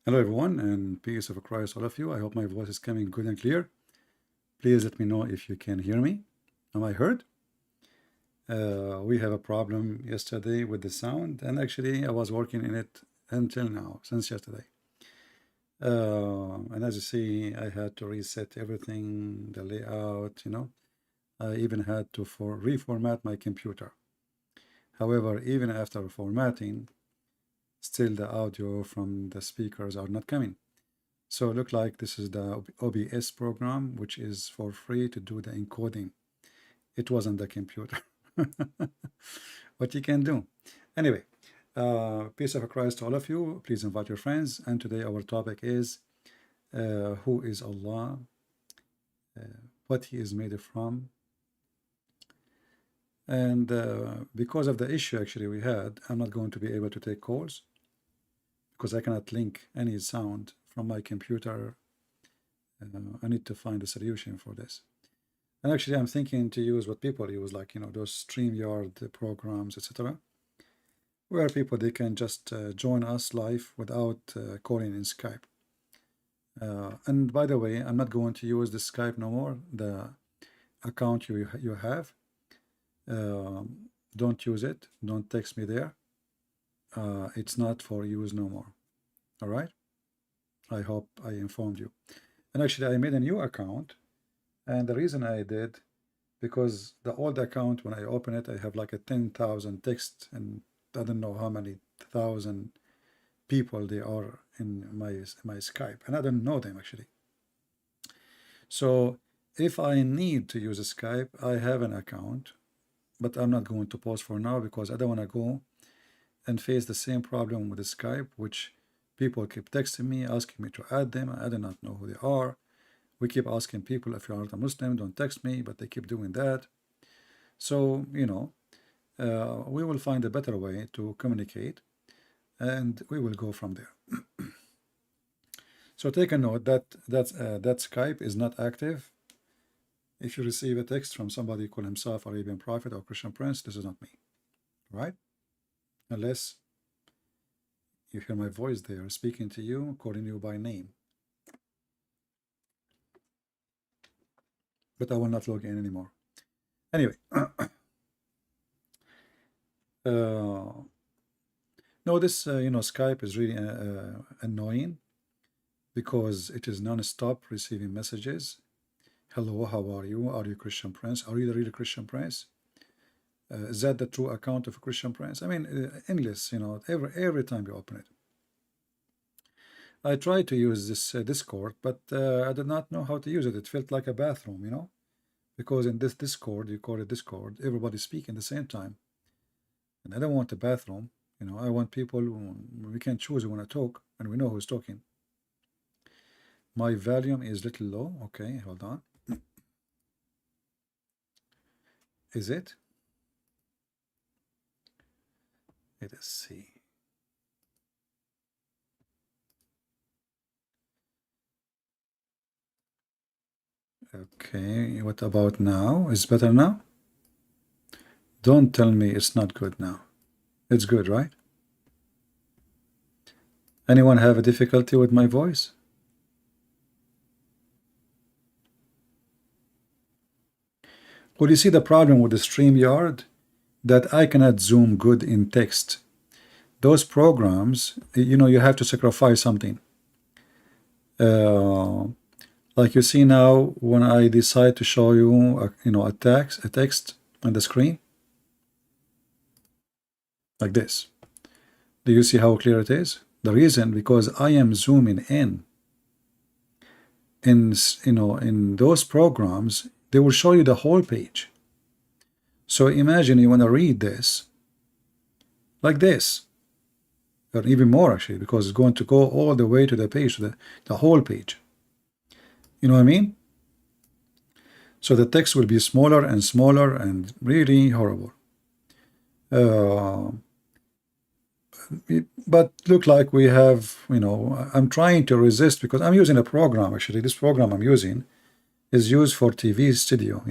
Hello everyone, and peace of Christ all of you. I hope my voice is coming good and clear. Please let me know if you can hear me. Am I heard? We have a problem yesterday with the sound, and actually I was working in it until now, since yesterday. And as you see, I had to reset everything, the layout, I even had to reformat my computer. However, even after formatting, still the audio from the speakers are not coming. So it look like this is the OBS program, which is for free to do the encoding. It wasn't the computer. What you can do. Anyway, peace of Christ to all of you. Please invite your friends. And today our topic is who is Allah, what he is made from. And because of the issue actually we had, I'm not going to be able to take calls because I cannot link any sound from my computer. I need to find a solution for this. And actually, I'm thinking to use what people use, like, those StreamYard programs, etc., where people, they can just join us live without calling in Skype. And by the way, I'm not going to use the Skype no more. The account you have, don't use it. Don't text me there. It's not for use no more. All right? I hope I informed you. And actually, I made a new account. And the reason I did, because the old account, when I open it, I have like a 10,000 text, and I don't know how many thousand people they are in my Skype, and I don't know them actually. So if I need to use a Skype, I have an account, but I'm not going to post for now because I don't want to go and face the same problem with the Skype, which people keep texting me, asking me to add them. I do not know who they are. We keep asking people, if you are not a Muslim, don't text me, but they keep doing that. So, we will find a better way to communicate, and we will go from there. So take a note that Skype is not active. If you receive a text from somebody who call himself Arabian Prophet or Christian Prince, this is not me, right? Unless you hear my voice there speaking to you, calling you by name. But I will not log in anymore. Anyway, no, this Skype is really annoying because it is non-stop receiving messages. Hello, how are you? Are you Christian Prince? Are you the real Christian Prince? Is that the true account of a Christian Prince? I mean, endless, every time you open it. I tried to use this Discord, but I did not know how to use it. It felt like a bathroom, because in this Discord, you call it Discord, everybody speak at the same time. And I don't want a bathroom, I want people, we can choose who want to talk, and we know who's talking. My volume is a little low. Okay, hold on. Is it? Let us see. Okay, what about now? Is it better now? Don't tell me it's not good now. It's good, right? Anyone have a difficulty with my voice? Well, you see the problem with the StreamYard? That I cannot zoom good in text. Those programs, you have to sacrifice something. Like you see now, when I decide to show you, a text on the screen, like this. Do you see how clear it is? The reason, because I am zooming in. In those programs, they will show you the whole page. So imagine you want to read this like this, or even more actually, because it's going to go all the way to the page, to the whole page. You know what I mean? So the text will be smaller and smaller and really horrible. But look like we have, I'm trying to resist because I'm using a program actually. This program I'm using is used for TV studio,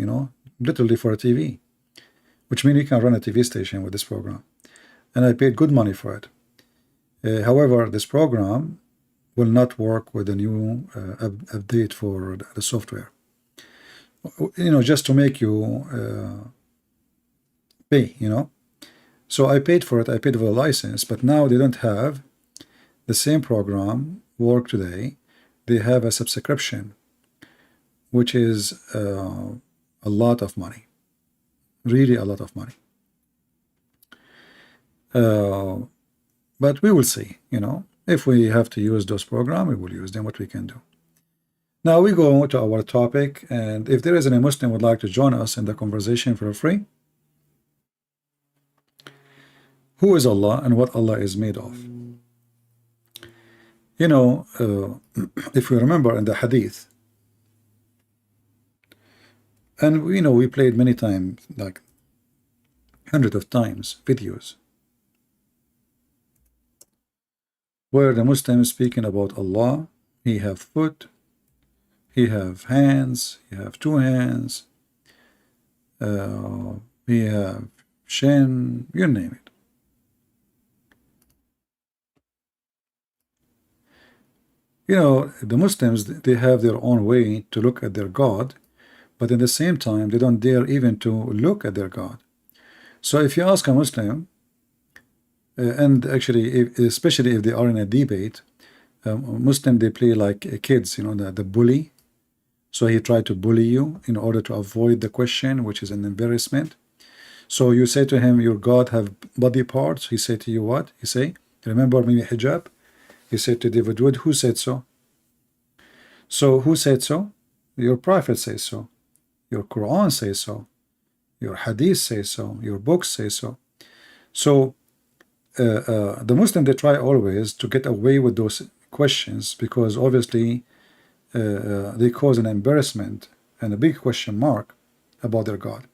literally for a TV, which means you can run a TV station with this program. And I paid good money for it. However, this program will not work with the new update for the software. Just to make you pay, So I paid for it, I paid for the license, but now they don't have the same program work today. They have a subscription, which is a lot of money, really a lot of money. But we will see, if we have to use those programs, we will use them, what we can do. Now we go to our topic, and if there is any Muslim would like to join us in the conversation for free. Who is Allah and what Allah is made of? If we remember in the hadith, and we played many times, like hundreds of times, videos where the Muslim is speaking about Allah. He have foot, he have hands, he have two hands, he have shin, you name it. The Muslims, they have their own way to look at their God, but at the same time, they don't dare even to look at their God. So if you ask a Muslim, and actually, especially if they are in a debate, Muslim, they play like kids, the bully. So he tried to bully you in order to avoid the question, which is an embarrassment. So you say to him, your God have body parts. He say to you what? He say, remember maybe hijab? He said to David Wood, who said so? So who said so? Your prophet says so. Your Quran says so. Your hadith says so. Your books say so. So the Muslim, they try always to get away with those questions because obviously they cause an embarrassment and a big question mark about their God.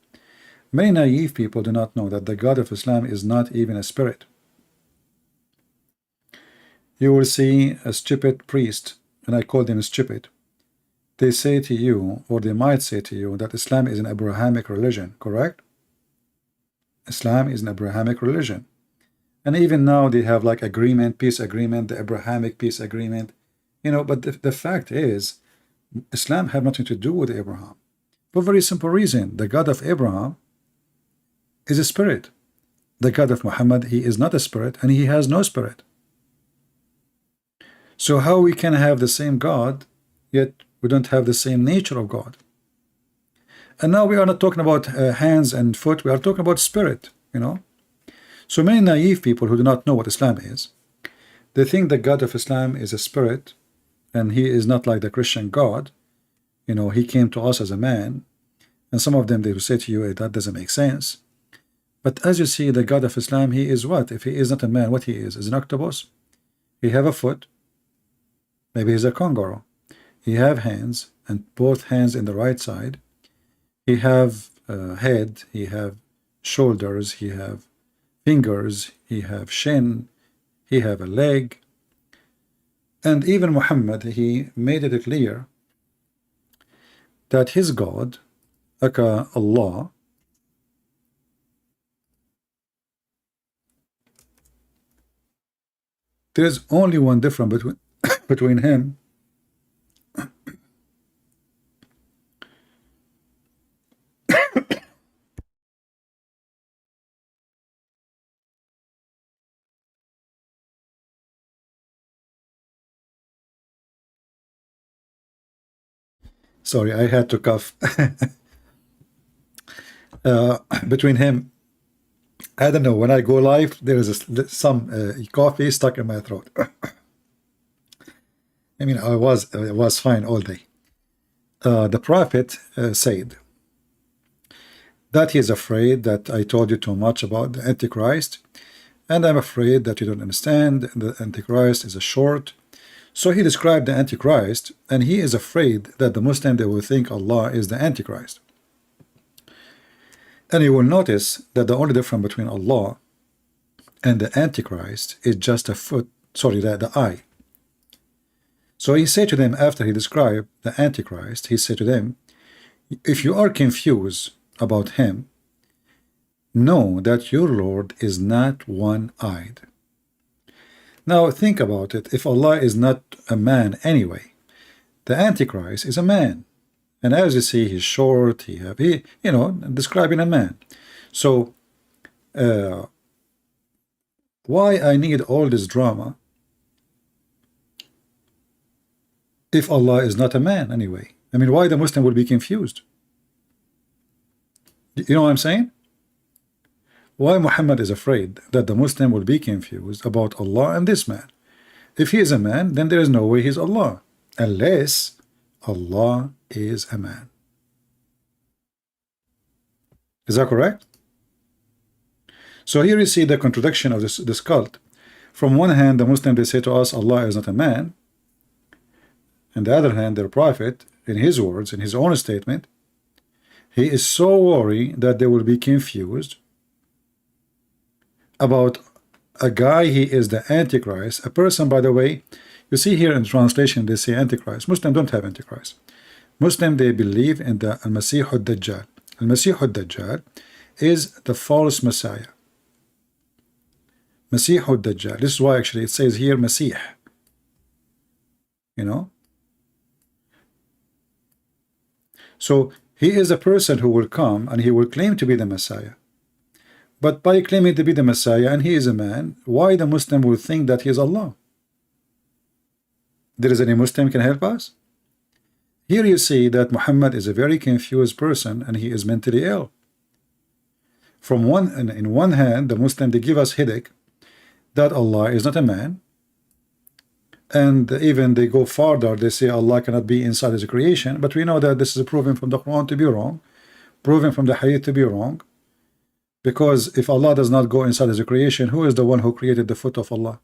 Many naive people do not know that the God of Islam is not even a spirit. You will see a stupid priest, and I call them stupid. They say to you, or they might say to you, that Islam is an Abrahamic religion, correct? Islam is an Abrahamic religion. And even now they have like agreement, peace agreement, the Abrahamic peace agreement. But the fact is, Islam have nothing to do with Abraham. For a very simple reason, the God of Abraham is a spirit. The God of Muhammad, he is not a spirit, and he has no spirit. So how we can have the same God, yet we don't have the same nature of God? And now we are not talking about hands and foot, we are talking about spirit, So many naive people who do not know what Islam is, they think the God of Islam is a spirit, and he is not like the Christian God. He came to us as a man, and some of them, they will say to you, hey, that doesn't make sense. But as you see, the God of Islam, he is what? If he is not a man, what he is an octopus. He have a foot. Maybe he's a kangaroo. He have hands, and both hands in the right side. He have a head, he have shoulders, he have fingers, he have shin, he have a leg. And even Muhammad, he made it clear that his God, aka Allah, there is only one difference between him sorry, I had to cough. Between him, I don't know, when I go live, there is some coffee stuck in my throat. I mean, I was fine all day. The Prophet said that he is afraid that I told you too much about the Antichrist, and I'm afraid that you don't understand. The Antichrist is a short. So he described the Antichrist, and he is afraid that the Muslim, they will think Allah is the Antichrist. And you will notice that the only difference between Allah and the Antichrist is just the eye. So he said to them, after he described the Antichrist, he said to them, if you are confused about him, know that your Lord is not one-eyed. Now think about it. If Allah is not a man anyway, the Antichrist is a man. And as you see, he's short, describing a man. So, why I need all this drama if Allah is not a man anyway? I mean, why the Muslim will be confused? You know what I'm saying? Why Muhammad is afraid that the Muslim will be confused about Allah and this man? If he is a man, then there is no way he's Allah, unless Allah is a man. Is that correct? So here you see the contradiction of this cult. From one hand, the Muslims, they say to us, Allah is not a man. On the other hand, their prophet, in his words, in his own statement, he is so worried that they will be confused about a guy. He is the Antichrist, a person, by the way. You see here in translation, they say Antichrist. Muslims don't have Antichrist. Muslims, they believe in the Al-Masih al-Dajjal. Al-Masih al-Dajjal is the false Messiah. Masih al-Dajjal. This is why actually it says here Masih. You know? So he is a person who will come and he will claim to be the Messiah. But by claiming to be the Messiah and he is a man, why the Muslim will think that he is Allah? There is any Muslim can help us? Here you see that Muhammad is a very confused person and he is mentally ill. In one hand, the Muslim, they give us headache that Allah is not a man, and even they go farther, they say Allah cannot be inside his creation, but we know that this is proven from the Quran to be wrong, proven from the Hadith to be wrong, because if Allah does not go inside his creation, who is the one who created the foot of Allah?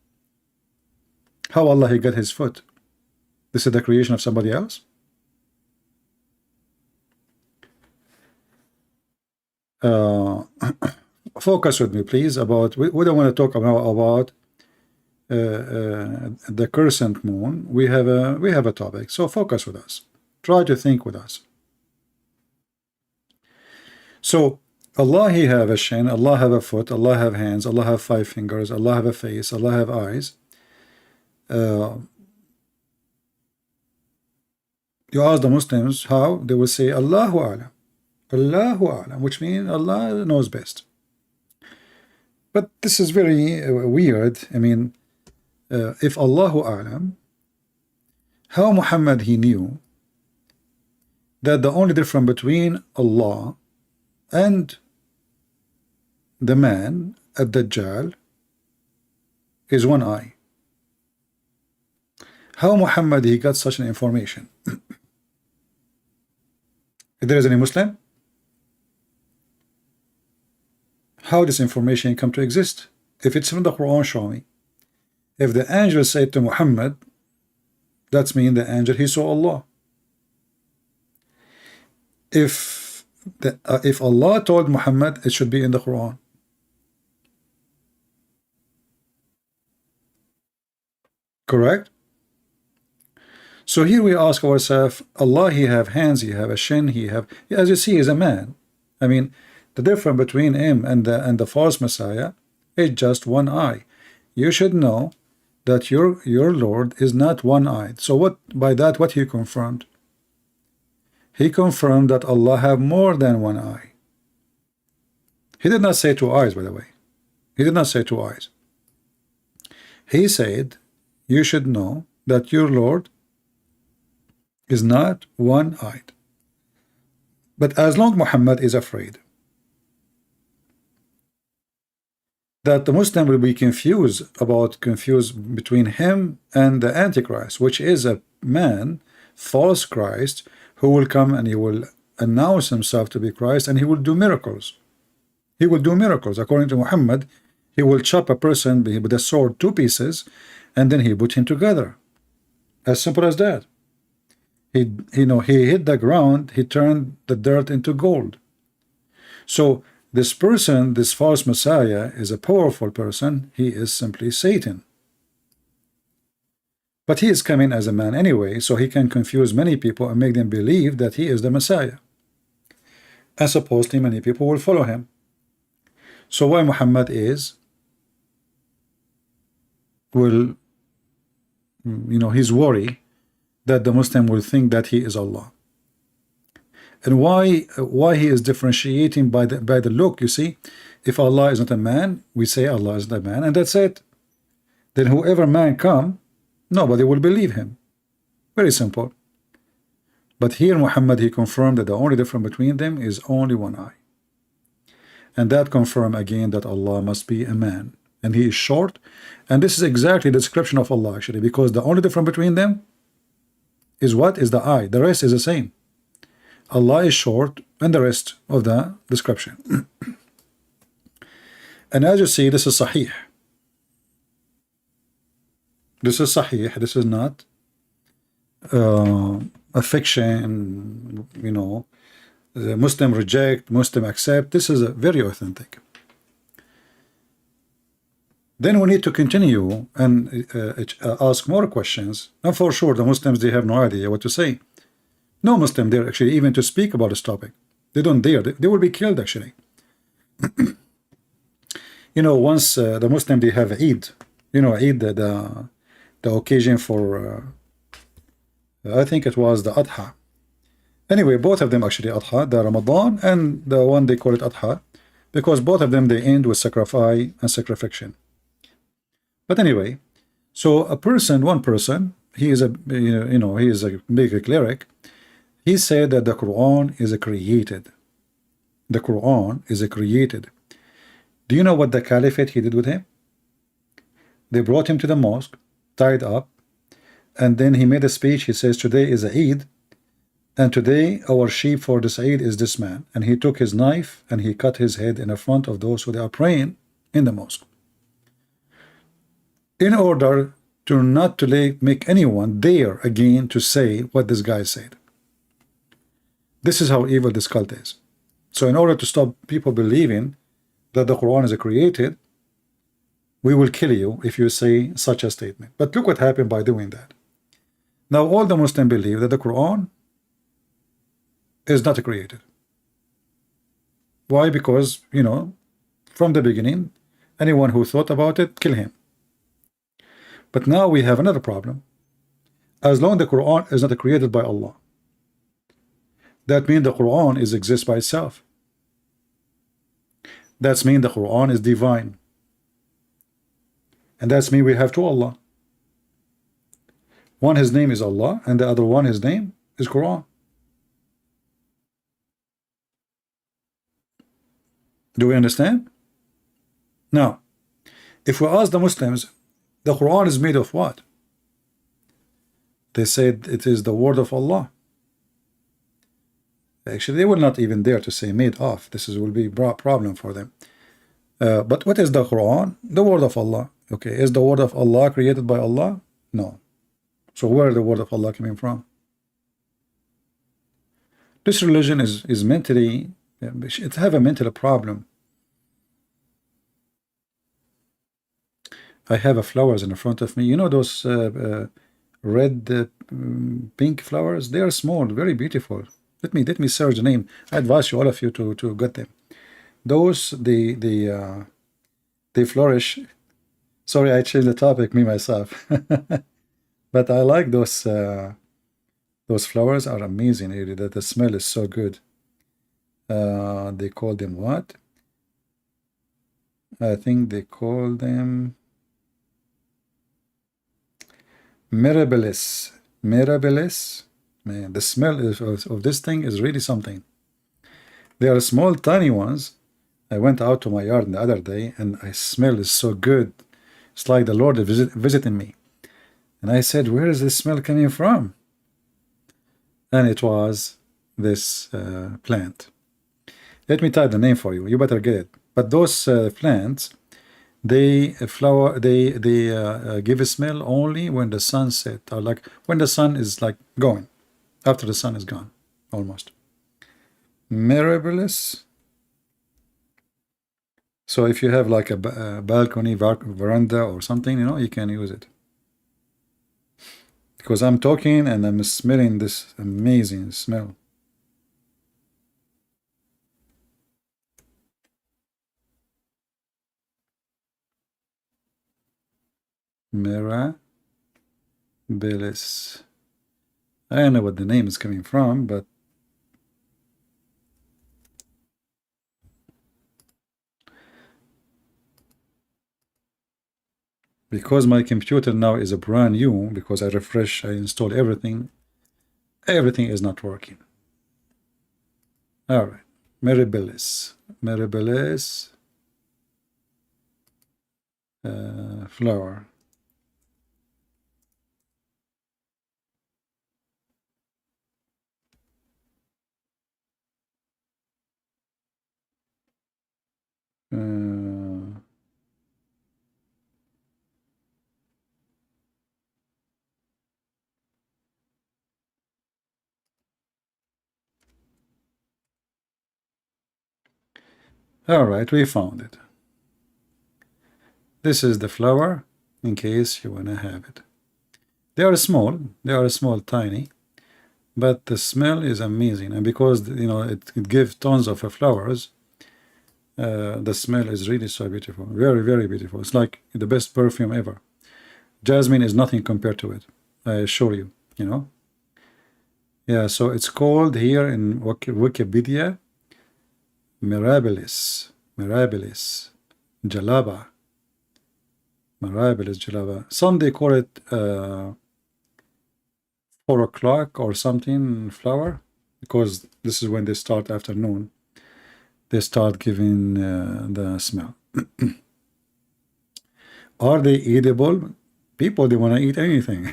How Allah he got his foot? This is the creation of somebody else? Focus with me, please. We don't want to talk about the crescent moon. We have a topic, so focus with us. Try to think with us. So Allah he have a shin, Allah have a foot, Allah have hands, Allah have 5 fingers, Allah have a face, Allah have eyes. You ask the Muslims how, they will say Allahu A'lam, Allahu A'lam, which means Allah knows best. But this is very weird. I mean, if Allahu A'lam, how Muhammad he knew that the only difference between Allah and the man at Dajjal is one eye? How Muhammad he got such an information? If there is any Muslim, how this information come to exist? If it's from the Quran, show me. If the angel said to Muhammad, that's mean the angel he saw Allah. If Allah told Muhammad, it should be in the Quran. Correct? So here we ask ourselves, Allah he have hands, he have a shin, he have, as you see, he is a man. I mean, the difference between him and the false Messiah is just one eye. You should know that your Lord is not one-eyed. So what by that what he confirmed? He confirmed that Allah have more than one eye. He did not say 2 eyes, by the way. He did not say 2 eyes. He said, you should know that your Lord is not one-eyed. But as long Muhammad is afraid that the Muslim will be confused between him and the Antichrist, which is a man, false Christ, who will come and he will announce himself to be Christ, and he will do miracles. He will do miracles. According to Muhammad, he will chop a person with a sword 2 pieces, and then he put him together. As simple as that. He hit the ground, he turned the dirt into gold. So this person, this false Messiah, is a powerful person. He is simply Satan. But he is coming as a man anyway, so he can confuse many people and make them believe that he is the Messiah. And supposedly many people will follow him. So why Muhammad is will, he's worried that the Muslim will think that he is Allah. And why he is differentiating by the look, you see, if Allah is not a man, we say Allah is not a man, and that's it. Then whoever man come, nobody will believe him. Very simple. But here Muhammad, he confirmed that the only difference between them is only one eye. And that confirmed again that Allah must be a man. And he is short. And this is exactly the description of Allah actually, because the only difference between them is what? Is the eye. The rest is the same. Allah is short and the rest of the description. And as you see, this is Sahih. This is Sahih. This is not a fiction, the Muslim reject, Muslim accept. This is very authentic. Then we need to continue and ask more questions. And for sure, the Muslims, they have no idea what to say. No Muslim dare actually even to speak about this topic. They don't dare. They will be killed actually. Once the Muslim, they have Eid. Eid, the occasion for, I think it was the Adha. Anyway, both of them actually Adha, the Ramadan and the one they call it Adha, because both of them, they end with sacrifice and sacrification. But anyway, so one person, he is a, he is a big cleric. He said that the Quran is created. The Quran is created. Do you know what the caliphate he did with him? They brought him to the mosque, tied up, and then he made a speech. He says, today is Eid, and today our sheep for this Eid is this man. And he took his knife and he cut his head in front of those who they are praying in the mosque, in order to not to make anyone dare again to say what this guy said. This is how evil this cult is. So in order to stop people believing that the Quran is created, we will kill you if you say such a statement. But look what happened by doing that. Now all the Muslims believe that the Quran is not created. Why? Because, from the beginning, anyone who thought about it, kill him. But now we have another problem. As long as the Quran is not created by Allah, that means the Quran exists by itself. That means the Quran is divine. And that means we have two Allah. One, his name is Allah, and the other one, his name is Quran. Do we understand? Now, if we ask the Muslims, the Quran is made of what? They said it is the word of Allah. Actually, they will not even dare to say made of. Will be a problem for them. But what is the Quran? The word of Allah. Okay, is the word of Allah created by Allah? No. So where is the word of Allah coming from? This religion is mentally, it have a mental problem. I have flowers in front of me. Those red, pink flowers? They are small, very beautiful. Let me search the name. I advise you, all of you, to get them. Those they flourish. Sorry, I changed the topic, me myself. But I like those flowers are amazing. Really, that the smell is so good. They call them what? I think they call them mirabilis. Mirabilis. Man, the smell of this thing is really something. They are small, tiny ones. I went out to my yard the other day, and I smell is so good. It's like the Lord is visiting me. And I said, where is this smell coming from? And it was this plant. Let me type the name for you. You better get it. But those plants, they give a smell only when the sun set, or like when the sun is like going, after the sun is gone, almost. Mirabilis. So if you have like a balcony, veranda or something, you can use it. Because I'm talking and I'm smelling this amazing smell. Mirabilis. I don't know what the name is coming from, but because my computer now is a brand new, because I refresh, I install everything is not working. All right, Mirabilis. Flower. All right, we found it. This is the flower, in case you want to have it. They are small, tiny, but the smell is amazing. And because, you know, it gives tons of flowers, the smell is really so beautiful. Very, very beautiful. It's like the best perfume ever. Jasmine is nothing compared to it, I assure you, you know. Yeah, so it's called here in Wikipedia, Mirabilis, Jalaba. Mirabilis Jalaba. Some they call it 4 o'clock or something flower, because this is when they start afternoon. They start giving the smell. Are they eatable? People, they want to eat anything.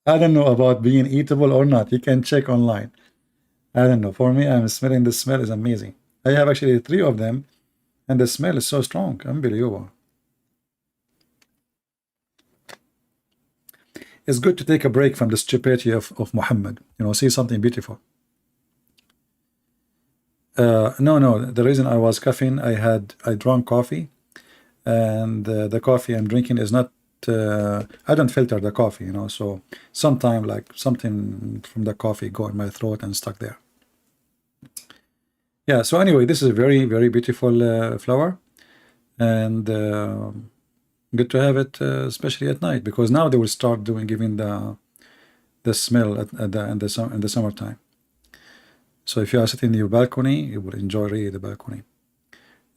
I don't know about being eatable or not. You can check online. I don't know. For me, I'm smelling the smell is amazing. I have actually 3 of them, and the smell is so strong. Unbelievable. It's good to take a break from the stupidity of Mohammed. You know, see something beautiful. No. The reason I was coughing, I drank coffee, and the coffee I'm drinking is not. I don't filter the coffee, you know. So sometimes, like something from the coffee go in my throat and stuck there. Yeah. So anyway, this is a very, very beautiful flower, and good to have it, especially at night, because now they will start giving the smell in the summertime. So if you are sitting in your balcony, you will enjoy really the balcony.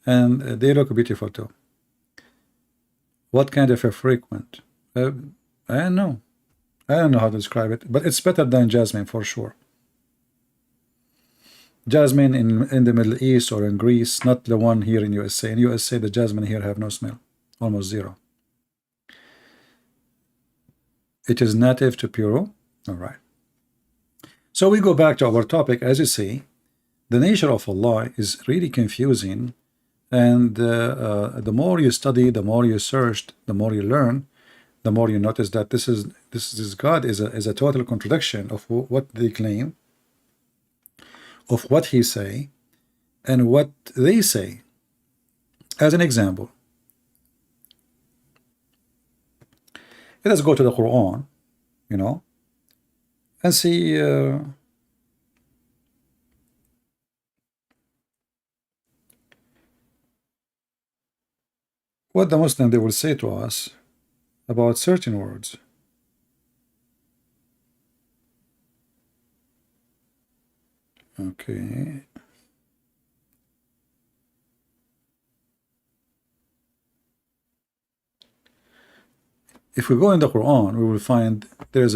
And they look beautiful too. What kind of a frequent? I don't know. I don't know how to describe it, but it's better than jasmine for sure. Jasmine in the Middle East or in Greece, not the one here in USA. In USA, the jasmine here have no smell, almost zero. It is native to Peru. All right. So we go back to our topic. As you see, the nature of Allah is really confusing, and the more you study, the more you search, the more you learn, the more you notice that this God is a total contradiction of what they claim, of what He say, and what they say. As an example, let us go to the Quran, you know, and see what the Muslim they will say to us about certain words. Okay. If we go in the Quran, we will find this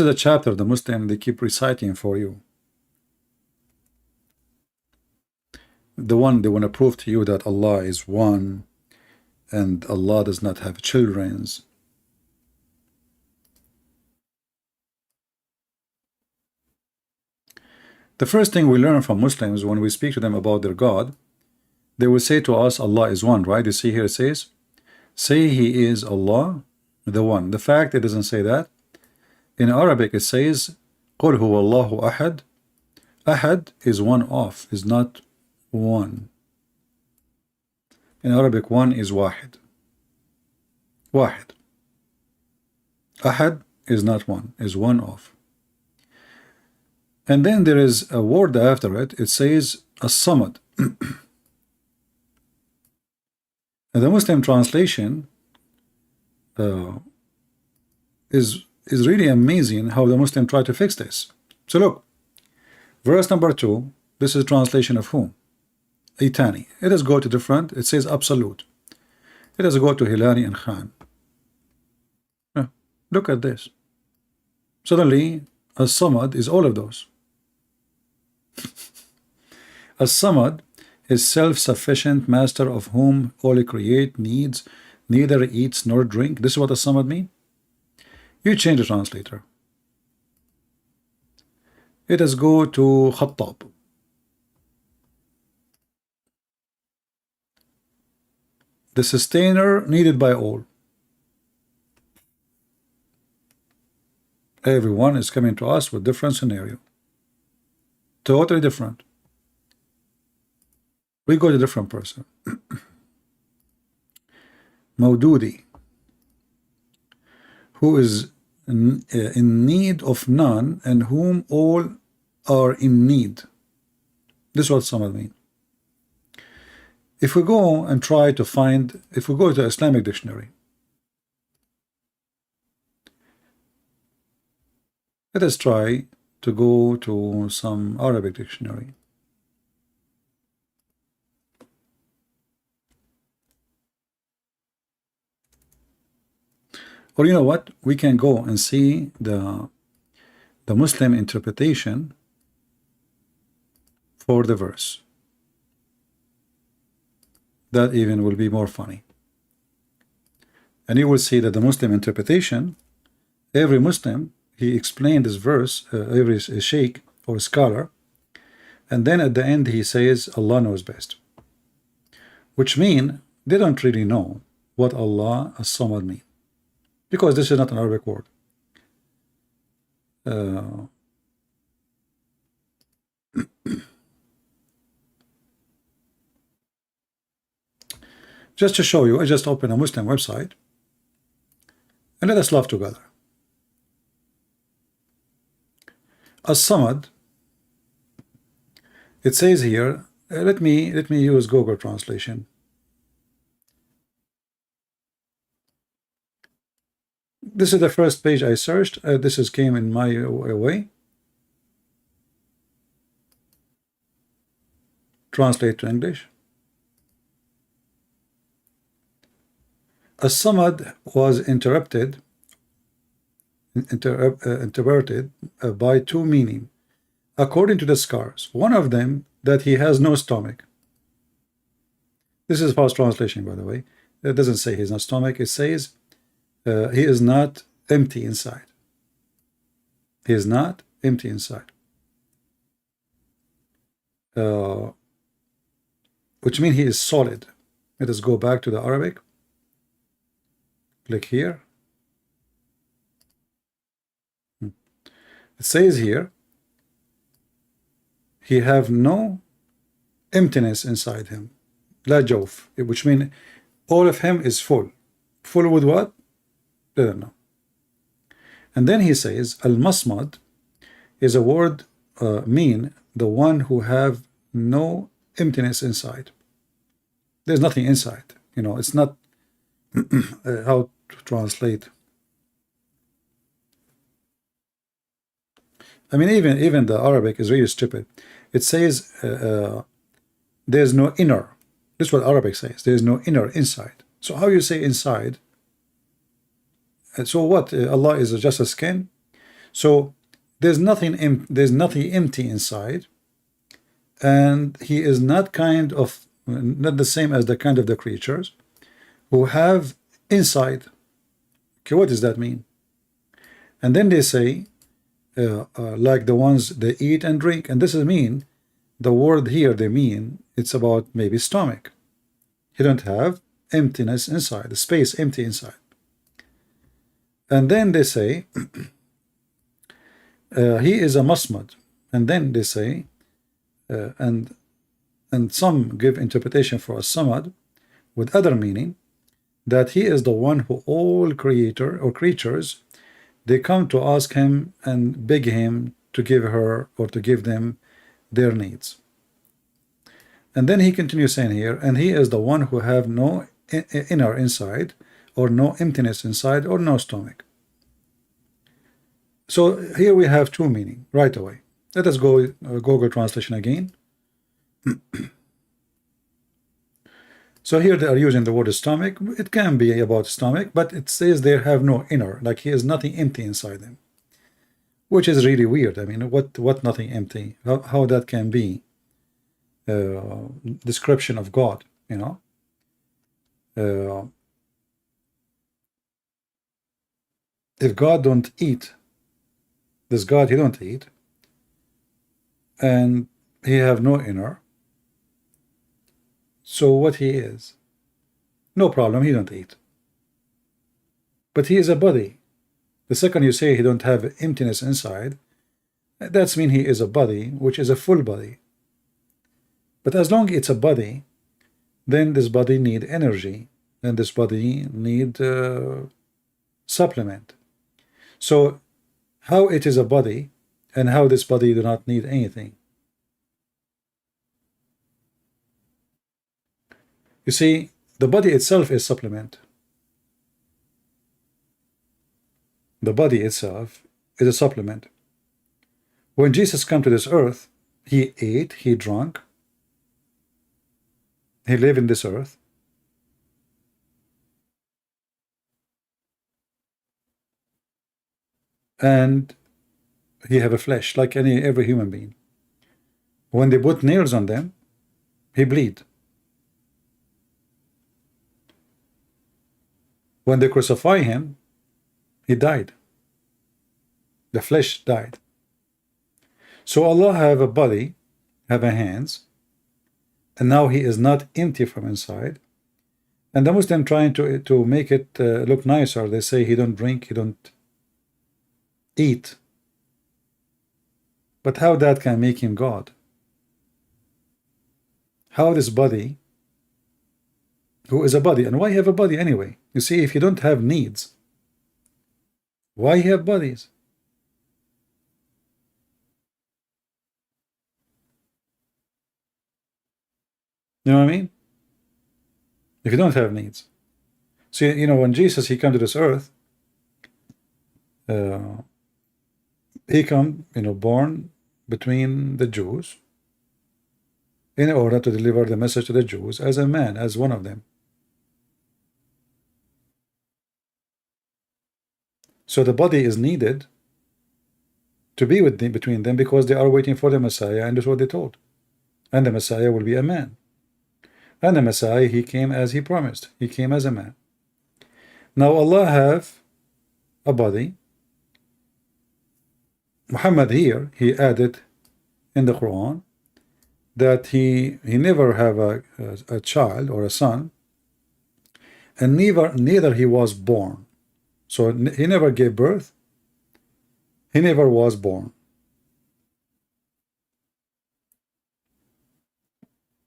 is a chapter the Muslim they keep reciting for you. The one they want to prove to you that Allah is one and Allah does not have children. The first thing we learn from Muslims when we speak to them about their God, they will say to us Allah is one, right? You see here it says, say He is Allah, the one. The fact it doesn't say that. In Arabic it says قُلْ هُوَ اللَّهُ أَحَدٌ. Ahad is one of, is not one. In Arabic, one is wahid. Wahid. Ahad is not one, is one of. And then there is a word after it. It says as-Somad. And the Muslim translation is really amazing how the Muslim try to fix this. So look, verse number 2, this is translation of whom? Itani. It does go to different, it says absolute. It does go to Hilani and Khan. Look at this. Suddenly, As-Somad is all of those. As-Samad is self-sufficient, master of whom all create, needs, neither eats nor drink. This is what As-Samad mean. You change the translator. It does go to Khattab. The sustainer needed by all. Everyone is coming to us with different scenario. Totally different. We go to a different person. Maududi, who is in need of none and whom all are in need. This is what some mean. If we go and try to find, if we go to Islamic dictionary, let us try to go to some Arabic dictionary. Or you know what? We can go and see the Muslim interpretation for the verse. That even will be more funny. And you will see that the Muslim interpretation, every Muslim, he explained this verse, every sheikh or scholar, and then at the end he says Allah knows best, which mean they don't really know what Allah as-Samad mean, because this is not an Arabic word. Just to show you, I just opened a Muslim website and let us laugh together. As-Samad, it says here, let me use Google translation. This is the first page I searched. This is came in my way. Translate to English. As-Samad was interpreted by two meaning, according to the scholars. One of them, that he has no stomach. This is false translation, by the way. It doesn't say he has no stomach. It says he is not empty inside. He is not empty inside. Which means he is solid. Let us go back to the Arabic. Click here. It says here, he have no emptiness inside him. La jawf, which means all of him is full. Full with what? I don't know. And then he says, al-masmad is a word mean the one who have no emptiness inside. There's nothing inside. You know, it's not how to translate. I mean, even the Arabic is really stupid. It says there's no inner. This is what Arabic says. There's no inner inside. So how you say inside? So what? Allah is just a skin. So there's nothing empty inside, and he is not not the same as the kind of the creatures who have inside. Okay, what does that mean? And then they say, like the ones they eat and drink, and this is mean the word here they mean it's about maybe stomach. He don't have emptiness inside, the space empty inside. And then they say he is a masmad, and then they say and some give interpretation for a samad with other meaning, that he is the one who all creator or creatures, they come to ask him and beg him to give her or to give them their needs. And then he continues saying here, and he is the one who have no inner inside, or no emptiness inside, or no stomach. So here we have two meaning right away. Let us go Google translation again. So here they are using the word stomach. It can be about stomach, but it says they have no inner, like he is nothing empty inside them, which is really weird. I mean, what nothing empty? How that can be description of God, you know? If God don't eat, this God, he don't eat, and he have no inner. So what he is? No problem, he don't eat. But he is a body. The second you say he don't have emptiness inside, that's mean he is a body, which is a full body. But as long as it's a body, then this body need energy, and this body need supplement. So how it is a body, and how this body do not need anything? You see, the body itself is supplement. The body itself is a supplement. When Jesus came to this earth, he ate, he drank, he lived in this earth. And he have a flesh like every human being. When they put nails on them, he bleed. When they crucify him, he died. The flesh died. So Allah have a body, have a hands, and now he is not empty from inside. And the Muslim trying to make it look nicer, they say he don't drink, he don't eat. But how that can make him God? How this body, who is a body, and why have a body anyway? You see, if you don't have needs, why have bodies? You know what I mean? If you don't have needs. See, you know, when Jesus, he came to this earth, he come, you know, born between the Jews in order to deliver the message to the Jews as a man, as one of them. So the body is needed to be with them, between them, because they are waiting for the Messiah, and that's what they told. And the Messiah will be a man. And the Messiah, he came as he promised. He came as a man. Now Allah have a body. Muhammad here, he added in the Quran that he never have a child or a son, and neither he was born. So he never gave birth, he never was born.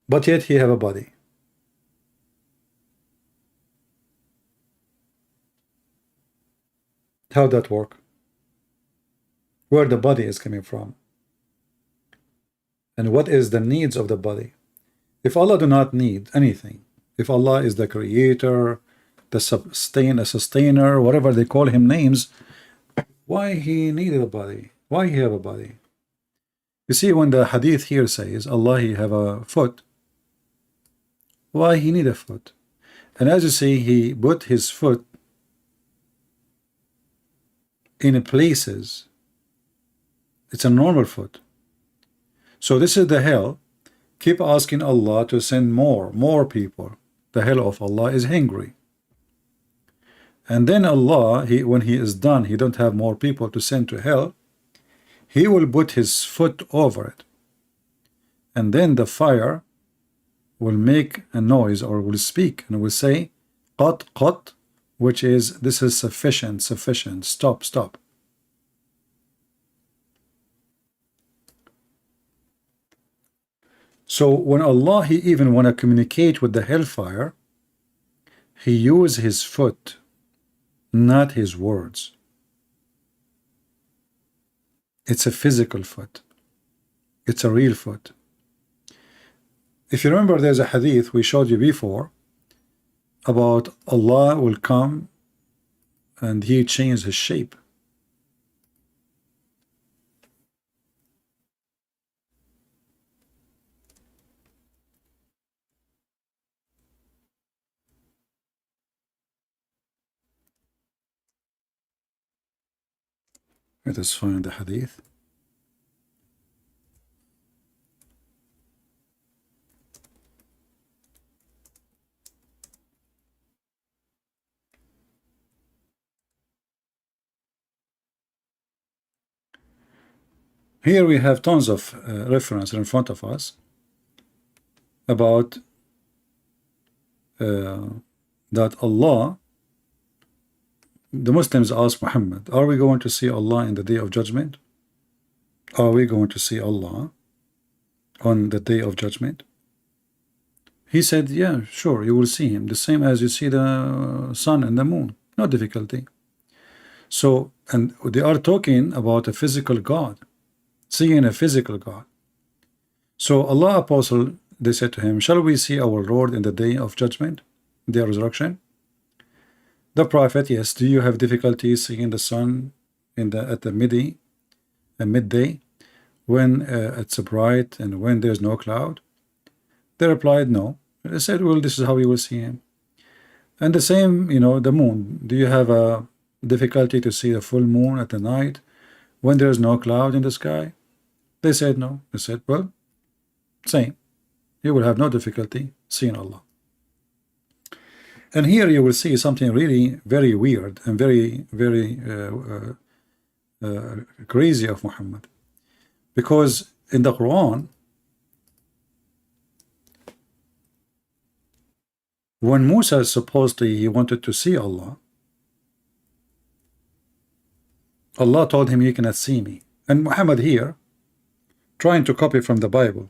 But yet he have a body. How that work? Where the body is coming from? And what is the needs of the body? If Allah do not need anything, if Allah is the creator, the sustainer, whatever they call him names, why he needed a body? Why he have a body? You see, when the hadith here says Allah he have a foot, why he need a foot? And as you see, he put his foot in places. It's a normal foot. So this is the hell. Keep asking Allah to send more people. The hell of Allah is hungry. And then Allah, when he is done, he don't have more people to send to hell, he will put his foot over it. And then the fire will make a noise, or will speak, and will say, qat, qat, which is, this is sufficient, stop, stop. So when Allah, he even want to communicate with the hellfire, he use his foot, not his words. It's a physical foot. It's a real foot. If you remember, there's a hadith we showed you before. about Allah will come and he changed his shape. Let us find the hadith. Here we have tons of reference in front of us about that Allah, the Muslims ask Muhammad, are we going to see Allah in the day of judgment? Are we going to see Allah on the day of judgment? He said, yeah, sure, you will see him, the same as you see the sun and the moon, no difficulty. So, and they are talking about a physical God, seeing a physical God. So Allah apostle, they said to him, shall we see our Lord in the day of judgment, the resurrection? The Prophet, yes. Do you have difficulty seeing the sun in at the midday, when it's bright and when there's no cloud? They replied, no. They said, well, this is how you will see him. And the same, the moon. Do you have a difficulty to see the full moon at the night when there's no cloud in the sky? They said, no. They said, well, same. You will have no difficulty seeing Allah. And here you will see something really very weird and very, very crazy of Muhammad. Because in the Quran, when Musa supposedly he wanted to see Allah, Allah told him, you cannot see me. And Muhammad here, trying to copy from the Bible.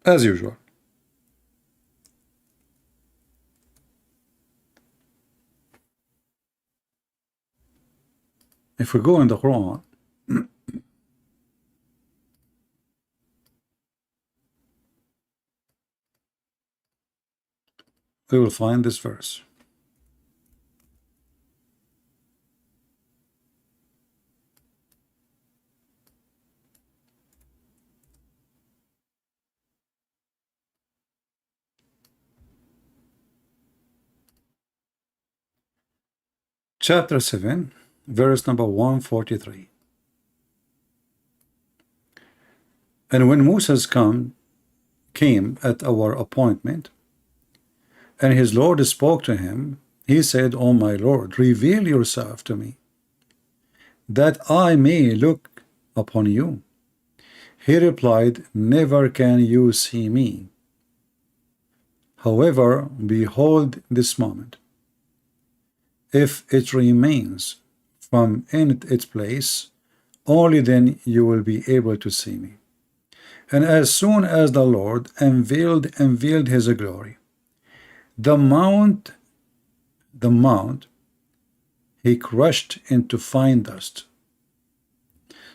As usual. If we go in the Quran, we will find this verse. Chapter 7, verse number 143. And when Moses came at our appointment, and his Lord spoke to him, he said, O my Lord, reveal yourself to me, that I may look upon you. He replied, never can you see me. However, behold this moment. If it remains from in its place, only then you will be able to see me. And as soon as the Lord unveiled his glory, the mount he crushed into fine dust.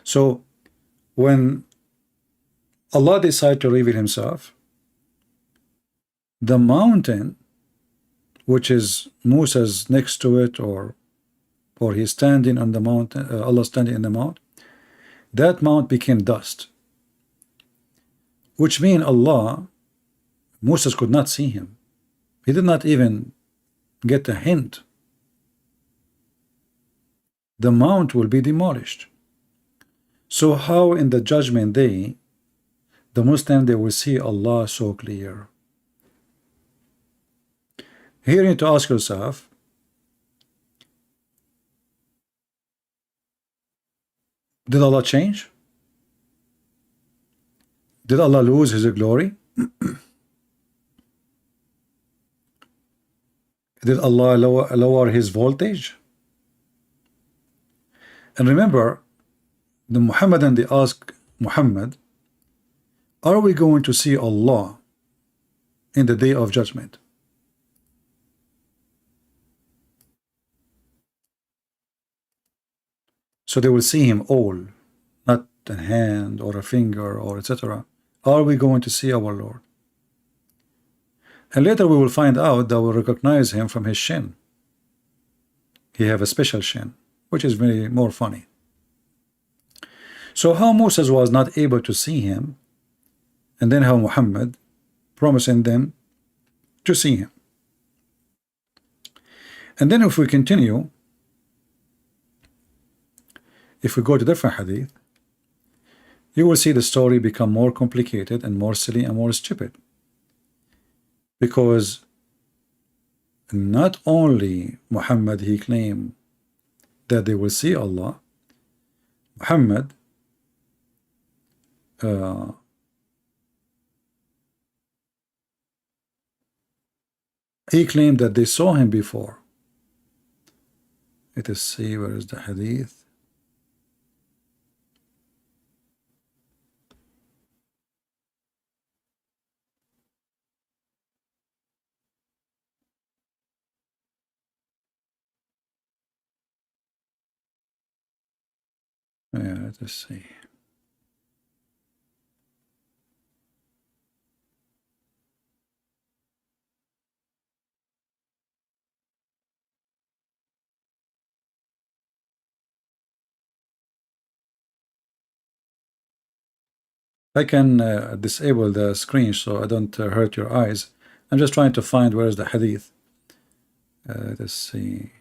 So when Allah decided to reveal himself, the mountain, which is Moses next to it, or he's standing on the mountain, Allah standing in the mount, that mount became dust, which means Moses could not see him. He did not even get a hint. The mount will be demolished. So how in the judgment day the Muslim, they will see Allah so clear? Here you need to ask yourself, did Allah change? Did Allah lose his glory? Did Allah lower his voltage? And remember, the Muhammadan, they ask Muhammad, are we going to see Allah in the day of judgment? So they will see him all, not a hand or a finger or etc. are we going to see our Lord? And later we will find out that we'll recognize him from his shin. He have a special shin, which is very more funny. So how Moses was not able to see him, and then how Muhammad promising them to see him. And then if we continue, if we go to different hadith, you will see the story become more complicated and more silly and more stupid. Because not only Muhammad, he claimed that they will see Allah, Muhammad he claimed that they saw him before. Let us see, where is the hadith? Yeah, let us see. I can disable the screen so I don't hurt your eyes. I'm just trying to find where is the hadith. Let's see.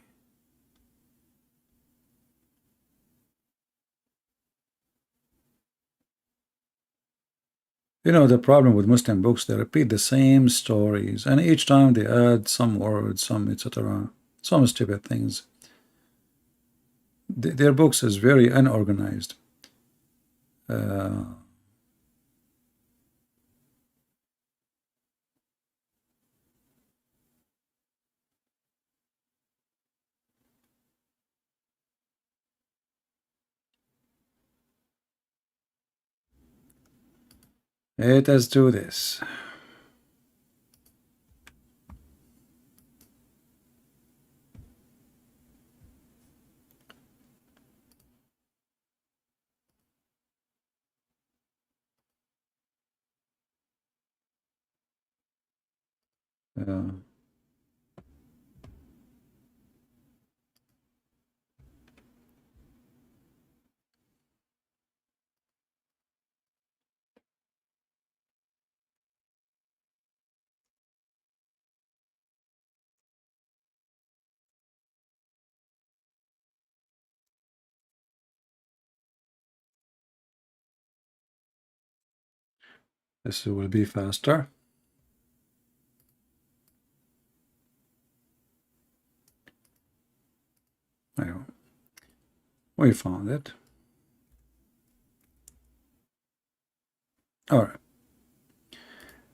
You know, the problem with Muslim books, they repeat the same stories, and each time they add some words, some etc., some stupid things. Their books is very unorganized. Let us do this. This will be faster. We found it. All right.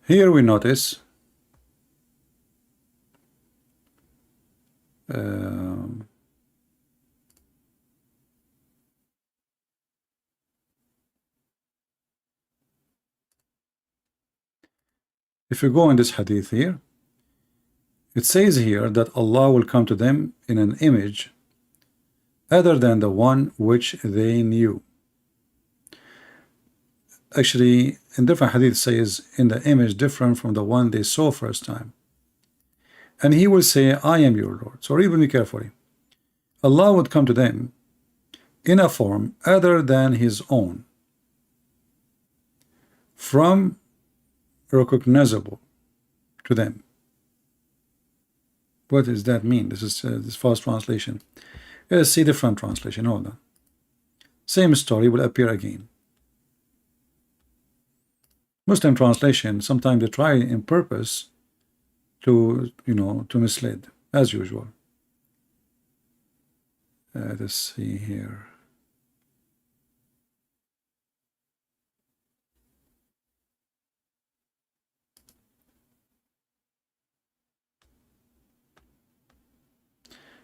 Here we notice if you go in this hadith here, it says here that Allah will come to them in an image other than the one which they knew. Actually, in different hadith it says in the image different from the one they saw first time. And he will say, I am your Lord. So read with me carefully. Allah would come to them in a form other than his own, from recognizable to them. What does that mean? This is this fast translation. Let's see different translation. Hold on. Same story will appear again. Muslim translation, sometimes they try in purpose to, to mislead, as usual. Let's see here.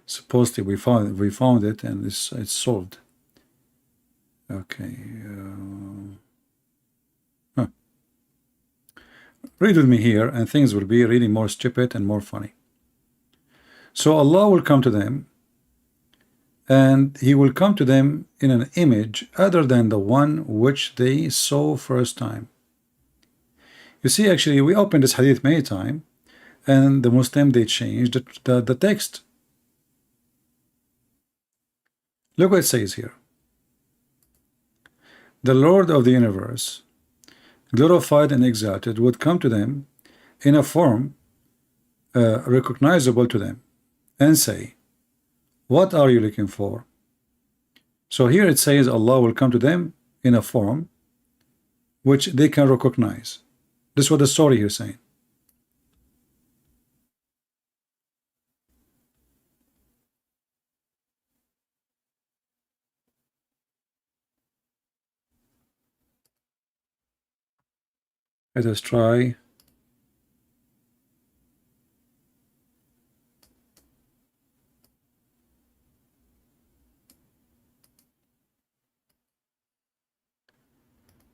Supposedly we found it and it's solved. Okay. Read with me here and things will be really more stupid and more funny. So Allah will come to them and he will come to them in an image other than the one which they saw first time. You see, actually, we opened this hadith many times, and the Muslim, they changed the text. Look what it says here. The Lord of the universe, glorified and exalted, would come to them in a form recognizable to them and say, what are you looking for? So here it says Allah will come to them in a form which they can recognize. This is what the story here is saying. Let us try.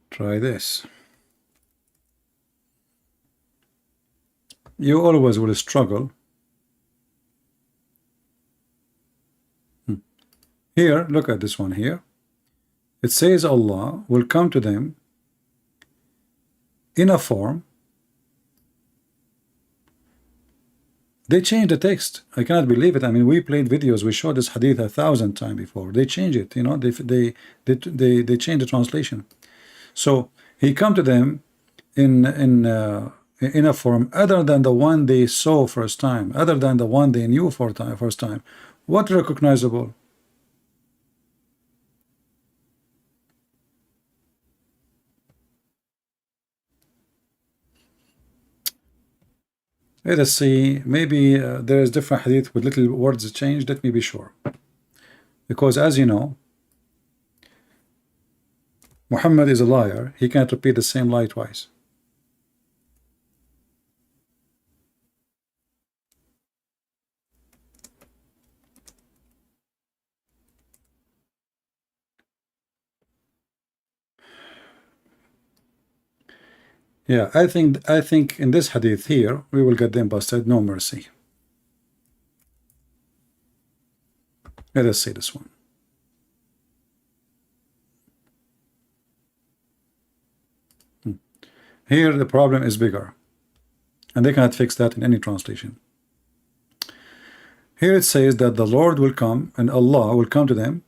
Try this. You always will struggle. Here, look at this one here. It says Allah will come to them in a form. They changed the text. I cannot believe it. I mean, we played videos. We showed this hadith 1,000 times before. They changed it. You know, they changed the translation. So he come to them in a form other than the one they saw first time, other than the one they knew first time. What recognizable? Let us see. Maybe there is different hadith with little words changed. Let me be sure, because as you know, Muhammad is a liar. He can't repeat the same lie twice. Yeah, I think in this hadith here we will get them busted. No mercy. Let us see this one. Here the problem is bigger, and they cannot fix that in any translation. Here it says that the Lord will come and Allah will come to them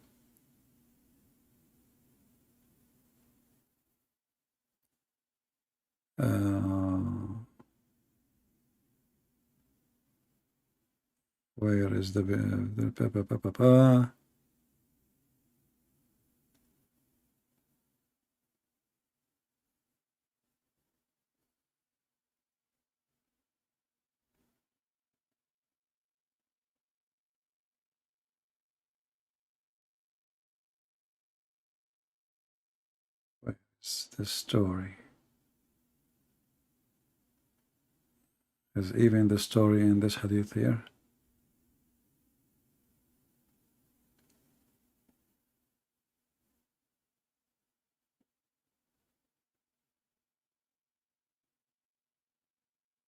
where is the where's the story? Is even the story in this hadith here?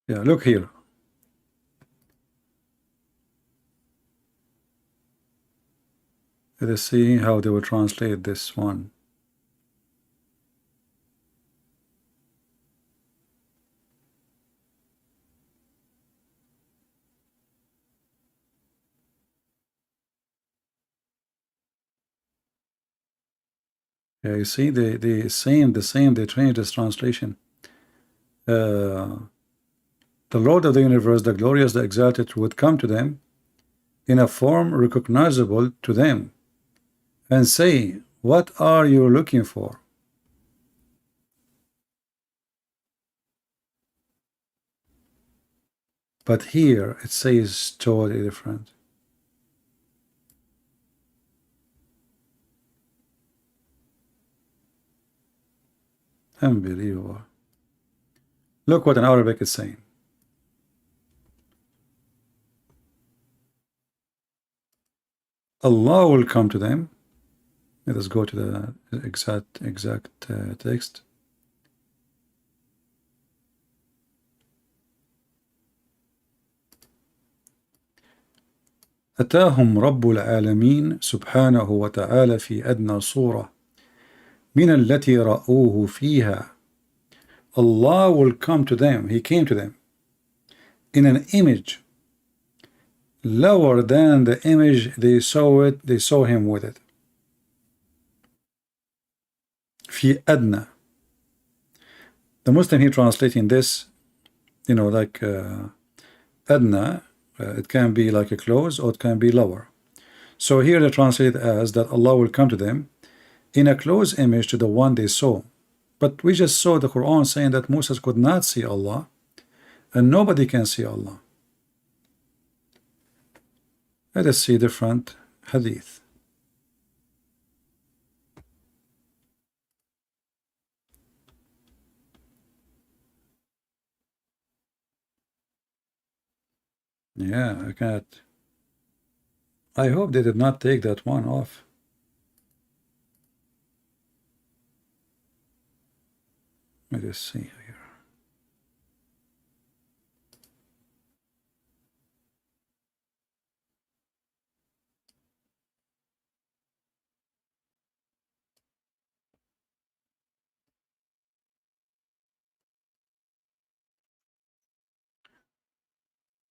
Yeah, look here. Let us see how they will translate this one. Yeah, you see, the same, they changed this translation. The Lord of the universe, the glorious, the exalted, would come to them in a form recognizable to them and say, what are you looking for? But here it says totally different. Unbelievable. Look what in Arabic is saying. Allah will come to them. Let us go to the exact text. أتاهم رب العالمين سبحانه وتعالى في أدنى صورة من التي رأوه فيها Allah will come to them, He came to them in an image lower than the image they saw Him with it. في أدنى. The Muslim here translating this, you know, like adna, it can be like a close or it can be lower. So here they translate it as that Allah will come to them in a close image to the one they saw. But we just saw the Quran saying that Moses could not see Allah and nobody can see Allah. Let us see different hadith. Yeah, I can't. I hope they did not take that one off. Let us see here.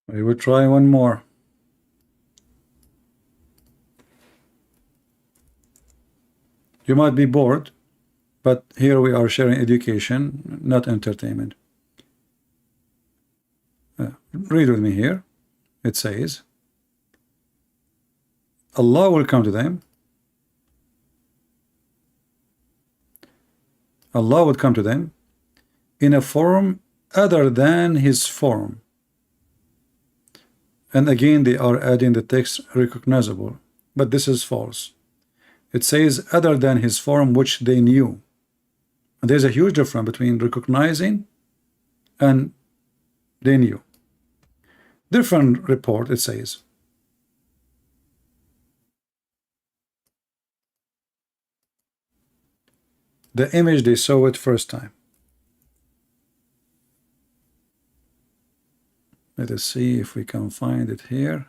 We will try one more. You might be bored, but here we are sharing education, not entertainment. Read with me here. It says, Allah will come to them. Allah would come to them in a form other than His form. And again they are adding the text recognizable, but this is false. It says other than His form which they knew. And there's a huge difference between recognizing and they knew. Different report, it says. The image they saw it first time. Let us see if we can find it here.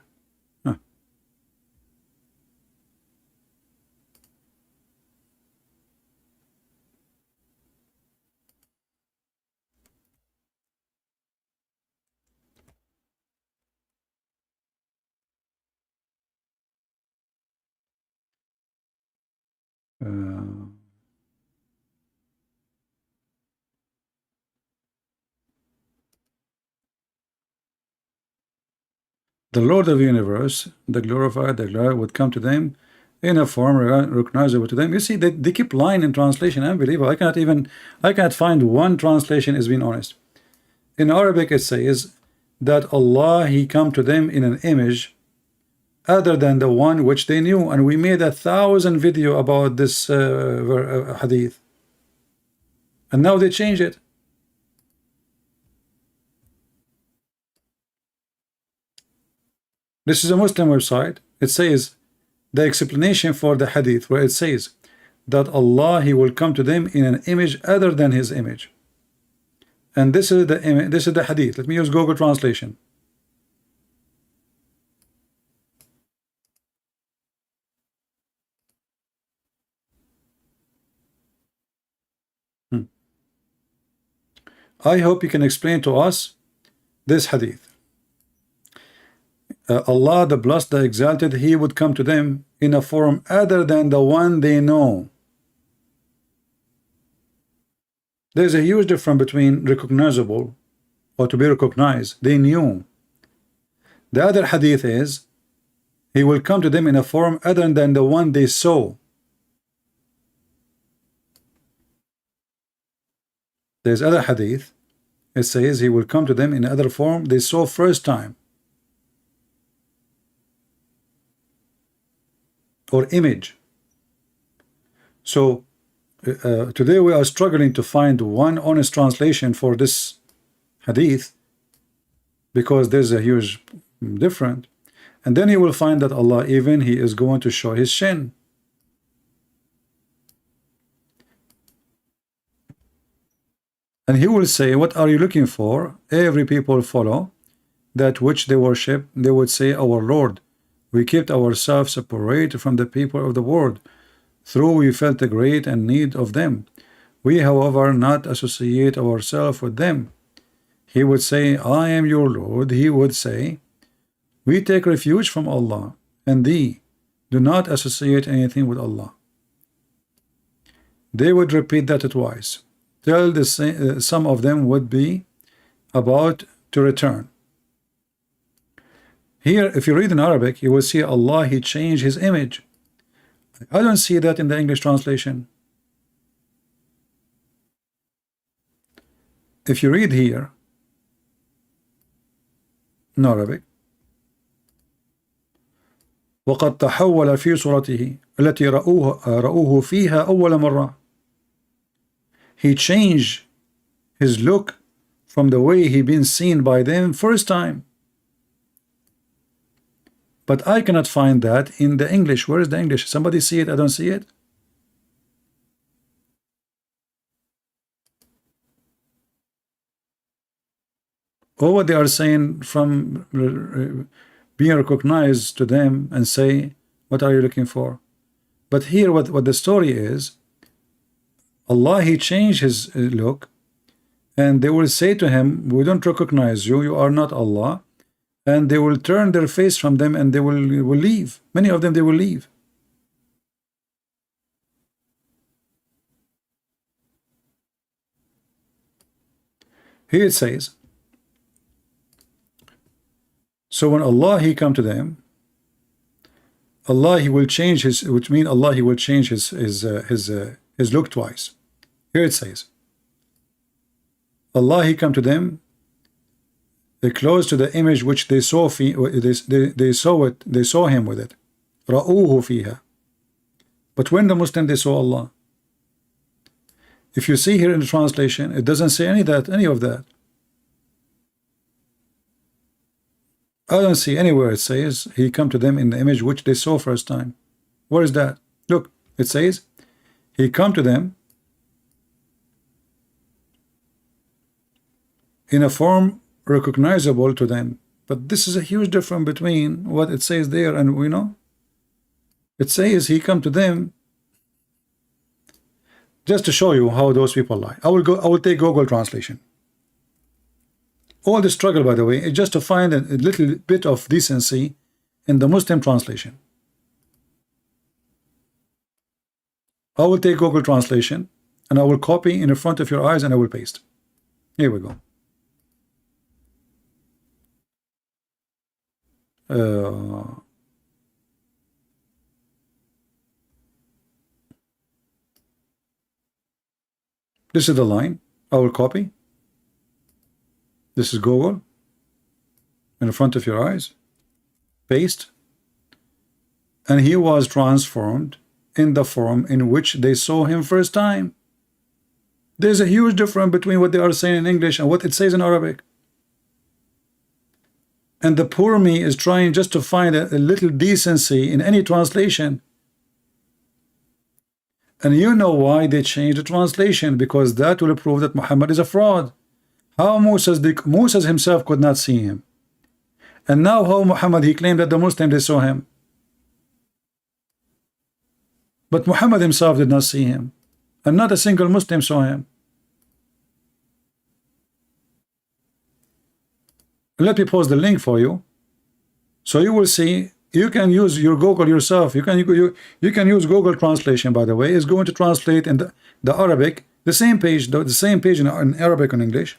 Huh. The Lord of the universe, the glorified, the glorified, would come to them in a form recognizable to them. You see, they keep lying in translation. Unbelievable. I cannot find one translation is being honest. In Arabic it says that Allah, He come to them in an image other than the one which they knew, and we made 1,000 video about this hadith, and now they change it. This is a Muslim website. It says the explanation for the hadith, where it says that Allah, He will come to them in an image other than His image. And this is the image, this is the hadith. Let me use Google translation. I hope you can explain to us this hadith. Allah, the blessed, the exalted, He would come to them in a form other than the one they know. There's a huge difference between recognizable or to be recognized. They knew. The other hadith is He will come to them in a form other than the one they saw. There's other hadith. It says He will come to them in other form they saw first time. Or image. So today we are struggling to find one honest translation for this hadith because there's a huge difference. And then you will find that Allah, even He is going to show His shin. And He will say, what are you looking for? Every people follow that which they worship. They would say, our Lord, we kept ourselves separated from the people of the world, through we felt the great and need of them. We, however, not associate ourselves with them. He would say, I am your Lord. He would say, we take refuge from Allah, and thee do not associate anything with Allah. They would repeat that twice, till some of them would be about to return. Here, if you read in Arabic, you will see Allah, He changed His image. I don't see that in the English translation. If you read here in Arabic, وقد تحول في صورته التي رأوه فيها أول مرة. He changed his look from the way he been seen by them first time. But I cannot find that in the English. Where is the English? Somebody see it? I don't see it. Or what they are saying from being recognized to them and say, what are you looking for? But here what the story is, Allah, He changed his look, and they will say to him, we don't recognize you, you are not Allah, and they will turn their face from them and they will leave. Many of them, they will leave. Here it says, so when Allah, He come to them, Allah, He will change his, which means Allah, He will change his look twice. Here it says, Allah, He come to them close to the image which they saw. They saw Him with it. رَأُوهُ فِيهَا. But when the Muslim, they saw Allah. If you see here in the translation, it doesn't say any of that. I don't see anywhere it says He come to them in the image which they saw first time. Where is that? Look, it says He come to them in a form recognizable to them. But this is a huge difference between what it says there and we know. It says He come to them, just to show you how those people lie. I will take Google translation. All the struggle, by the way, is just to find a little bit of decency in the Muslim translation. I will take Google translation and I will copy in front of your eyes and I will paste. Here we go. This is the line. I will copy. This is Google in front of your eyes. Paste. And he was transformed in the form in which they saw him first time. There's a huge difference between what they are saying in English and what it says in Arabic. And the poor me is trying just to find a little decency in any translation. And you know why they changed the translation, because that will prove that Muhammad is a fraud. How Moses himself could not see him. And now how Muhammad, he claimed that the Muslims, they saw him. But Muhammad himself did not see him. And not a single Muslim saw him. Let me post the link for you, so you will see. You can use your Google yourself. You can use Google translation, by the way. It's going to translate in the Arabic, the same page in Arabic and English,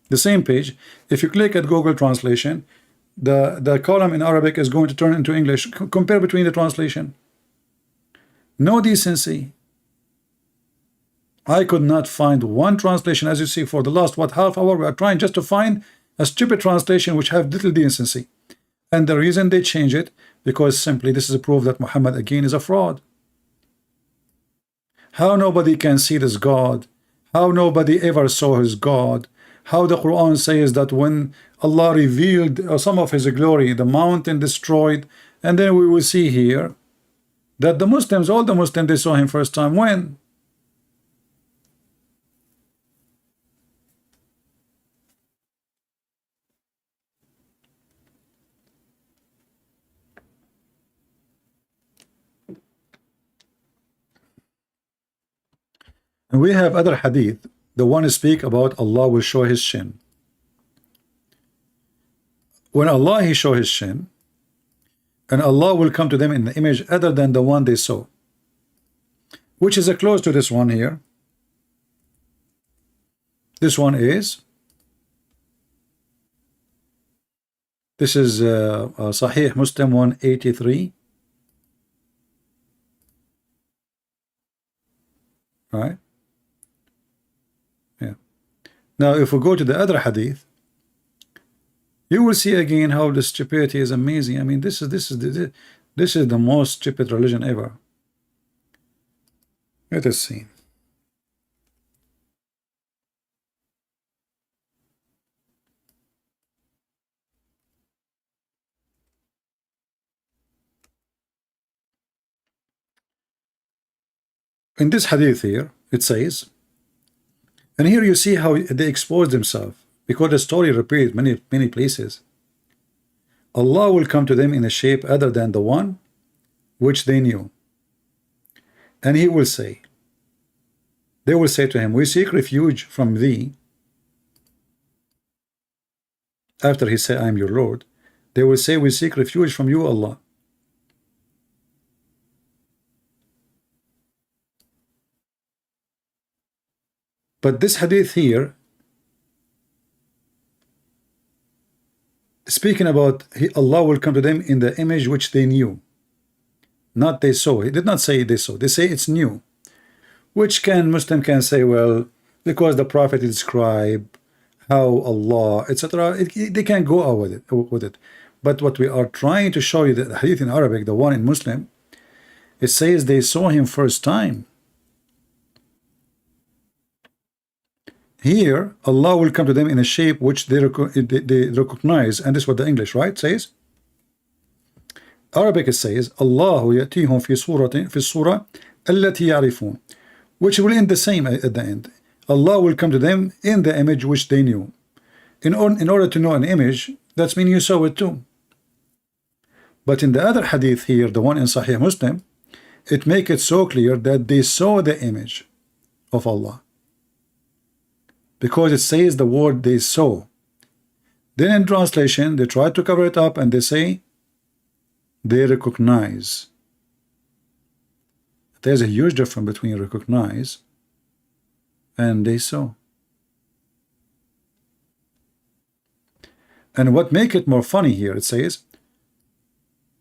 the same page. If you click at Google translation, the column in Arabic is going to turn into English. Compare between the translation. No decency. I could not find one translation, as you see, for the last half hour. We are trying just to find a stupid translation which have little decency. And the reason they change it, because simply this is a proof that Muhammad again is a fraud. How nobody can see this God? How nobody ever saw his God? How the Quran says that when Allah revealed some of his glory, the mountain destroyed, and then we will see here that the Muslims, all the Muslims, they saw him first time. When? And we have other hadith. The one speak about Allah will show his shin. When Allah he show his shin, and Allah will come to them in the image other than the one they saw, which is close to this one here. This one is, this is Sahih Muslim 183, right? Yeah. Now if we go to the other hadith, you will see again how the stupidity is amazing. I mean, this is the most stupid religion ever. Let us see. In this hadith here, it says, and here you see how they expose themselves, because the story repeats many places. Allah will come to them in a shape other than the one which they knew. And he will say, they will say to him, we seek refuge from thee. After he say, I am your Lord, they will say, we seek refuge from you, Allah. But this hadith here, speaking about Allah will come to them in the image which they knew, not they saw. He did not say they saw. They say it's new, which Muslim can say, well, because the Prophet described how Allah, etc. They can go out with it. But what we are trying to show you, the hadith in Arabic, the one in Muslim, it says they saw him first time. Here, Allah will come to them in a shape which they recognize, and this is what the English, right, says. Arabic it says, Allahu yatihum fi surah allati ya'rifun, which will end the same at the end. Allah will come to them in the image which they knew. In order to know an image, that means you saw it too. But in the other hadith here, the one in Sahih Muslim, it makes it so clear that they saw the image of Allah, because it says the word they saw. Then in translation, they try to cover it up and they say they recognize. There's a huge difference between recognize and they saw. And what make it more funny here, it says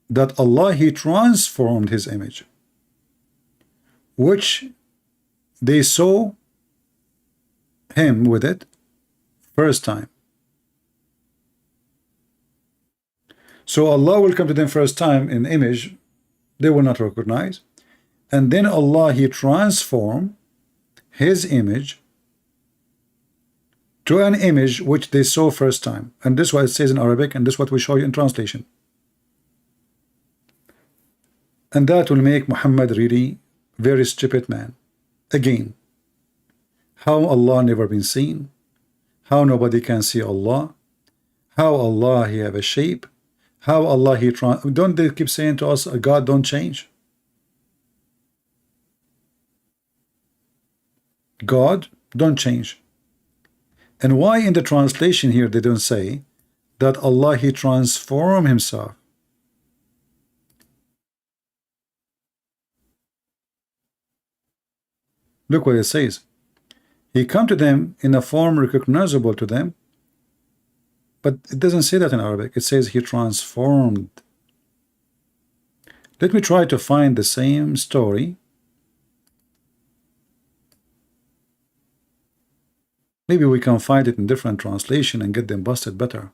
that Allah he transformed his image, which they saw him with it first time. So Allah will come to them first time in image they will not recognize, and then Allah he transform his image to an image which they saw first time. And this is what it says in Arabic, and this is what we show you in translation. And that will make Muhammad really very stupid man. Again, how Allah never been seen, how nobody can see Allah, how Allah he have a shape, how Allah he don't they keep saying to us, God don't change? God don't change. And why in the translation here they don't say that Allah he transform himself? Look what it says. He come to them in a form recognizable to them, but it doesn't say that in Arabic. It says he transformed. Let me try to find the same story. Maybe we can find it in different translation and get them busted better.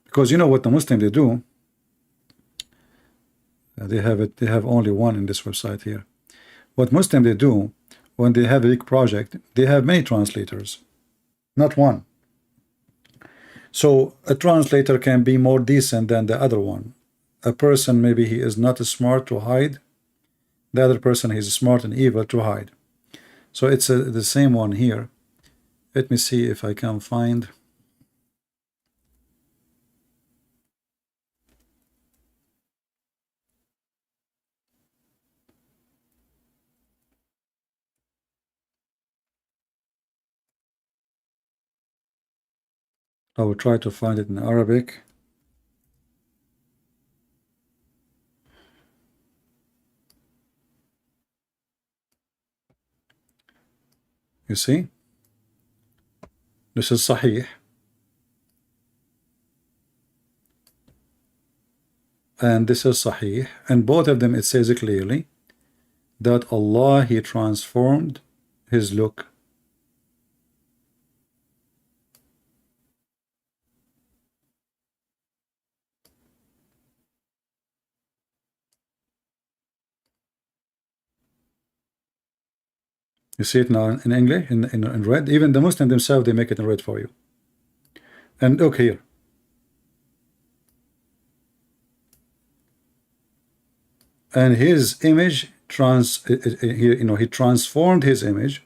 Because you know what the Muslim they do? They have only one in this website here. What Muslim they do, when they have a big project, they have many translators, not one. So a translator can be more decent than the other one. A person, maybe he is not smart to hide. The other person, he's smart and evil to hide. So it's the same one here. Let me see if I can find. I will try to find it in Arabic. You see? This is Sahih. And this is Sahih. And both of them it says clearly that Allah, He transformed His look. You see it now in English, in red. Even the Muslims themselves, they make it in red for you. And look here. And his image, he transformed his image,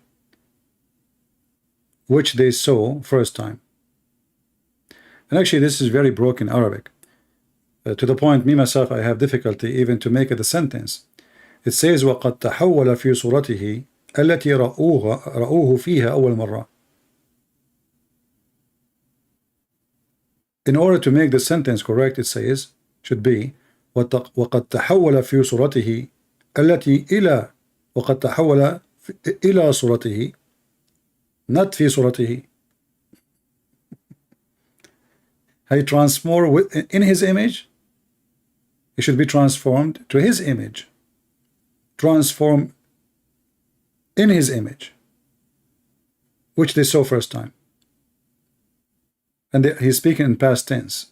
which they saw first time. And actually, this is very broken Arabic. To the point, me myself, I have difficulty even to make it a sentence. It says, وَقَدْ تَحَوَّلَ فِي صُورَتِهِ التي رأوه فيها أول مرة. In order to make the sentence correct, it says, should be وقد تحول في صورته التي إلى وقد تحول إلى صورته, not في صورته. He transformed in his image. He should be transformed to his image. Transform in his image, which they saw first time. And he's speaking in past tense.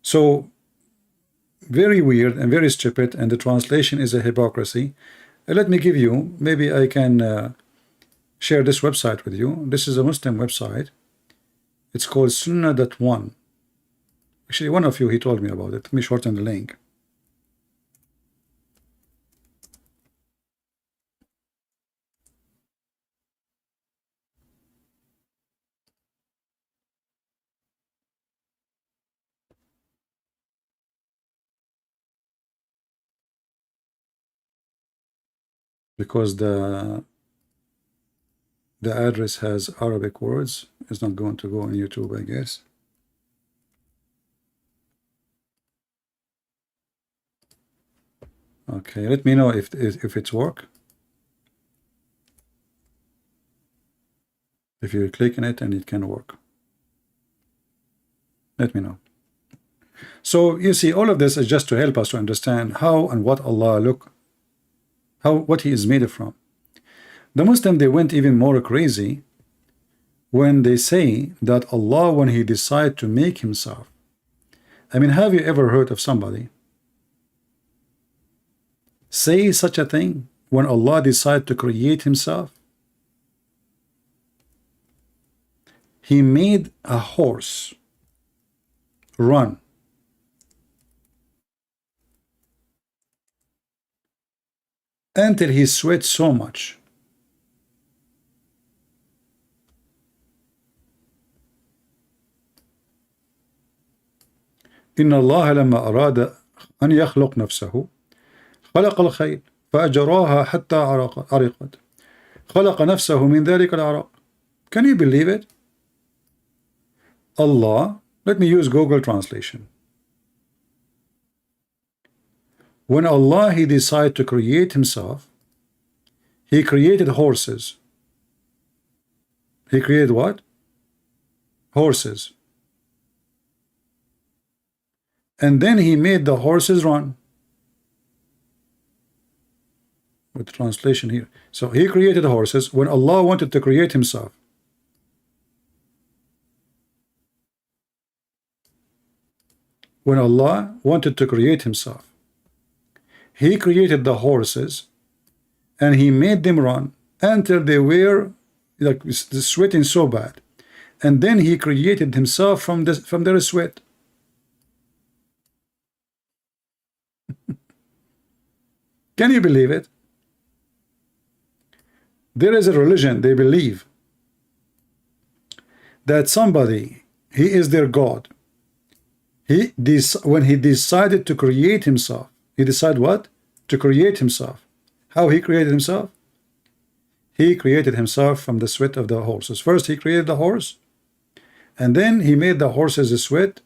So very weird and very stupid, and the translation is a hypocrisy. Let me give you, maybe I can share this website with you. This is a Muslim website. It's called Sunnah.one. Actually, one of you, he told me about it. Let me shorten the link. Because the address has Arabic words. It's not going to go on YouTube, I guess. Okay, let me know if it's work. If you click on it and it can work, let me know. So you see, all of this is just to help us to understand how and what Allah what He is made from. The Muslim, they went even more crazy when they say that Allah, when He decided to make Himself. I mean, have you ever heard of somebody say such a thing when Allah decided to create Himself? He made a horse run. Until he sweat so much. إن الله لما أراد أن يخلق نفسه خلق الخيل فأجراها حتى عرقت خلق نفسه من ذلك العرق. Can you believe it? Allah, let me use Google translation. When Allah, He decided to create Himself, He created horses. He created what? Horses. And then He made the horses run. With translation here. So He created horses when Allah wanted to create Himself. When Allah wanted to create Himself, He created the horses and He made them run until they were like sweating so bad. And then He created Himself from their sweat. Can you believe it? There is a religion, they believe that somebody, he is their God. When he decided to create himself, he decided what? To create himself. How he created himself? He created himself from the sweat of the horses. First, he created the horse, And then he made the horses sweat,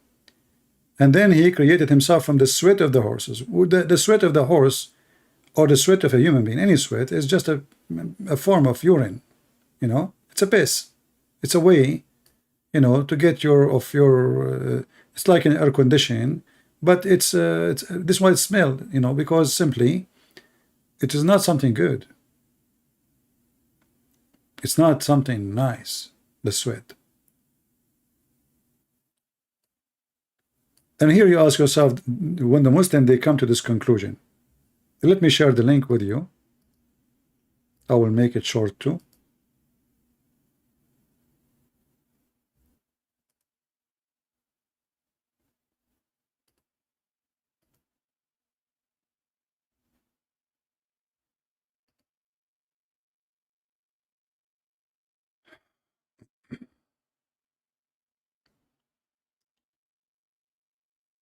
and then he created himself from the sweat of the horses. The sweat of the horse, or the sweat of a human being, any sweat, is just a form of urine. You know, it's a piss. It's a way, you know, to get it's like an air conditioning, but it's this is why it smelled, you know, because simply it is not something good. It's not something nice, the sweat. And here you ask yourself, when the Muslim, they come to this conclusion. Let me share the link with you. I will make it short too.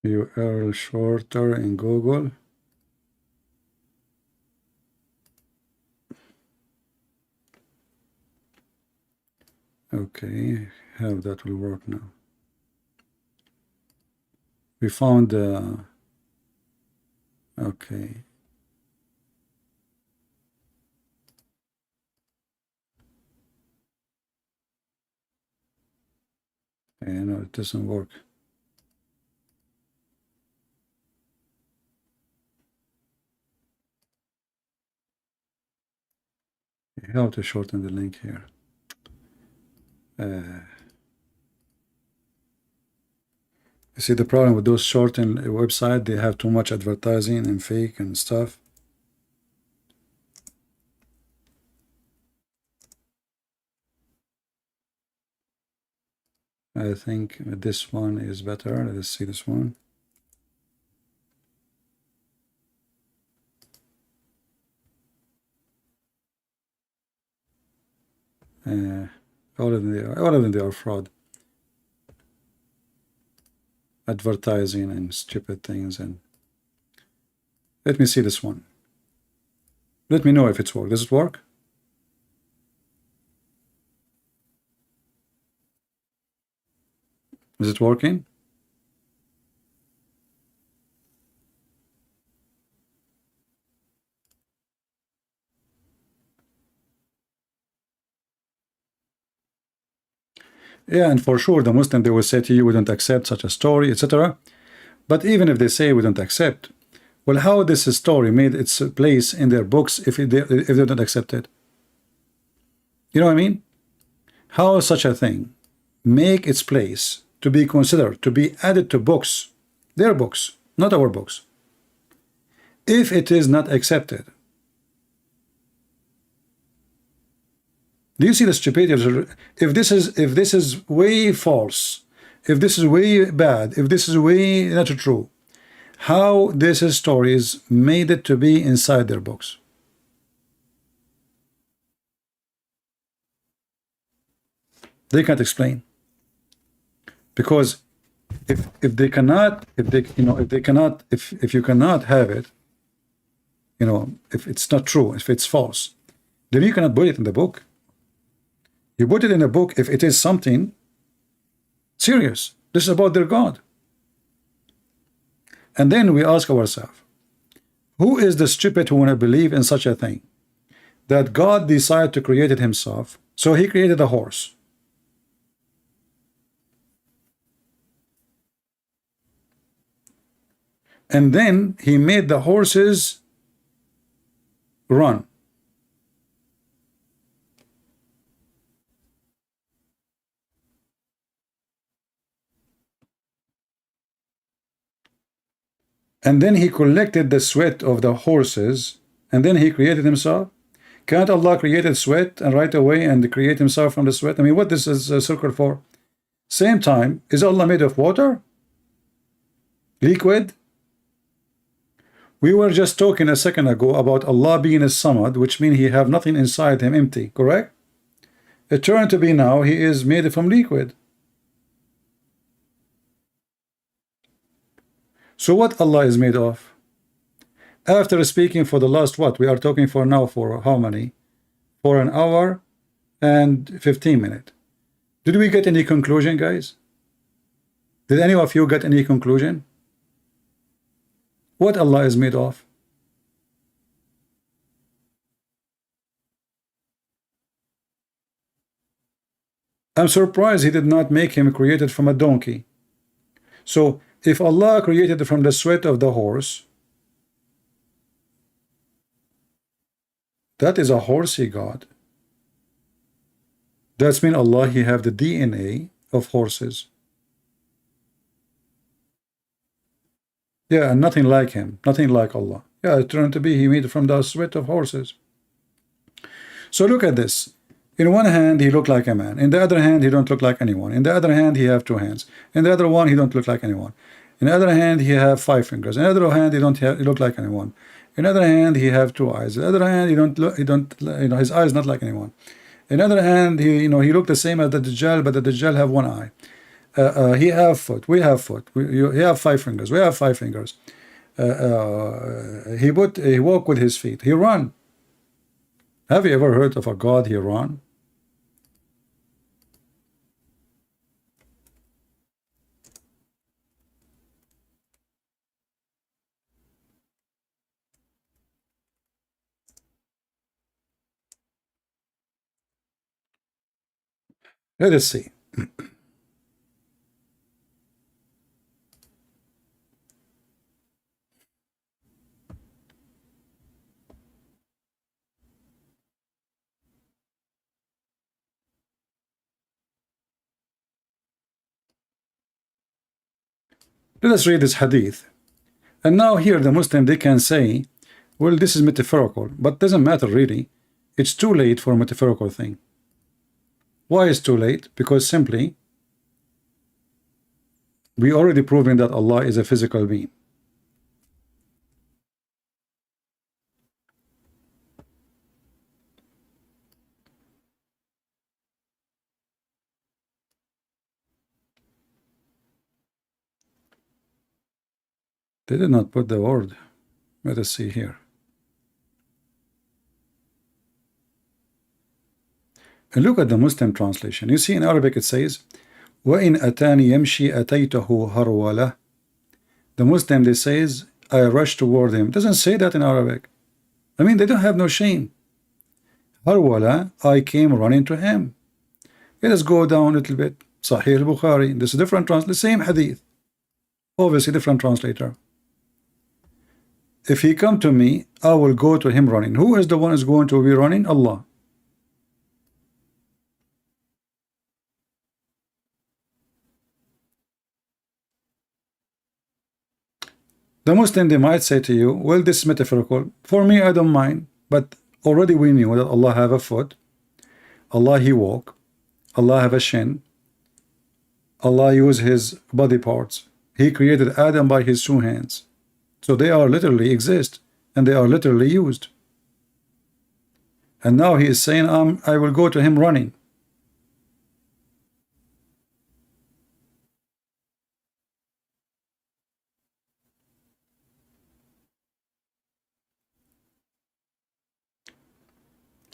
URL shorter in Google. Okay, how that will work now. We found okay. No, it doesn't work. How to shorten the link here? You see the problem with those shortened websites, they have too much advertising and fake and stuff. I think this one is better. Let's see this one. All of them they are fraud. Advertising and stupid things. And let me see this one. Let me know if it's work. Does it work? Is it working? Yeah, and for sure the Muslim, they will say to you, we don't accept such a story, etc. But even if they say we don't accept, well, how this story made its place in their books if they don't accept it? You know what I mean? How such a thing make its place to be considered, to be added to books, their books, not our books, if it is not accepted? Do you see the stupidity? If this is way false, if this is way bad, if this is way not true, how these stories made it to be inside their books? They can't explain, because if you cannot have it, you know, if it's not true, if it's false, then you cannot put it in the book. You put it in a book if it is something serious. This is about their God. And then we ask ourselves, who is the stupid who want to believe in such a thing? That God decided to create it himself, so he created a horse. And then he made the horses run. And then he collected the sweat of the horses, and then he created himself. Can't Allah create sweat and right away and create himself from the sweat? I mean, what this is a circle for? Same time, is Allah made of water? Liquid? We were just talking a second ago about Allah being a Somad, which means he have nothing inside him, empty, correct? It turned to be now he is made from liquid. So what Allah is made of? After speaking for the last, what? We are talking for now for how many? For an hour and 15 minutes. Did we get any conclusion, guys? Did any of you get any conclusion? What Allah is made of? I'm surprised He did not make him created from a donkey. So if Allah created from the sweat of the horse, that is a horsey God. That's mean Allah He have the DNA of horses. Yeah, and nothing like Him, nothing like Allah. Yeah, it turned to be He made from the sweat of horses. So look at this. In one hand, He looked like a man. In the other hand, He don't look like anyone. In the other hand, He have 2 hands. In the other one, He don't look like anyone. In the other hand, He have 5 fingers. In the other hand, He don't look like anyone. In the other hand, He have 2 eyes. In the other hand, He don't His eyes not like anyone. In the other hand, He look the same as the Dajjal, but the Dajjal have 1 eye. He have foot. We have foot. He have 5 fingers. We have 5 fingers. He walk with His feet. He run. Have you ever heard of a God He run? Let us see. Let us read this hadith. And now here the Muslim, they can say, well, this is metaphorical, but doesn't matter really. It's too late for a metaphorical thing. Why is too late? Because simply we already proven that Allah is a physical being. They did not put the word. Let us see here. And look at the Muslim translation. You see in Arabic it says, وَإِنْ أَتَانِ يَمْشِي أَتَيْتَهُ هَرْوَلَهُ. The Muslim, they says, I rush toward him. It doesn't say that in Arabic. I mean, they don't have no shame. Harwala, I came running to him. Let us go down a little bit. Sahih al-Bukhari. This is different translation. Same hadith. Obviously different translator. If he come to me, I will go to him running. Who is the one who is going to be running? Allah. The Muslim, they might say to you, well, this is metaphorical. For me, I don't mind. But already we knew that Allah have a foot. Allah He walk. Allah have a shin. Allah use His body parts. He created Adam by His 2 hands. So they are literally exist. And they are literally used. And now He is saying, I will go to him running.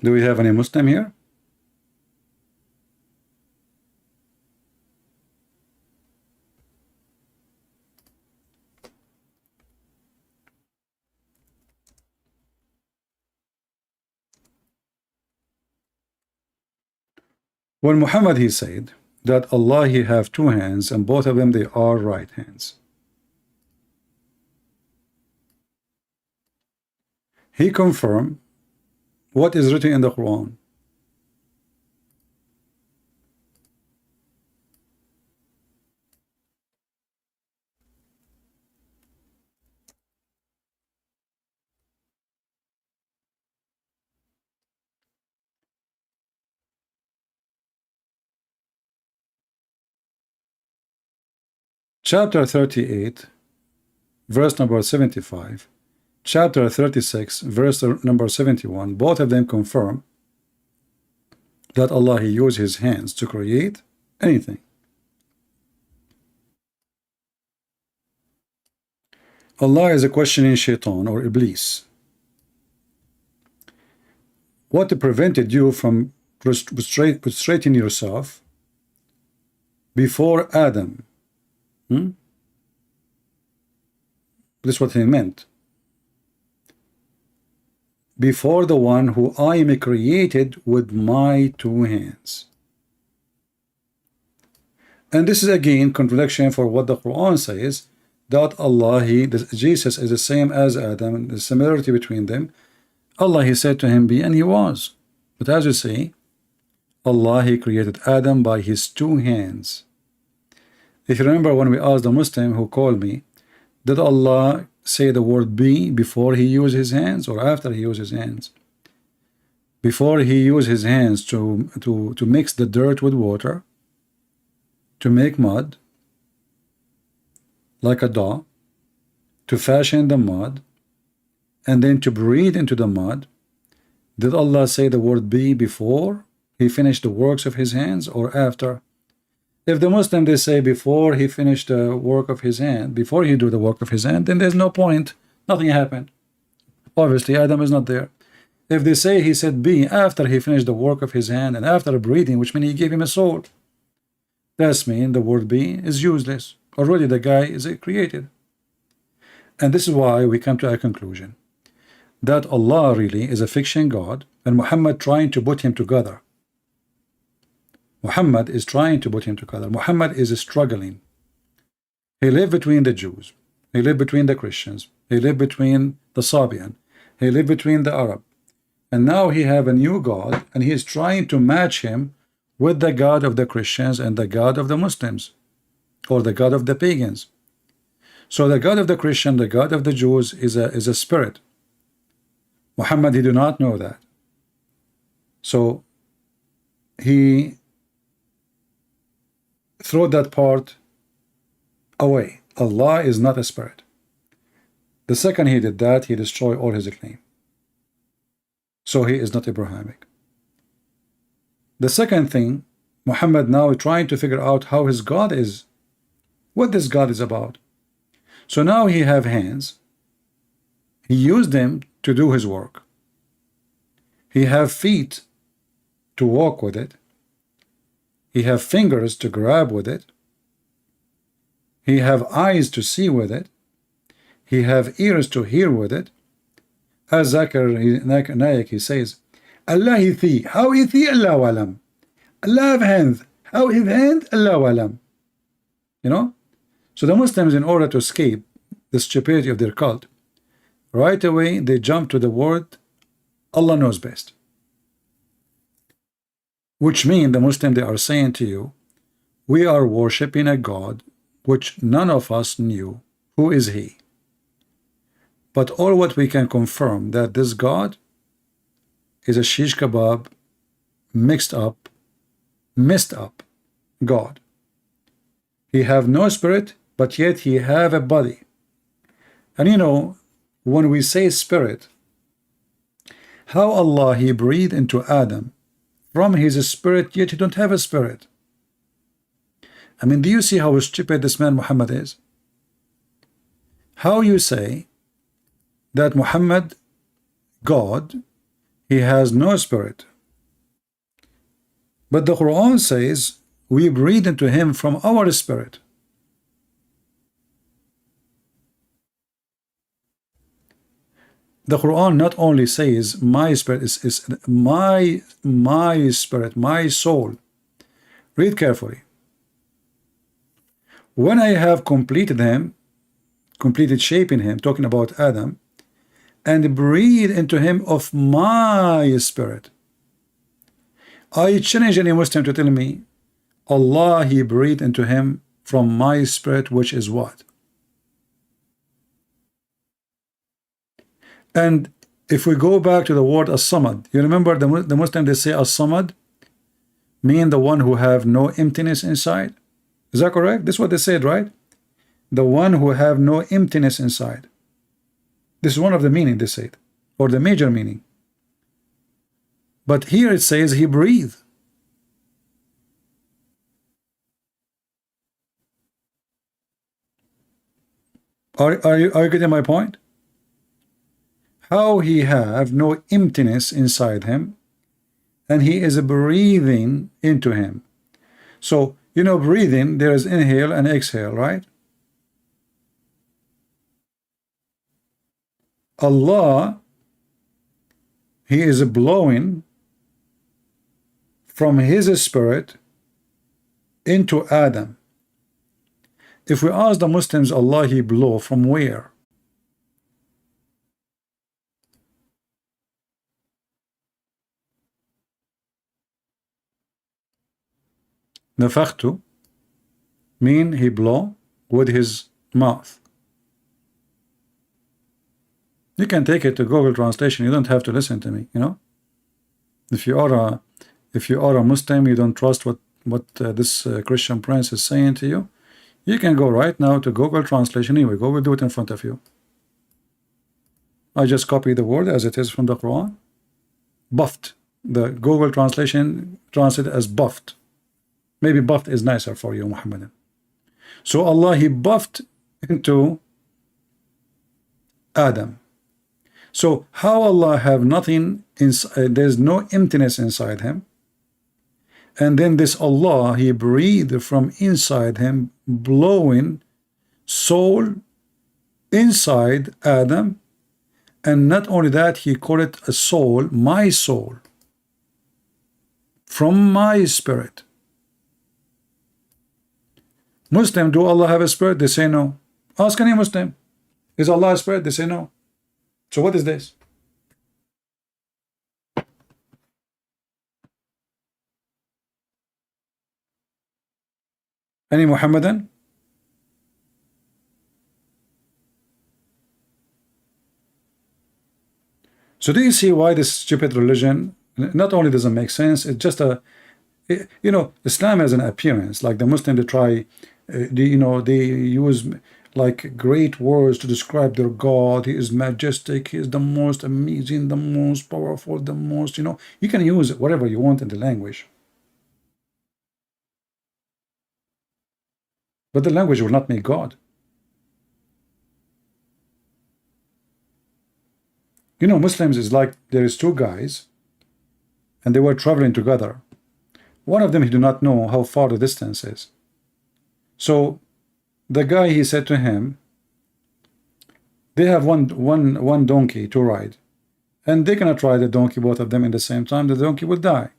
Do we have any Muslim here? When Muhammad, he said that Allah He have 2 hands and both of them they are right hands. He confirmed what is written in the Quran. Chapter 38, verse number 75, chapter 36, verse number 71, both of them confirm that Allah He used His hands to create anything. Allah is a questioning shaitan or Iblis. What prevented you from prostrating yourself before Adam. This is what he meant. Before the one who I am created with my two hands. And this is again contradiction for what the Quran says, that Allah, Jesus is the same as Adam, the similarity between them. Allah, he said to him, be, and he was. But as you see, Allah, he created Adam by his two hands. If you remember when we asked the Muslim who called me, did Allah say the word be before he used his hands or after he used his hands? Before he used his hands to mix the dirt with water, to make mud, like a dough, to fashion the mud, and then to breathe into the mud. Did Allah say the word be before he finished the works of his hands or after? If the Muslim, they say before he finished the work of his hand, before he do the work of his hand, then there's no point. Nothing happened. Obviously, Adam is not there. If they say he said be after he finished the work of his hand and after breathing, which means he gave him a soul, that's mean the word be is useless. Already the guy is created. And this is why we come to a conclusion that Allah really is a fiction God and Muhammad trying to put him together. Muhammad is trying to put him together. Muhammad is struggling. He lived between the Jews. He lived between the Christians. He lived between the Sabian. He lived between the Arab. And now he have a new God and he is trying to match him with the God of the Christians and the God of the Muslims, or the God of the pagans. So the God of the Christian, the God of the Jews is a spirit. Muhammad, he do not know that. So he throw that part away. Allah is not a spirit. The second he did that, he destroyed all his claim. So he is not Abrahamic. The second thing, Muhammad now trying to figure out how his God is, what this God is about. So now he have hands. He used them to do his work. He have feet to walk with it. He have fingers to grab with it. He have eyes to see with it. He have ears to hear with it. As Zakir, Naik, he says, Allah he see. How he see? Allah walam. Allah have hands. How his hand? Allah walam. You know? So the Muslims, in order to escape the stupidity of their cult, right away they jump to the word Allah knows best. Which means the Muslim, they are saying to you, we are worshipping a God which none of us knew. Who is he? But all what we can confirm that this God is a shish kebab, mixed up, messed up God. He have no spirit, but yet he have a body. And you know, when we say spirit, how Allah he breathed into Adam from his spirit, yet he don't have a spirit. I mean, do you see how stupid this man Muhammad is? How you say that Muhammad, God, he has no spirit. But the Quran says we breathe into him from our spirit. The Quran not only says my spirit is my spirit, my soul. Read carefully. When I have completed him, completed shaping him, talking about Adam, and breathe into him of my spirit. I challenge any Muslim to tell me Allah he breathed into him from my spirit, which is what? And if we go back to the word as-Somad, you remember the Muslim, they say as-Somad mean the one who have no emptiness inside. Is that correct? This is what they said, right? The one who have no emptiness inside. This is one of the meaning they said, or the major meaning. But here it says he breathed. Are you getting my point? How he have no emptiness inside him, and he is breathing into him. So You know, breathing, there is inhale and exhale, right? Allah, He is blowing from His spirit into Adam. If we ask the Muslims, Allah, He blow from where? Nafakhtu mean He blow with His mouth. You can take it to Google translation. You don't have to listen to me, you know. If you are a Muslim, you don't trust what this Christian prince is saying to you, you can go right now to Google translation. Here we go. We'll do it in front of you. I just copy the word as it is from the Quran. Buffed. The Google translation translated as buffed. Maybe buffed is nicer for you, Muhammad. So Allah, He buffed into Adam. So how Allah have nothing inside, there's no emptiness inside him, and then this Allah, He breathed from inside him, blowing soul inside Adam, and not only that, He called it a soul, my soul, from my spirit. Muslim, do Allah have a spirit? They say no. Ask any Muslim, is Allah a spirit? They say no. So what is this? Any Muhammadan? So do you see why this stupid religion not only doesn't make sense, it's just a, you know, Islam has an appearance, like the Muslim, they try, you know, they use like great words to describe their God. He is majestic, He is the most amazing, the most powerful, the most, you know, you can use whatever you want in the language. But the language will not make God. You know, Muslims is like, there is two guys, and they were traveling together. One of them, he did not know how far the distance is. So the guy, he said to him, they have one donkey to ride, and they cannot ride the donkey, both of them, in the same time. The donkey will die.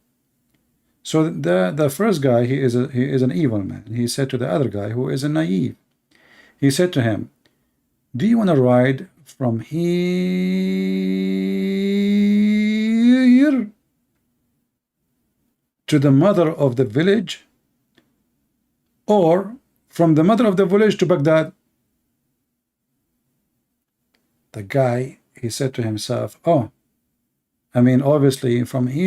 So the first guy, he is an evil man. He said to the other guy, who is a naive, he said to him, do you want to ride from here to the mother of the village, or from the mother of the village to Baghdad? The guy, he said to himself, oh, I mean, obviously from here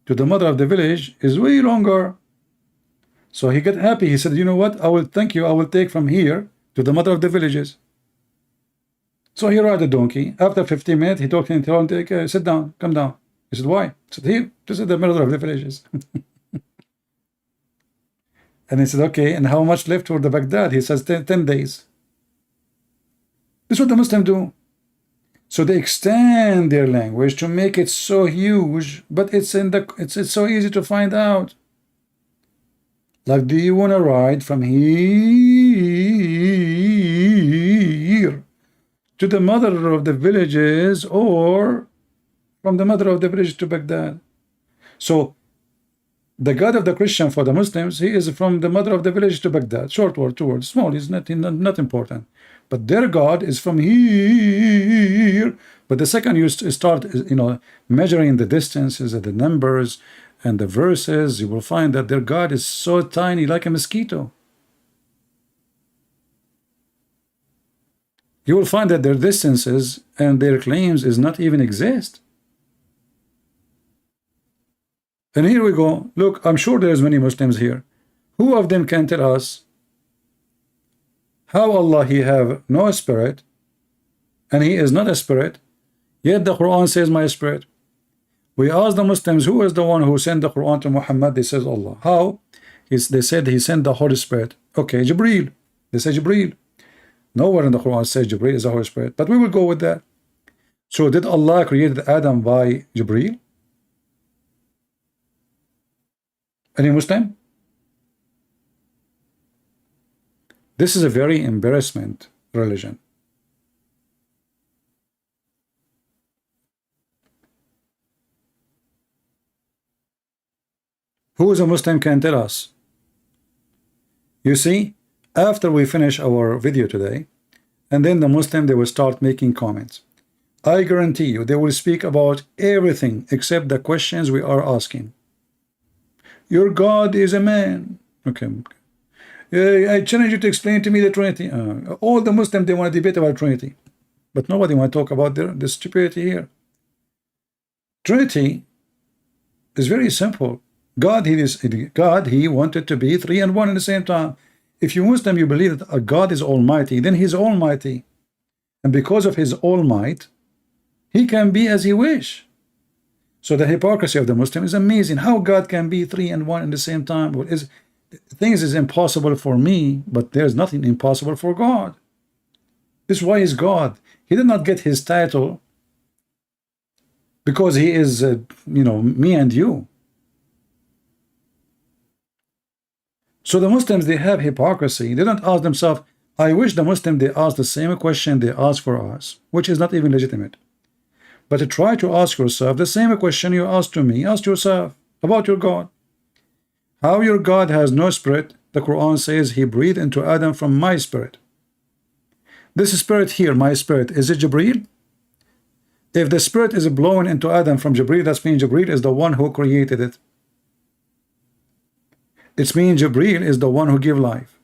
to the mother of the village is way longer. So he got happy. He said, you know what, I will thank you, I will take from here to the mother of the villages. So he rode the donkey. After 15 minutes, he told him, sit down, come down. He said, why? He said, here, this is the mother of the villages. And he said, okay, and how much left for the Baghdad? He says, 10 days. This is what the Muslims do. So they extend their language to make it so huge, but it's so easy to find out. Like, do you want to ride from here to the mother of the villages, or from the mother of the village to Baghdad? So the God of the Christian for the Muslims, he is from the mother of the village to Baghdad. Short word, two words, small, is not important. But their God is from here. But the second you start, you know, measuring the distances and the numbers and the verses, you will find that their God is so tiny, like a mosquito. You will find that their distances and their claims is not even exist. And here we go. Look, I'm sure there's many Muslims here. Who of them can tell us how Allah, he have no spirit, and he is not a spirit, yet the Quran says my spirit? We ask the Muslims, who is the one who sent the Quran to Muhammad? They says Allah. How? They said he sent the Holy Spirit. Okay, Jibreel. They say Jibreel. Nowhere in the Quran says Jibreel is the Holy Spirit, but we will go with that. So did Allah create Adam by Jibreel? Any Muslim? This is a very embarrassment religion. Who is a Muslim can tell us? You see, after we finish our video today, and then the Muslim, they will start making comments. I guarantee you, they will speak about everything except the questions we are asking. Your God is a man. Okay. I challenge you to explain to me the Trinity. All the Muslims, they want to debate about Trinity. But nobody want to talk about the stupidity here. Trinity is very simple. God, he wanted to be 3 and 1 at the same time. If you Muslim, you believe that a God is almighty, then he's almighty. And because of his all might, he can be as he wish. So the hypocrisy of the Muslim is amazing. How God can be 3 and 1 at the same time? Things is impossible for me, but there's nothing impossible for God. This is why he's God. He did not get his title because he is, me and you. So the Muslims, they have hypocrisy. They don't ask themselves. I wish the Muslim, they ask the same question they ask for us, which is not even legitimate. But to try to ask yourself the same question you ask to me, ask yourself about your God. How your God has no spirit? The Quran says he breathed into Adam from my spirit. This spirit here, my spirit, is it Jibreel? If the spirit is blown into Adam from Jibreel, that means Jibreel is the one who created it. It means Jibreel is the one who gives life.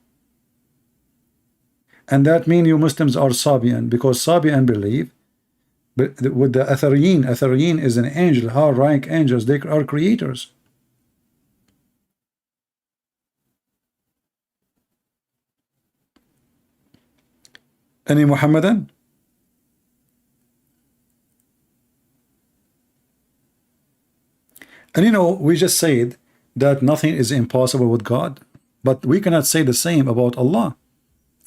And that means you Muslims are Sabian, because Sabian believe with the Athariyin is an angel, high rank angels, they are creators. Any Muhammadan? And we just said that nothing is impossible with God, but we cannot say the same about Allah.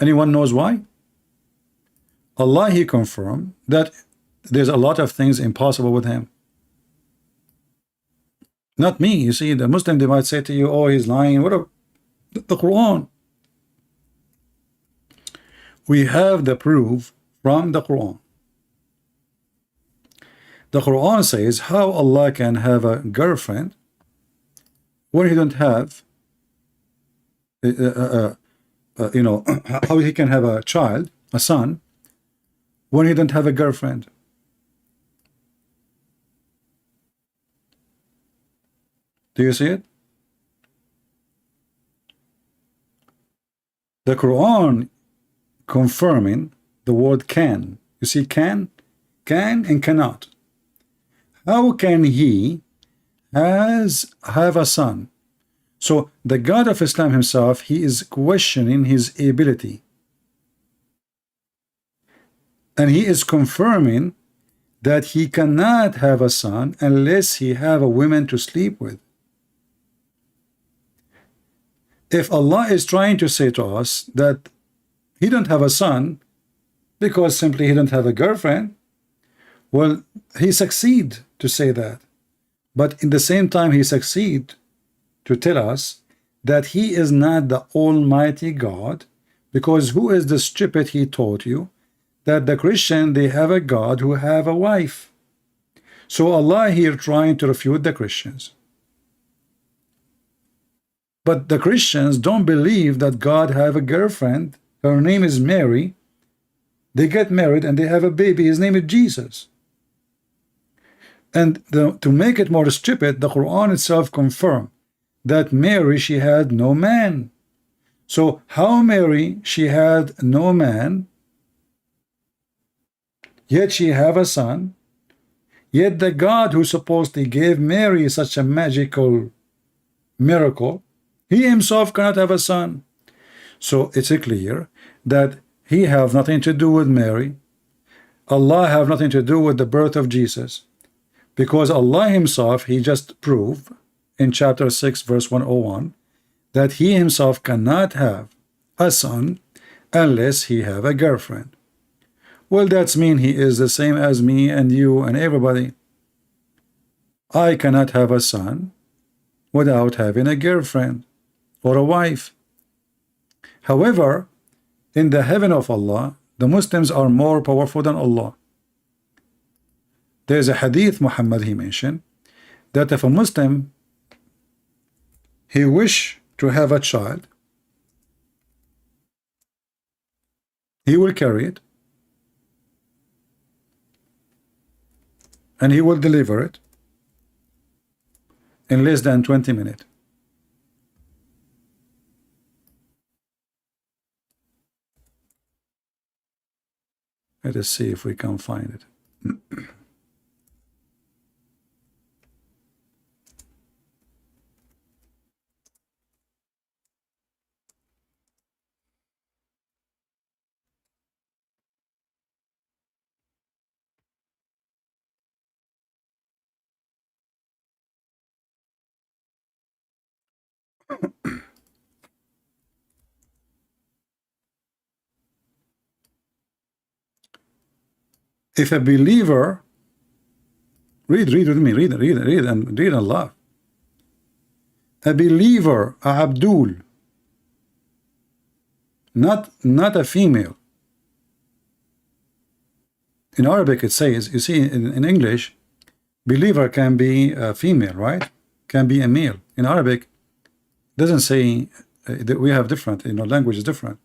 Anyone knows why? Allah, he confirmed that there's a lot of things impossible with him. Not me. You see, the Muslim, they might say to you, oh, he's lying. What the Quran? We have the proof from the Quran. The Quran says how Allah can have a girlfriend when he don't have, how he can have a child, a son, when he don't have a girlfriend. Do you see it? The Quran confirming the word can. You see, can and cannot. How can he have a son? So the God of Islam himself, he is questioning his ability. And he is confirming that he cannot have a son unless he have a woman to sleep with. If Allah is trying to say to us that he don't have a son because simply he don't have a girlfriend, well, he succeed to say that. But in the same time, he succeed to tell us that he is not the Almighty God, because who is the stupid he taught you that the Christian, they have a God who have a wife. So Allah here trying to refute the Christians. But the Christians don't believe that God have a girlfriend. Her name is Mary. They get married and they have a baby. His name is Jesus. And to make it more stupid, the Quran itself confirmed that Mary, she had no man. So how Mary, she had no man, yet she have a son, yet the God who supposedly gave Mary such a magical miracle, he himself cannot have a son. So it's clear that he have nothing to do with Mary. Allah have nothing to do with the birth of Jesus, because Allah himself, he just proved in chapter 6 verse 101 that he himself cannot have a son unless he have a girlfriend. Well, that's mean he is the same as me and you and everybody. I cannot have a son. without having a girlfriend or a wife. However, in the heaven of Allah, the Muslims are more powerful than Allah. There's a hadith Muhammad he mentioned that if a Muslim he wish to have a child, he will carry it and he will deliver it in less than 20 minutes. Let us see if we can find it. If a believer, read with me, read and laugh. A believer, a Abdul, not a female. In Arabic it says, you see in English, believer can be a female, right? Can be a male. In Arabic, doesn't say that we have different, language is different.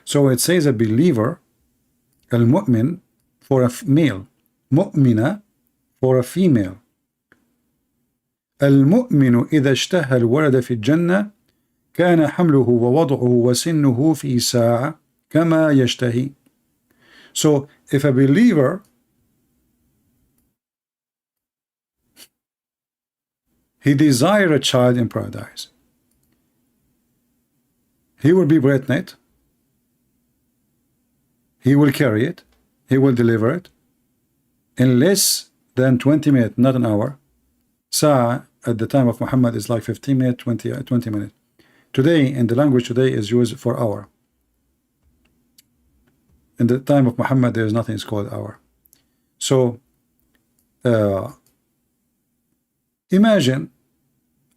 So it says a believer, al-mu'min, for a male, mu'mina for a female. المؤمن إذا اشتهى الولد في الجنة كان حمله ووضعه وسنه في ساعة كما يشتهي. So if a believer he desire a child in paradise, he will be pregnant, he will carry it, he will deliver it in less than 20 minutes, not an hour. Sa'a at the time of Muhammad is like 15 minutes, 20 minutes. Today, in the language today, is used for hour. In the time of Muhammad, there is nothing called hour. So, imagine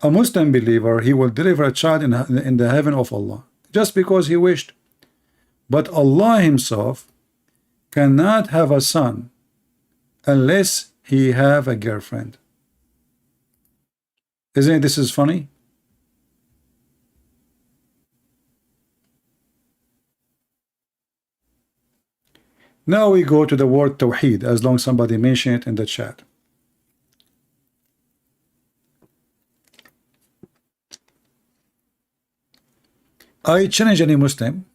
a Muslim believer, he will deliver a child in the heaven of Allah, just because he wished. But Allah himself cannot have a son unless he have a girlfriend. Isn't this is funny? Now we go to the word Tawheed, as long as somebody mentioned it in the chat. I challenge any Muslim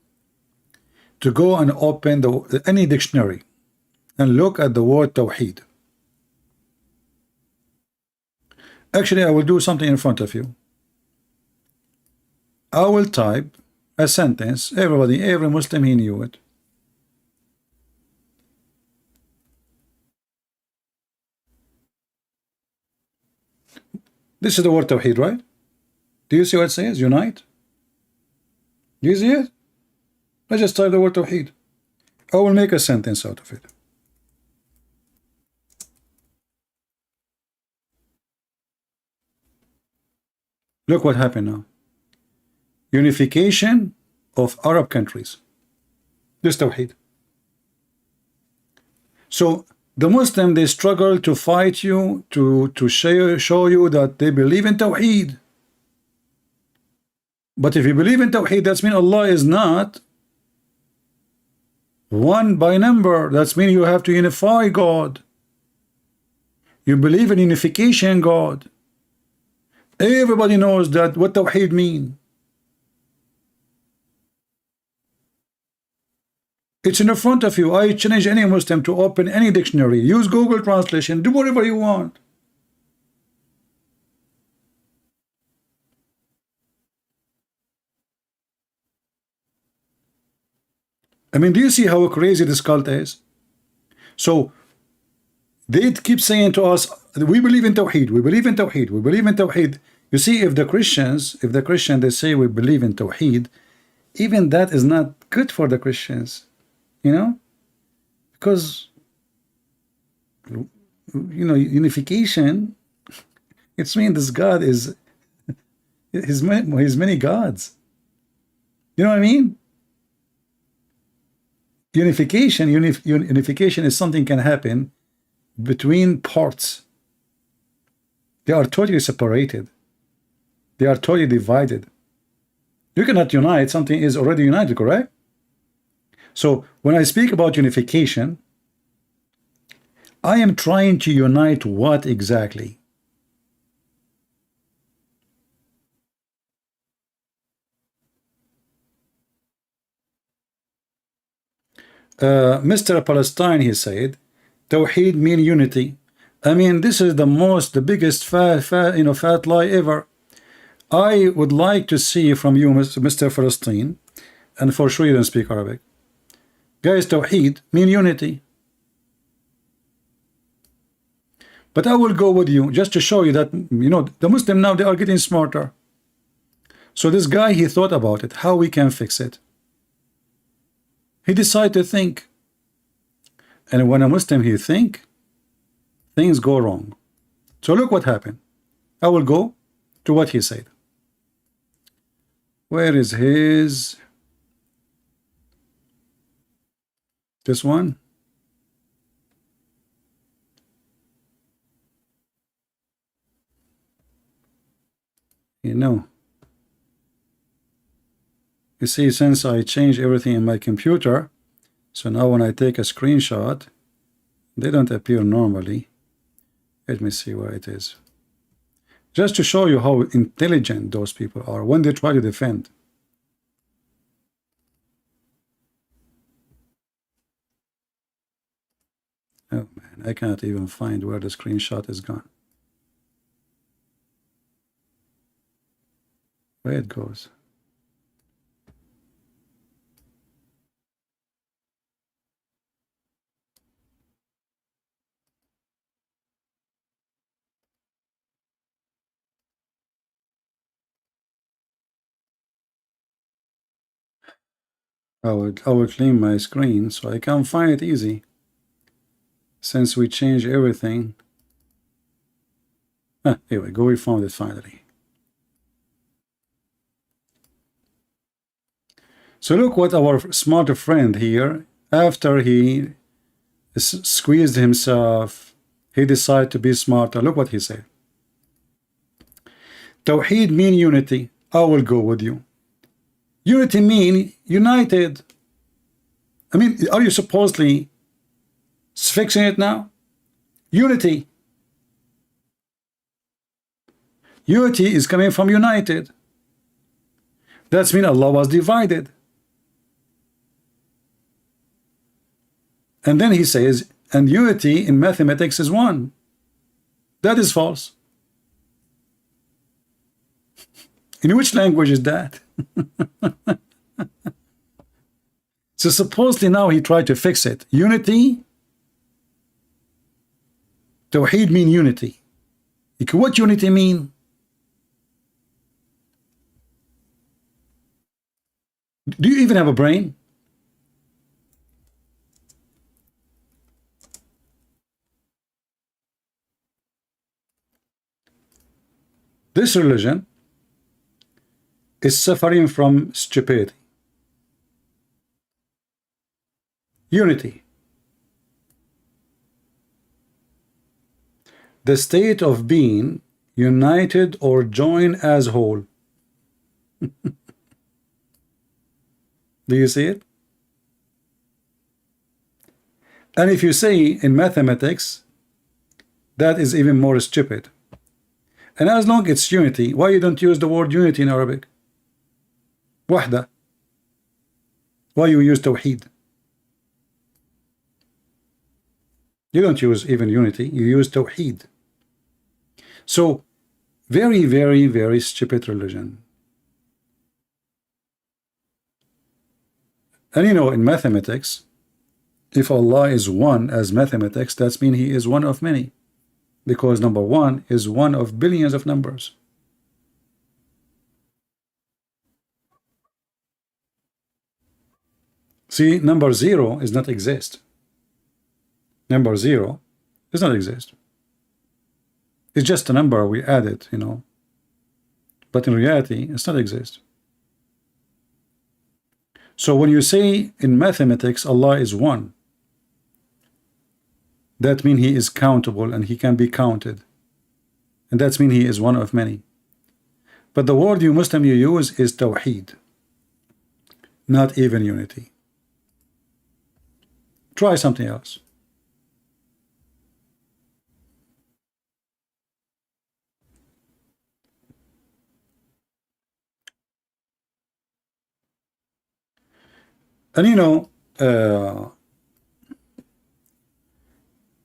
to go and open any dictionary and look at the word Tawheed. Actually, I will do something in front of you. I will type a sentence. Every Muslim, he knew it. This is the word Tawheed, right? Do you see what it says? Unite? Do you see it? I just type the word Tawheed. I will make a sentence out of it. Look what happened now. Unification of Arab countries. This Tawheed. So the Muslim, they struggle to fight you, to show you that they believe in Tawheed. But if you believe in Tawheed, that means Allah is not one by number. That means you have to unify God. You believe in unification God. Everybody knows that what Tawheed mean. It's in the front of you. I challenge any Muslim to open any dictionary, use Google Translation, do whatever you want. I mean, do you see how crazy this cult is? So they keep saying to us, we believe in Tawheed, we believe in Tawheed, we believe in Tawheed. You see, if the Christian they say we believe in Tawheed, even that is not good for the Christians, because unification, it's mean this God is His many gods. You know what I mean? Unification is something can happen between parts. They are totally separated. They are totally divided. You cannot unite something is already united, correct? So when I speak about unification, I am trying to unite what exactly? Mr. Palestine, he said, Tawheed mean unity. I mean, this is the biggest fat lie ever. I would like to see from you, Mr. Palestine, and for sure you don't speak Arabic. Guys, Tawheed mean unity. But I will go with you just to show you that, the Muslim now, they are getting smarter. So this guy, he thought about it, how we can fix it. He decided to think. And when a Muslim, he think, things go wrong. So look what happened. I will go to what he said. Where is his? This one? You see, since I changed everything in my computer, so now when I take a screenshot, they don't appear normally. Let me see where it is. Just to show you how intelligent those people are when they try to defend. Oh man, I cannot even find where the screenshot is gone. Where it goes. I will clean my screen so I can find it easy. Since we changed everything. Here we go, we found it finally. So look what our smart friend here, after he squeezed himself, he decided to be smarter. Look what he said. Tawheed mean unity. I will go with you. Unity mean united. I mean, are you supposedly fixing it now? Unity. Unity is coming from united. That's mean Allah was divided. And then he says, and unity in mathematics is one. That is false. In which language is that? So supposedly now he tried to fix it. Unity. Tawheed mean unity. What unity mean? Do you even have a brain? This religion is suffering from stupidity. Unity. The state of being united or joined as whole. Do you see it? And if you say in mathematics, that is even more stupid. And as long as it's unity, why you don't use the word unity in Arabic? Wahda. Why you use tawheed? You don't use even unity, you use tawheed. So, very, very, very stupid religion. And in mathematics, if Allah is one as mathematics, that means He is one of many. Because number one is one of billions of numbers. See, number zero does not exist. Number zero does not exist. It's just a number we added, but in reality, it's not exist. So when you say in mathematics Allah is one, that means he is countable and he can be counted. And that means he is one of many. But the word you Muslim you use is tawheed, not even unity. Try something else. And you know,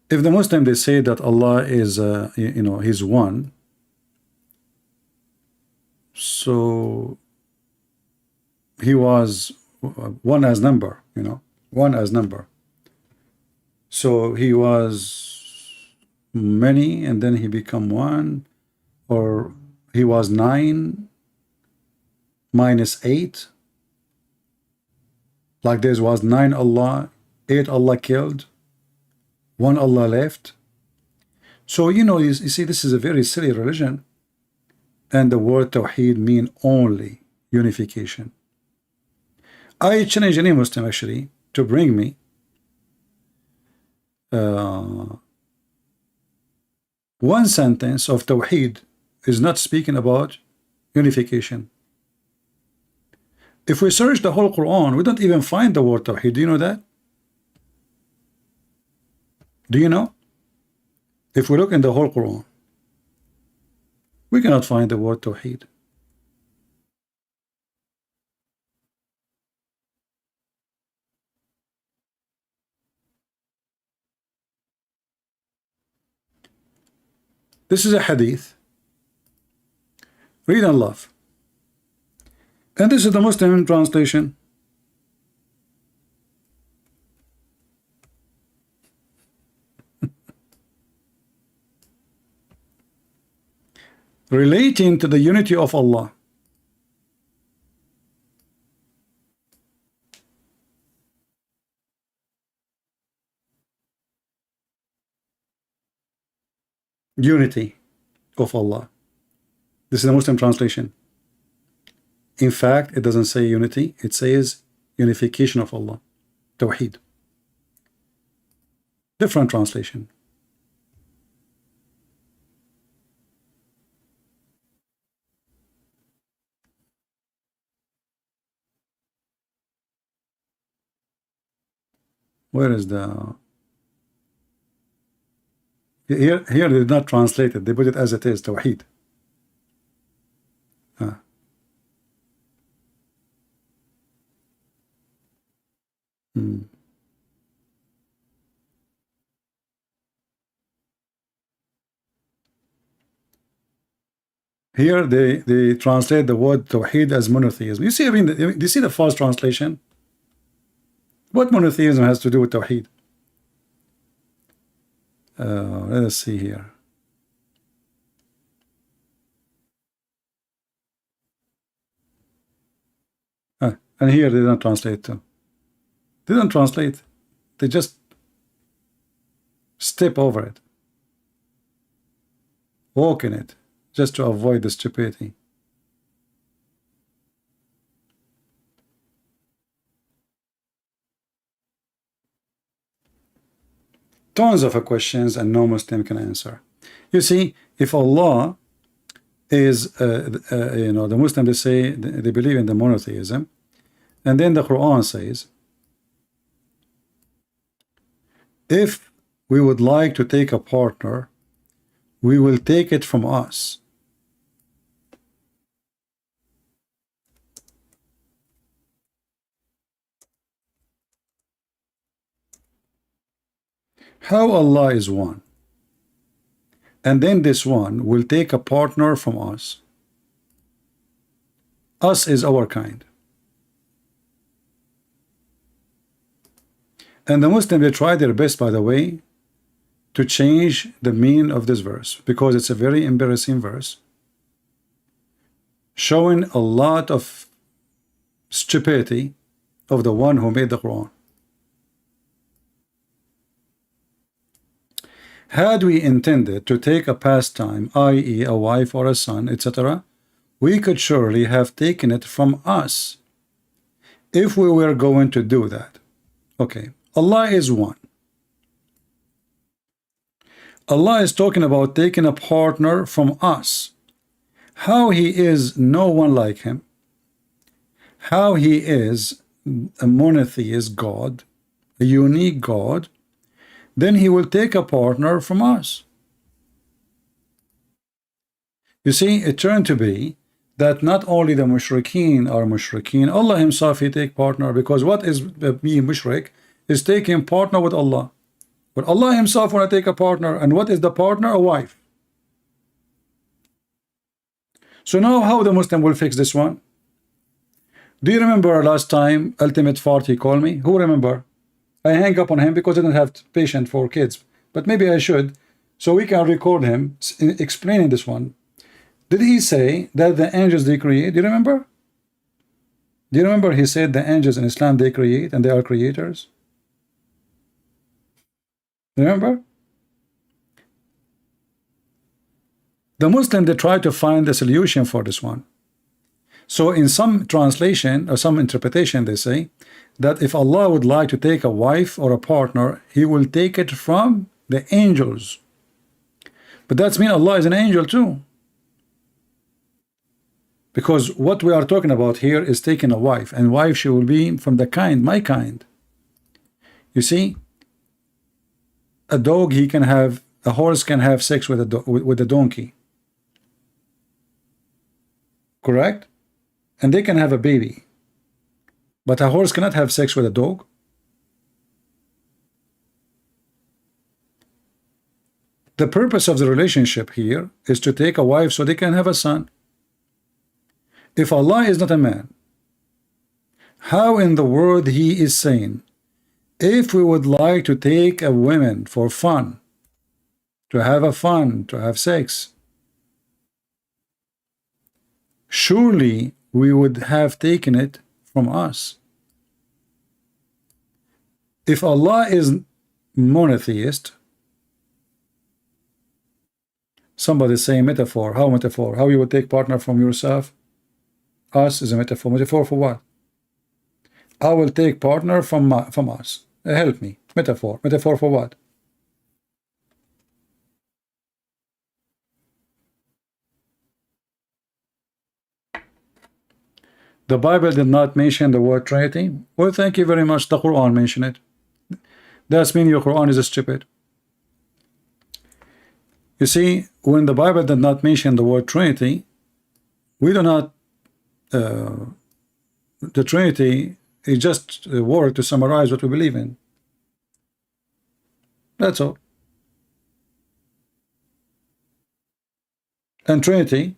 if the Muslim they say that Allah is, you know, He's one, so He was one as number, you know, one as number. So He was many, and then He become one, or He was 9 minus 8. Like there was 9 Allah, 8 Allah killed, 1 Allah left. So you know, you see, this is a very silly religion, and the word tawheed mean only unification. I challenge any Muslim actually to bring me one sentence of tawheed is not speaking about unification. If we search the whole Quran, we don't even find the word tawheed. Do you know that? Do you know? If we look in the whole Quran, we cannot find the word tawheed. This is a hadith. Read and love. And this is the Muslim translation. Relating to the unity of Allah. Unity of Allah. This is the Muslim translation. In fact, it doesn't say unity, it says unification of Allah. Tawheed. Different translation. Where is the... Here they did not translate it. They put it as it is, Tawheed. Here they translate the word Tawheed as monotheism. You see, I mean, do you see the false translation? What monotheism has to do with Tawheed? Let us see here. And here they don't translate too. They don't translate. They just step over it. Walk in it. Just to avoid the stupidity. Tons of questions and no Muslim can answer. You see, if Allah is, you know, the Muslim, they say they believe in the monotheism, and then the Quran says, if we would like to take a partner, we will take it from us. How Allah is one, and then this one will take a partner from us. Us is our kind. And the Muslims, they try their best, by the way, to change the meaning of this verse, because it's a very embarrassing verse, showing a lot of stupidity of the one who made the Quran. Had we intended to take a pastime, i.e. a wife or a son, etc., we could surely have taken it from us if we were going to do that. Okay, Allah is one. Allah is talking about taking a partner from us. How He is no one like Him. How He is a monotheist God, a unique God, then He will take a partner from us. You see, it turned to be that not only the mushrikeen are mushrikeen, Allah Himself He take partner, because what is being mushrik is taking partner with Allah. But Allah Himself want to take a partner, and what is the partner? A wife. So now how the Muslim will fix this one? Do you remember last time Ultimate Fart he called me? Who remember? I hang up on him because I didn't have patience for kids, but maybe I should, so we can record him explaining this one. Did he say that the angels they create? Do you remember? Do you remember he said the angels in Islam they create and they are creators? Remember? The Muslim, they try to find a solution for this one. So in some translation or some interpretation, they say that if Allah would like to take a wife or a partner, He will take it from the angels. But that's mean Allah is an angel too. Because what we are talking about here is taking a wife, and wife she will be from the kind, my kind. You see, a dog a horse can have sex with a donkey. Correct? And they can have a baby. But a horse cannot have sex with a dog. The purpose of the relationship here is to take a wife so they can have a son. If Allah is not a man, how in the world He is saying, if we would like to take a woman for fun, to have sex, surely we would have taken it from us. If Allah is monotheist, somebody say metaphor. How metaphor? How you would take partner from yourself? Us is a metaphor. Metaphor for what? I will take partner from us. Help me. Metaphor. Metaphor for what? The Bible did not mention the word Trinity. Well, thank you very much. The Quran mentioned it. That's mean your Quran is stupid. You see, when the Bible did not mention the word Trinity, we do not. The Trinity is just a word to summarize what we believe in. That's all. And Trinity,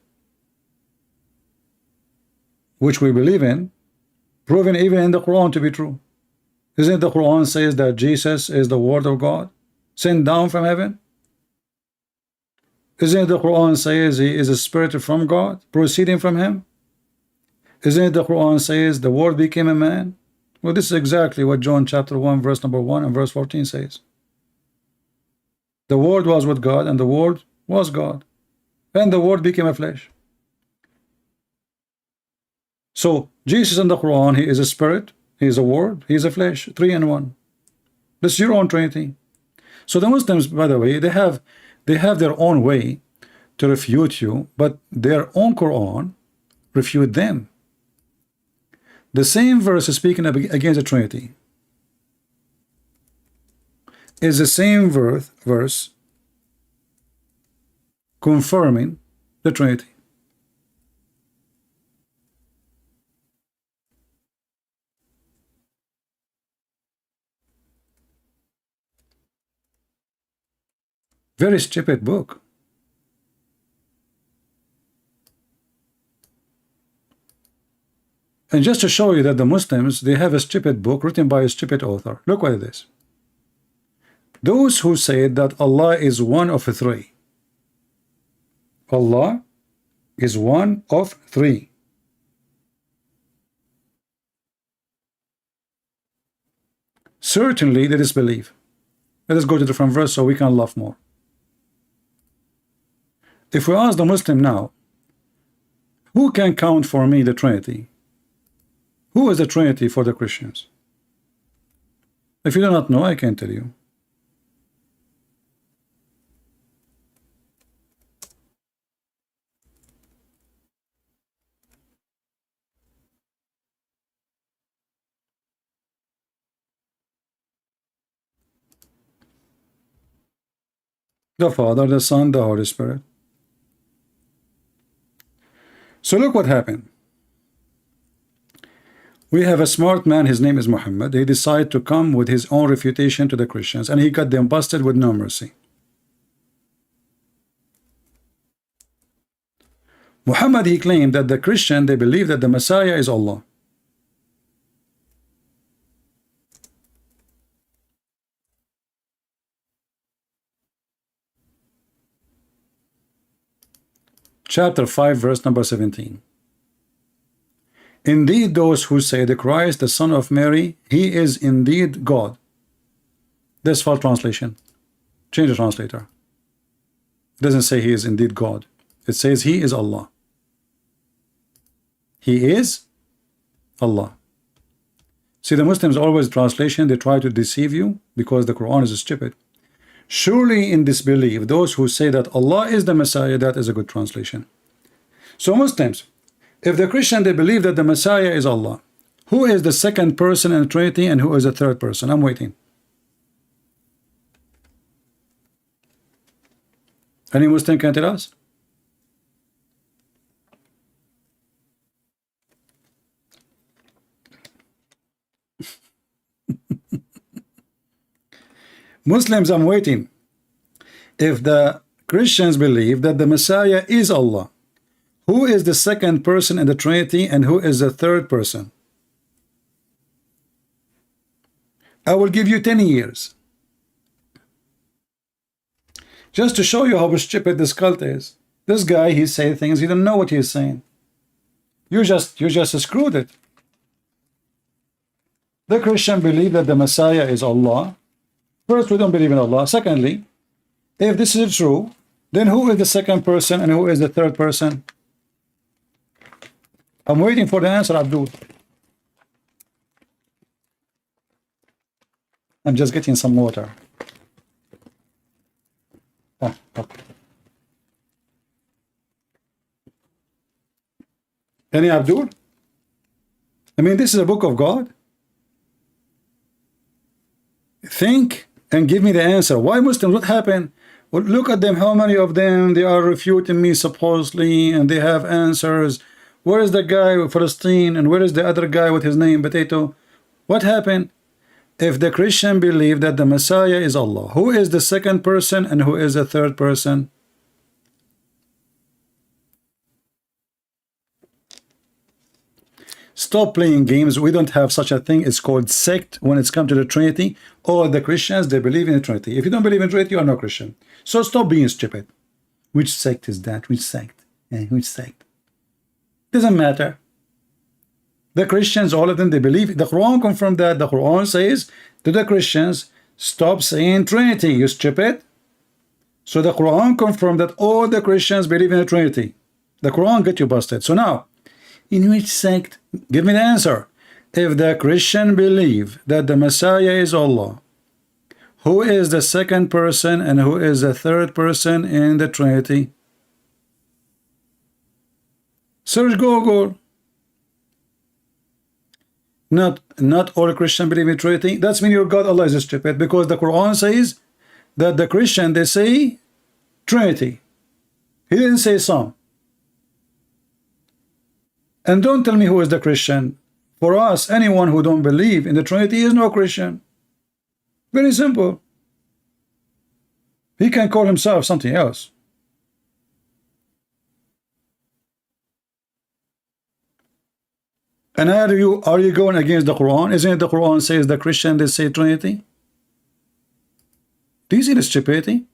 which we believe in, proven even in the Quran to be true. Isn't the Quran says that Jesus is the Word of God sent down from heaven? Isn't the Quran says He is a spirit from God proceeding from Him? Isn't the Quran says the Word became a man? Well, this is exactly what John chapter 1 verse number 1 and verse 14 says. The Word was with God, and the Word was God, and the Word became a flesh. So Jesus in the Quran, He is a spirit, He is a word, He is a flesh, 3 in 1. This is your own Trinity. So the Muslims, by the way, they have their own way to refute you, but their own Quran refute them. The same verse is speaking against the Trinity. Is the same verse confirming the Trinity. Very stupid book. And just to show you that the Muslims, they have a stupid book written by a stupid author. Look what it is. Those who say that Allah is one of three. Allah is one of three. Certainly they disbelieve. Let us go to the different verse so we can laugh more. If we ask the Muslim now, Who can count for me the Trinity? Who is the Trinity for the Christians? If you do not know, I can tell you. The Father, the Son, the Holy Spirit. So look what happened. We have a smart man, his name is Mohammed. He decided to come with his own refutation to the Christians, and he got them busted with no mercy. Muhammad, he claimed that the Christian, they believe that the Messiah is Allah. Chapter 5, verse number 17. Indeed, those who say the Christ, the Son of Mary, he is indeed God. This false translation. Change the translator. It doesn't say he is indeed God. It says he is Allah. He is Allah. See, the Muslims always translation, they try to deceive you because the Quran is stupid. Surely in disbelief, those who say that Allah is the Messiah, that is a good translation. So Muslims, if the Christian, they believe that the Messiah is Allah, who is the second person in the Trinity and who is the third person? I'm waiting. Any Muslim can tell us? Muslims, I'm waiting. If the Christians believe that the Messiah is Allah, who is the second person in the Trinity and who is the third person? I will give you 10 years. Just to show you how stupid this cult is. This guy, he say things, he don't know what he's saying. You just screwed it. The Christian believe that the Messiah is Allah. First, we don't believe in Allah. Secondly, if this is true, then who is the second person and who is the third person? I'm waiting for the answer, Abdul. I'm just getting some water. Okay. Any Abdul? I mean, this is a book of God. Think and give me the answer. Why Muslims? What happened? Well, look at them. How many of them they are refuting me supposedly, and they have answers. Where is the guy with Palestine, and where is the other guy with his name Potato? What happened? If the Christian believe that the Messiah is Allah, who is the second person and who is the third person? Stop playing games. We don't have such a thing. It's called sect when it's come to the Trinity. All the Christians, they believe in the Trinity. If you don't believe in Trinity, you are no Christian. So stop being stupid. Which sect is that? Which sect? Which sect? Doesn't matter. The Christians, all of them, they believe. The Quran confirmed that. The Quran says to the Christians, stop saying Trinity, you stupid. So the Quran confirmed that all the Christians believe in the Trinity. The Quran get you busted. So now, in which sect? Give me the answer. If the Christian believe that the Messiah is Allah, who is the second person and who is the third person in the Trinity? Search Google. Not all Christians believe in Trinity. That's mean your God Allah is stupid, because the Quran says that the Christian, they say Trinity. He didn't say some. And don't tell me who is the Christian. For us, anyone who don't believe in the Trinity is no Christian. Very simple. He can call himself something else. And are you going against the Quran? Isn't it the Quran says the Christian, they say Trinity? Do you see the stupidity?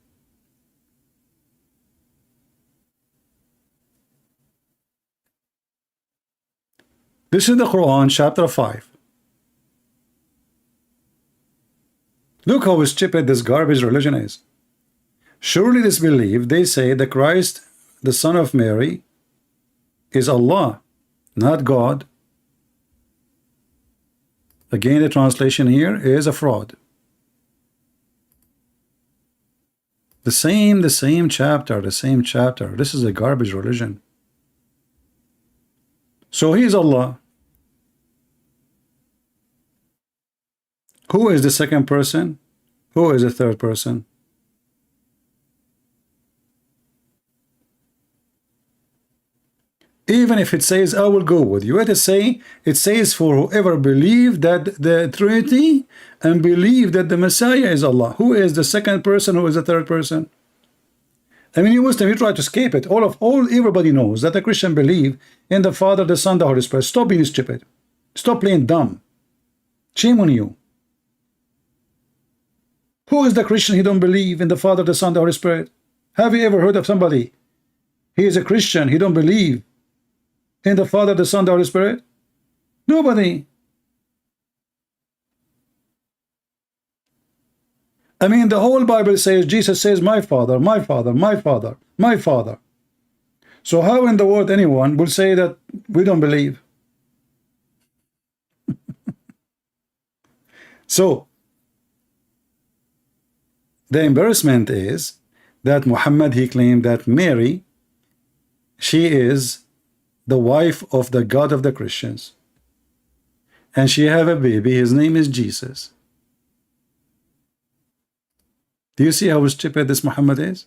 This is the Quran, chapter 5. Look how stupid this garbage religion is. Surely this belief, they say the Christ, the Son of Mary, is Allah, not God. Again, the translation here is a fraud. The same chapter, the same chapter. This is a garbage religion. So he is Allah. Who is the second person? Who is the third person? Even if it says, I will go with you, it says for whoever believe that the Trinity and believe that the Messiah is Allah. Who is the second person? Who is the third person? I mean, you Muslim, you try to escape it. Everybody knows that the Christian believe in the Father, the Son, the Holy Spirit. Stop being stupid. Stop playing dumb. Shame on you. Who is the Christian? He don't believe in the Father, the Son, the Holy Spirit. Have you ever heard of somebody? He is a Christian. He don't believe in the Father, the Son, the Holy Spirit? Nobody. I mean, the whole Bible says, Jesus says, my Father, my Father, my Father, my Father. So how in the world anyone will say that we don't believe? So, the embarrassment is that Muhammad, he claimed that Mary, she is the wife of the God of the Christians. And she have a baby, his name is Jesus. Do you see how stupid this Muhammad is?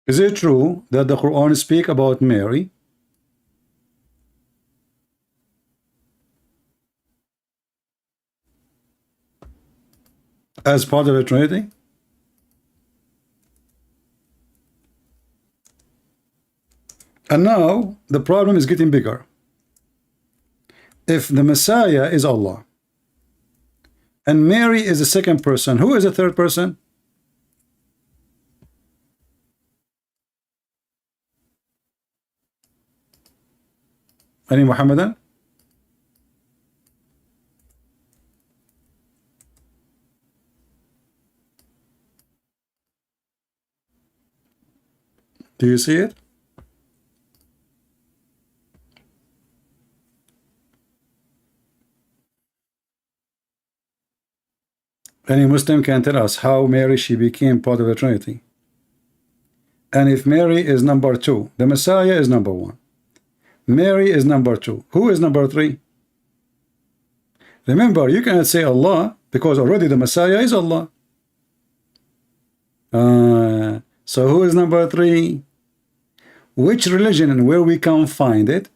Is it true that the Quran speak about Mary as part of the Trinity? And now the problem is getting bigger. If the Messiah is Allah and Mary is the second person, who is the third person? Any Muhammadan? Do you see it? Any Muslim can tell us how Mary, she became part of the Trinity. And if Mary is number 2, the Messiah is number 1. Mary is number 2. Who is number 3? Remember, you cannot say Allah because already the Messiah is Allah. So who is number 3? Which religion and where we can find it?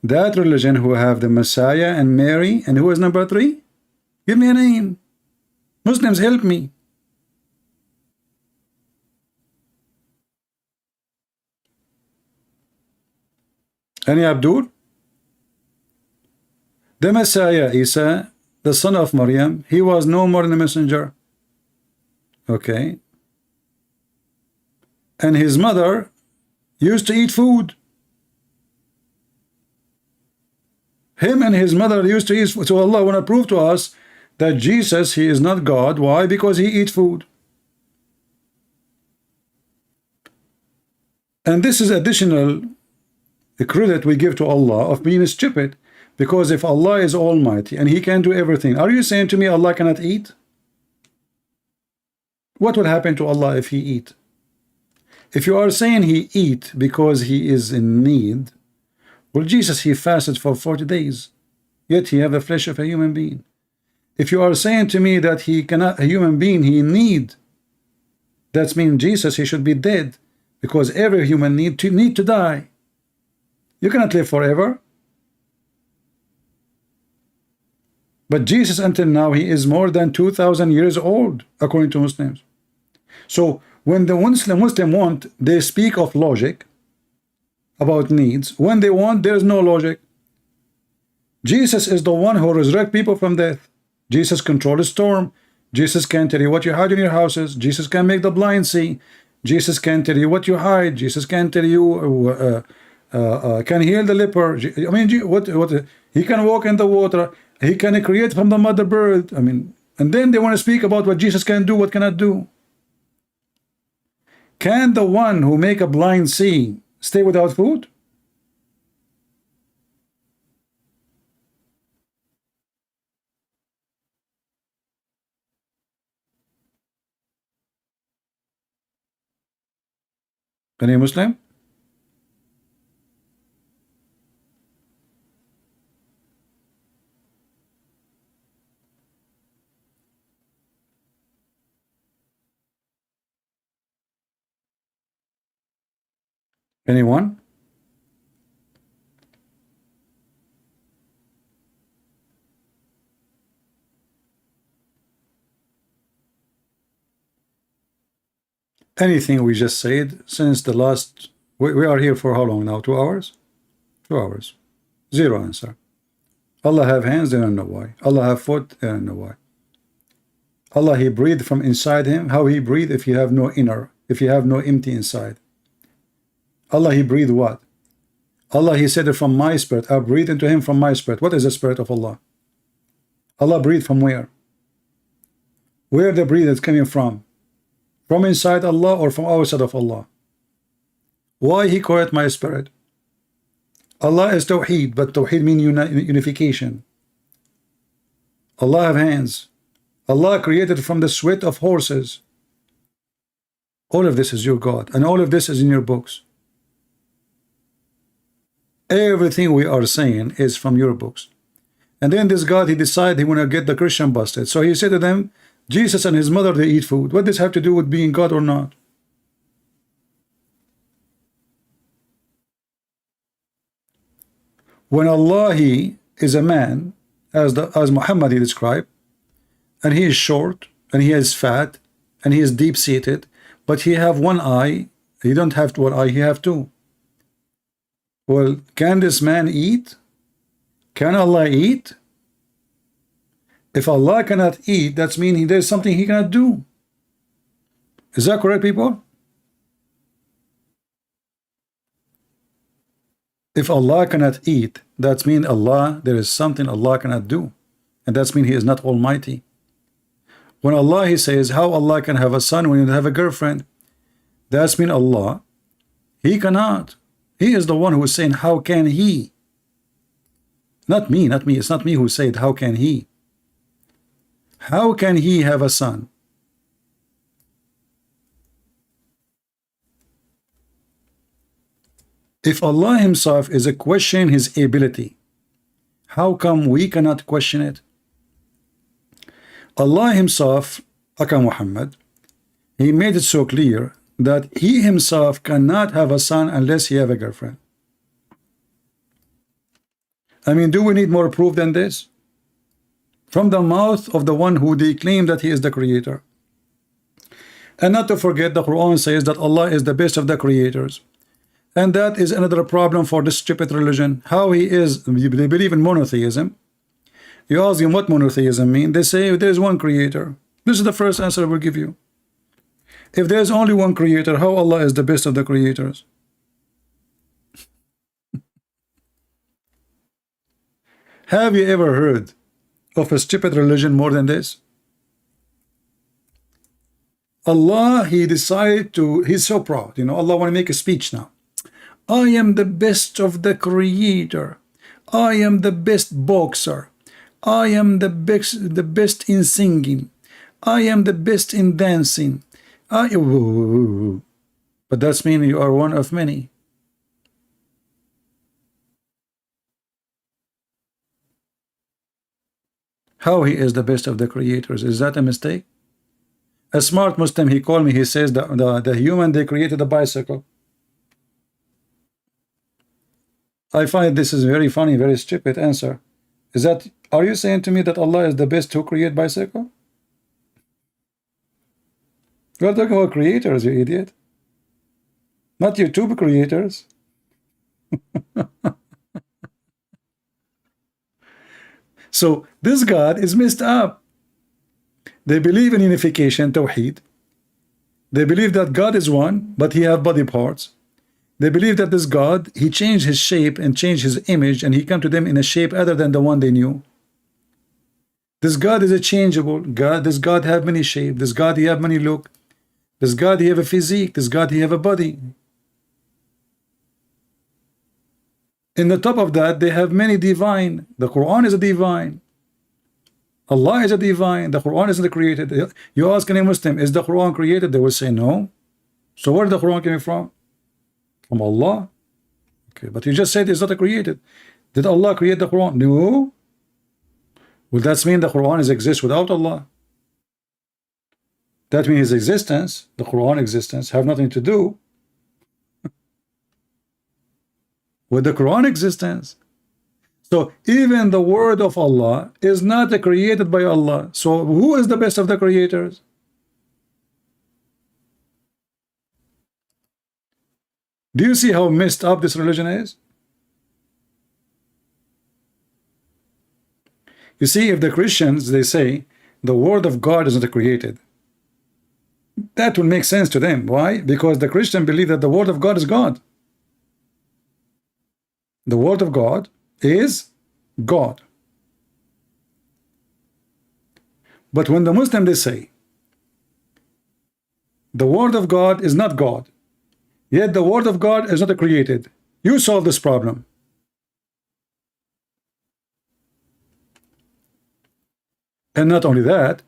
That religion who have the Messiah and Mary, and who is number 3? Give me a name. Muslims, help me. Any Abdul? The Messiah, Isa, the son of Maryam, he was no more than a messenger. Okay. And his mother used to eat food. Him and his mother used to eat food. So Allah want to prove to us that Jesus, he is not God. Why? Because he eats food. And this is additional credit we give to Allah of being stupid, because if Allah is almighty and he can do everything, are you saying to me Allah cannot eat? What will happen to Allah if he eat? If you are saying he eat because he is in need, well, Jesus, he fasted for 40 days, yet he have the flesh of a human being. If you are saying to me that he cannot, a human being, he need, that means Jesus, he should be dead, because every human need to die. You cannot live forever. But Jesus, until now, he is more than 2,000 years old, according to Muslims. So when the Muslim want, they speak of logic about needs. When they want, there is no logic. Jesus is the one who resurrects people from death. Jesus controls the storm. Jesus can tell you what you hide in your houses. Jesus can make the blind see. Jesus can tell you what you hide. Jesus can tell you can heal the leper. I mean, what he can walk in the water. He can create from the mother bird. I mean, and then they want to speak about what Jesus can do, what cannot do. Can the one who make a blind see stay without food? Any Muslim? Anyone? Anything we just said since the last, we are here for how long now? 2 hours? 2 hours. Zero answer. Allah have hands, they don't know why. Allah have foot, they don't know why. Allah, he breathed from inside him. How he breathed if you have no inner, if you have no empty inside? Allah, he breathed what? Allah, he said it from my spirit. I breathe into him from my spirit. What is the spirit of Allah? Allah breathed from where? Where the breath is coming from? From inside Allah or from outside of Allah? Why he call it my spirit? Allah is Tawheed, but Tawheed means unification. Allah have hands. Allah created from the sweat of horses. All of this is your God, and all of this is in your books. Everything we are saying is from your books. And then this God, he decided he want to get the Christian busted. So he said to them, Jesus and his mother, they eat food. What does this have to do with being God or not? When Allah, he is a man, as Muhammad he described, and he is short, and he is fat, and he is deep-seated, but he have one eye. He don't have one eye, he have two. Well, can this man eat? Can Allah eat? If Allah cannot eat, that means there's something he cannot do. Is that correct, people? If Allah cannot eat, that means there is something Allah cannot do. And that means he is not almighty. When Allah, he says, how Allah can have a son when you don't have a girlfriend? That means Allah, he cannot. He is the one who is saying, how can he? Not me. It's not me who said, how can he? How can he have a son? If Allah himself is a question his ability, how come we cannot question it? Allah himself, aka Muhammad, he made it so clear that he himself cannot have a son unless he have a girlfriend. I mean, do we need more proof than this? From the mouth of the one who they claim that he is the creator. And not to forget, the Quran says that Allah is the best of the creators. And that is another problem for this stupid religion. How he is, they believe in monotheism. You ask them what monotheism means, they say there is one creator. This is the first answer I will give you. If there is only one creator, how Allah is the best of the creators? Have you ever heard of a stupid religion more than this? Allah, he decided to, he's so proud, you know, Allah want to make a speech now. I am the best of the creator. I am the best boxer. I am the best in singing. I am the best in dancing. But that's mean you are one of many. How he is the best of the creators? Is that a mistake? A smart Muslim, he called me, he says the human, they created a bicycle. I find this is very funny, very stupid answer. Is that, are you saying to me that Allah is the best to create bicycle? You are talking about creators, you idiot. Not YouTube creators. So this God is messed up. They believe in unification, tawheed. They believe that God is one, but he have body parts. They believe that this God, he changed his shape and changed his image, and he come to them in a shape other than the one they knew. This God is a changeable God. This God have many shapes. This God, he have many look. This God, he have a physique. This God, he have a body. In the top of that, they have many divine. The Quran is a divine. Allah is a divine. The Quran isn't created. You ask any Muslim, is the Quran created? They will say no. So where is the Quran coming from? From Allah. Okay, but you just said it's not created. Did Allah create the Quran? No. Well, that mean the Quran exists without Allah? That means his existence, the Quran existence, have nothing to do with the Quran existence. So even the word of Allah is not created by Allah. So who is the best of the creators? Do you see how messed up this religion is? You see, if the Christians, they say the word of God is not created, that will make sense to them. Why? Because the Christian believe that the word of God is God. The word of God is God. But when the Muslim, they say the word of God is not God, yet the word of God is not created, you solve this problem. And not only that,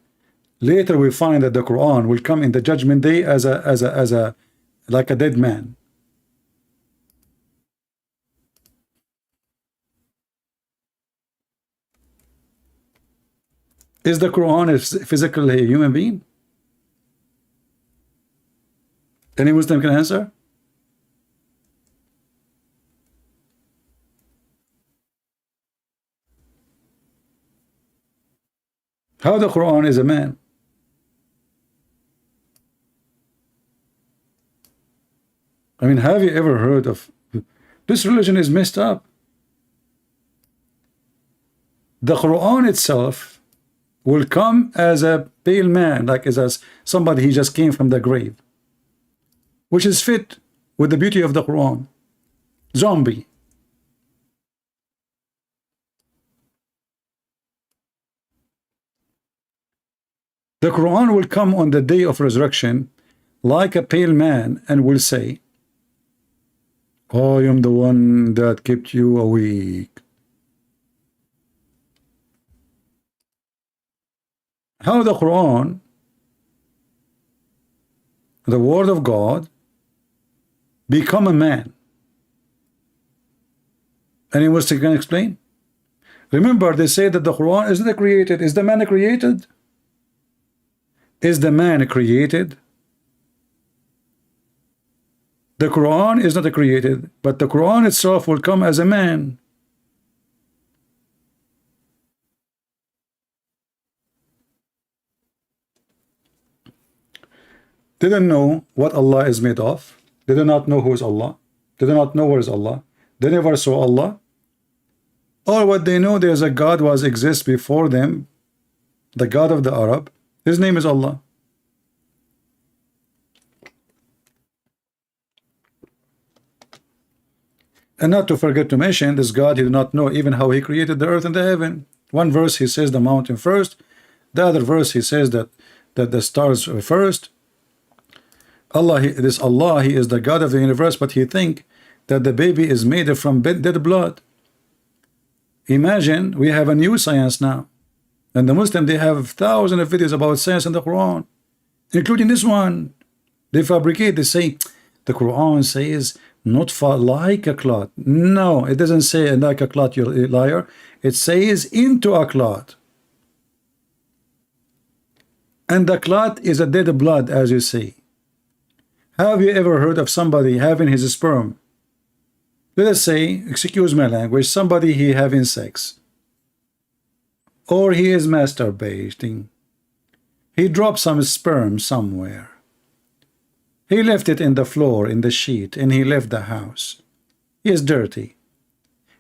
later we find that the Quran will come in the judgment day as a like a dead man. Is the Quran a physical human being? Any Muslim can answer? How the Quran is a man? I mean, have you ever heard of this religion is messed up? The Quran itself will come as a pale man, like as somebody he just came from the grave, which is fit with the beauty of the Quran. Zombie. The Quran will come on the day of resurrection like a pale man and will say, I am the one that kept you awake. How the Quran, the word of God, become a man? Anyone can explain? Remember, they say that the Quran is not created. Is the man created? Is the man created? The Quran is not created, but the Quran itself will come as a man. They don't know what Allah is made of. They do not know who is Allah. They do not know where is Allah. They never saw Allah. All what they know, there's a God was exists before them, the God of the Arab. His name is Allah. And not to forget to mention, this God, he did not know even how he created the earth and the heaven. One verse he says the mountain first. The other verse he says that the stars first. Allah, this Allah, he is the God of the universe, but he think that the baby is made from dead blood. Imagine, we have a new science now. And the Muslim, they have thousands of videos about science in the Quran, including this one. They fabricate, they say, the Quran says, not for like a clot. No, it doesn't say like a clot, you liar. It says into a clot. And the clot is a dead blood, as you say. Have you ever heard of somebody having his sperm? Let us say, excuse my language, somebody he having sex. Or he is masturbating. He dropped some sperm somewhere. He left it in the floor, in the sheet, and he left the house. He is dirty.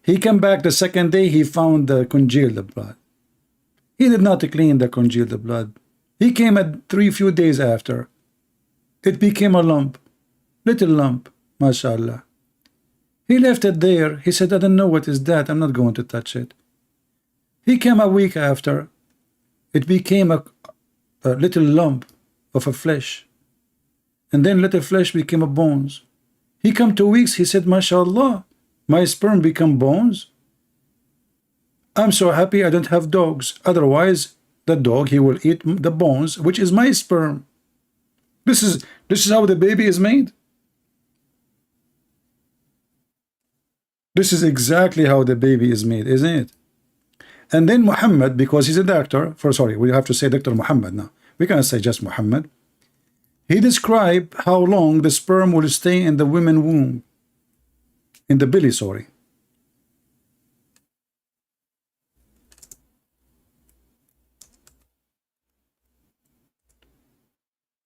He came back the second day, he found the congealed blood. He did not clean the congealed blood. He came at few days after. It became a lump, little lump, mashallah. He left it there. He said, I don't know what is that. I'm not going to touch it. He came a week after. It became a little lump of a flesh. And then little flesh became a bones. He come 2 weeks. He said, mashallah, my sperm become bones. I'm so happy I don't have dogs. Otherwise, the dog, he will eat the bones, which is my sperm. This is how the baby is made. This is exactly how the baby is made, isn't it? And then Muhammad, because he's a doctor, sorry, we have to say Dr. Muhammad now. We can't say just Muhammad. He described how long the sperm will stay in the woman's womb. In the belly, sorry.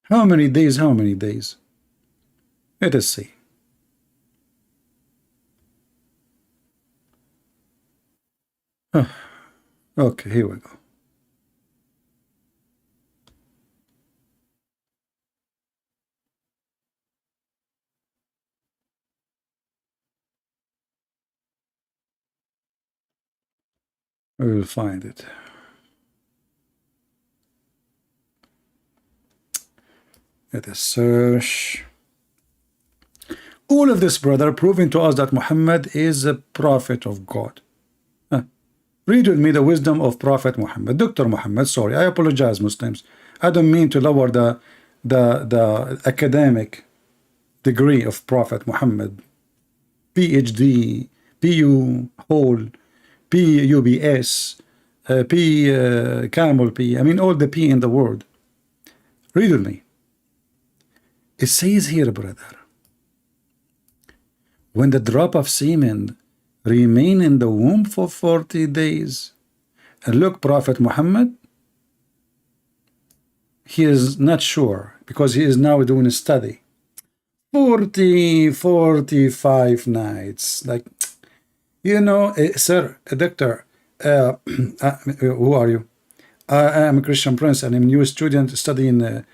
How many days? How many days? Let us see. Okay, here we go. We will find it. Let us search. All of this, brother, proving to us that Muhammad is a prophet of God. Read with me the wisdom of Prophet Muhammad. Dr. Muhammad, sorry, I apologize, Muslims. I don't mean to lower the academic degree of Prophet Muhammad. PhD, PU, whole, PUBS, camel P. I mean all the P in the word. Read with me. It says here, brother, when the drop of semen remain in the womb for 40 days. And look, Prophet Muhammad, he is not sure because he is now doing a study. 45 nights. Like, you know, sir, doctor, who are you? I am a Christian Prince and I'm a new student studying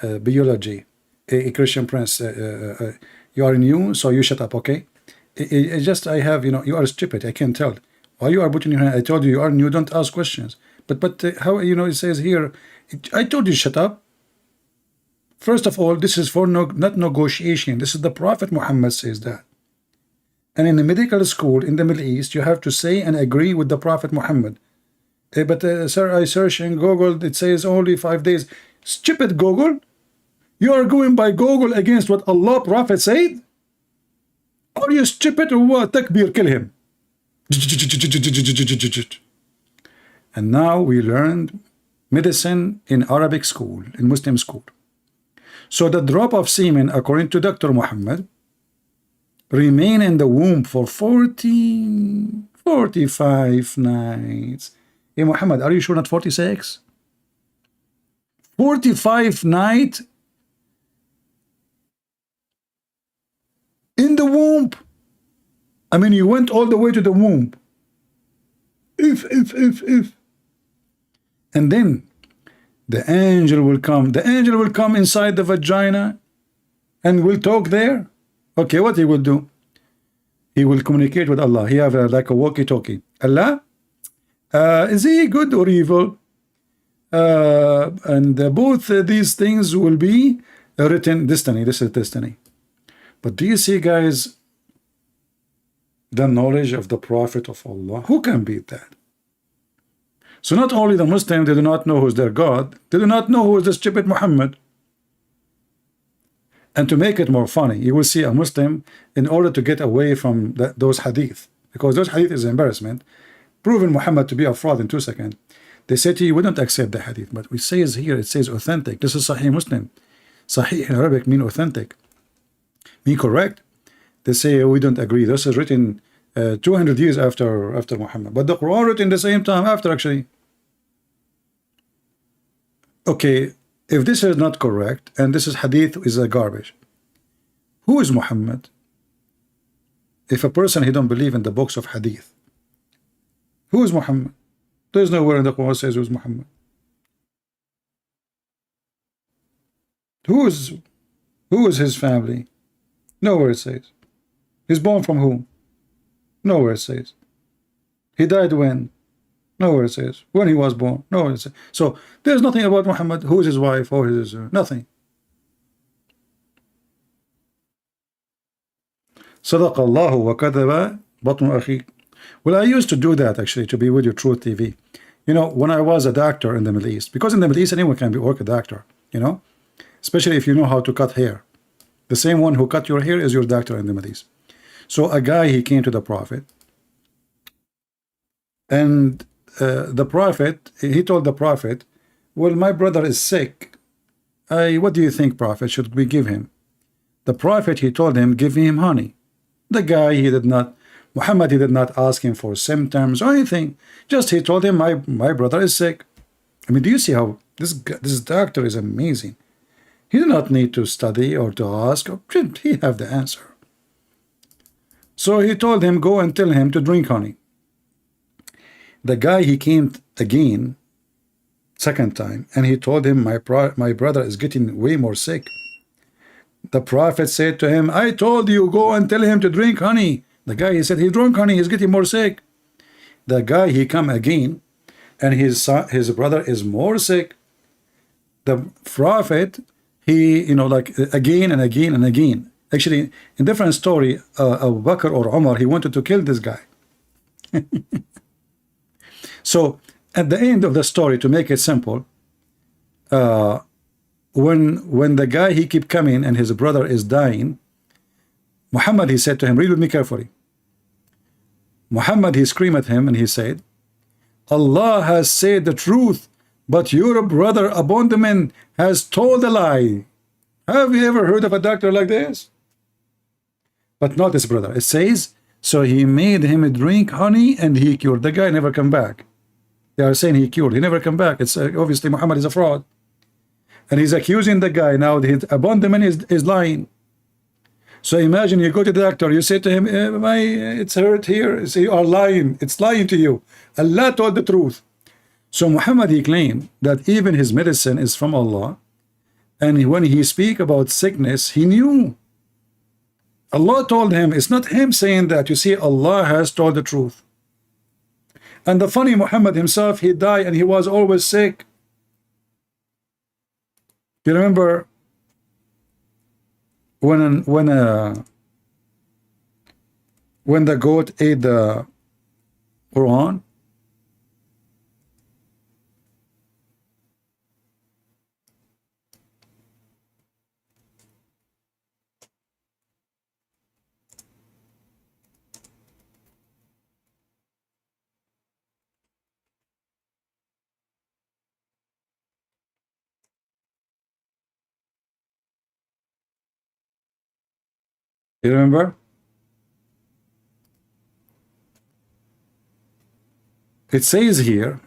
biology. A Christian Prince, you are new, so you shut up, okay? I have, you know, you are stupid. I can tell. Why you are putting your hand? I told you are new. Don't ask questions. But how, you know, it says here, I told you shut up. First of all, this is for not negotiation. This is the Prophet Muhammad says that. And in the medical school in the Middle East, you have to say and agree with the Prophet Muhammad. Sir, I search in Google. It says only 5 days. Stupid Google. You are going by Google against what Allah Prophet said. Are you stupid or what? Takbir, kill him. And now we learned medicine in Arabic school, in Muslim school. So the drop of semen, according to Dr. Muhammad, remain in the womb for 45 nights. Hey Muhammad, are you sure not 46? 45 nights in the womb. I mean, you went all the way to the womb. If. And then the angel will come. The angel will come inside the vagina and will talk there. Okay, what he will do? He will communicate with Allah. He have like a walkie-talkie. Allah, is he good or evil? And both these things will be written destiny. This is destiny. But do you see, guys, the knowledge of the Prophet of Allah? Who can beat that? So not only the Muslims, they do not know who's their God, they do not know who is the stupid Muhammad. And to make it more funny, you will see a Muslim, in order to get away from those hadith, because those hadith is embarrassment, proving Muhammad to be a fraud in 2 seconds. They say to you, we don't accept the hadith, but we say here, it says authentic. This is Sahih Muslim. Sahih in Arabic mean authentic. Mean correct. They say we don't agree. This is written 200 years after Muhammad, but the Quran written the same time after, actually. Okay, if this is not correct and this is hadith is a garbage, who is Muhammad? If a person he don't believe in the books of hadith, who is Muhammad? There's nowhere in the Quran says who's Muhammad. Who is his family? Nowhere it says. He's born from whom? Nowhere it says. He died when? Nowhere it says. When he was born? Nowhere it says. So there's nothing about Muhammad. Who is his wife or his nothing. صدق الله وكذب بطن أخيك. Well, I used to do that actually, to be with you, Truth TV. You know, when I was a doctor in the Middle East, because in the Middle East anyone can work a doctor, you know, especially if you know how to cut hair. The same one who cut your hair is your doctor in the Middle East. So a guy, he came to the Prophet, and the Prophet, he told the Prophet, well, my brother is sick. What do you think, Prophet? Should we give him? The Prophet, he told him, give him honey. The guy, he did not, Muhammad, he did not ask him for symptoms or anything. Just he told him, my brother is sick. I mean, do you see how this doctor is amazing? He did not need to study or to ask. He have the answer. So he told him, go and tell him to drink honey. The guy, he came again, second time, and he told him, my brother is getting way more sick. The Prophet said to him, I told you, go and tell him to drink honey. The guy, he said, he drank honey, he's getting more sick. The guy, he come again, and his brother is more sick. The Prophet, he, you know, like again and again and again. Actually, in different story, Abu Bakr or Umar, he wanted to kill this guy. So at the end of the story, to make it simple, when the guy, he keep coming and his brother is dying, Muhammad, he said to him, read with me carefully. Muhammad, he screamed at him and he said, Allah has said the truth, but your brother abandonment has told a lie. Have you ever heard of a doctor like this? But not his brother. It says, so he made him drink honey and he cured. The guy never come back. They are saying he cured. He never come back. It's obviously Muhammad is a fraud. And he's accusing the guy now that his abandonment is lying. So imagine you go to the doctor, you say to him, it's hurt here. So you are lying. It's lying to you. Allah told the truth. So Muhammad, he claimed that even his medicine is from Allah. And when he speak about sickness, he knew. Allah told him. It's not him saying that. You see, Allah has told the truth. And the funny, Muhammad himself, he died and he was always sick. You remember when the goat ate the Quran? You remember? It says here,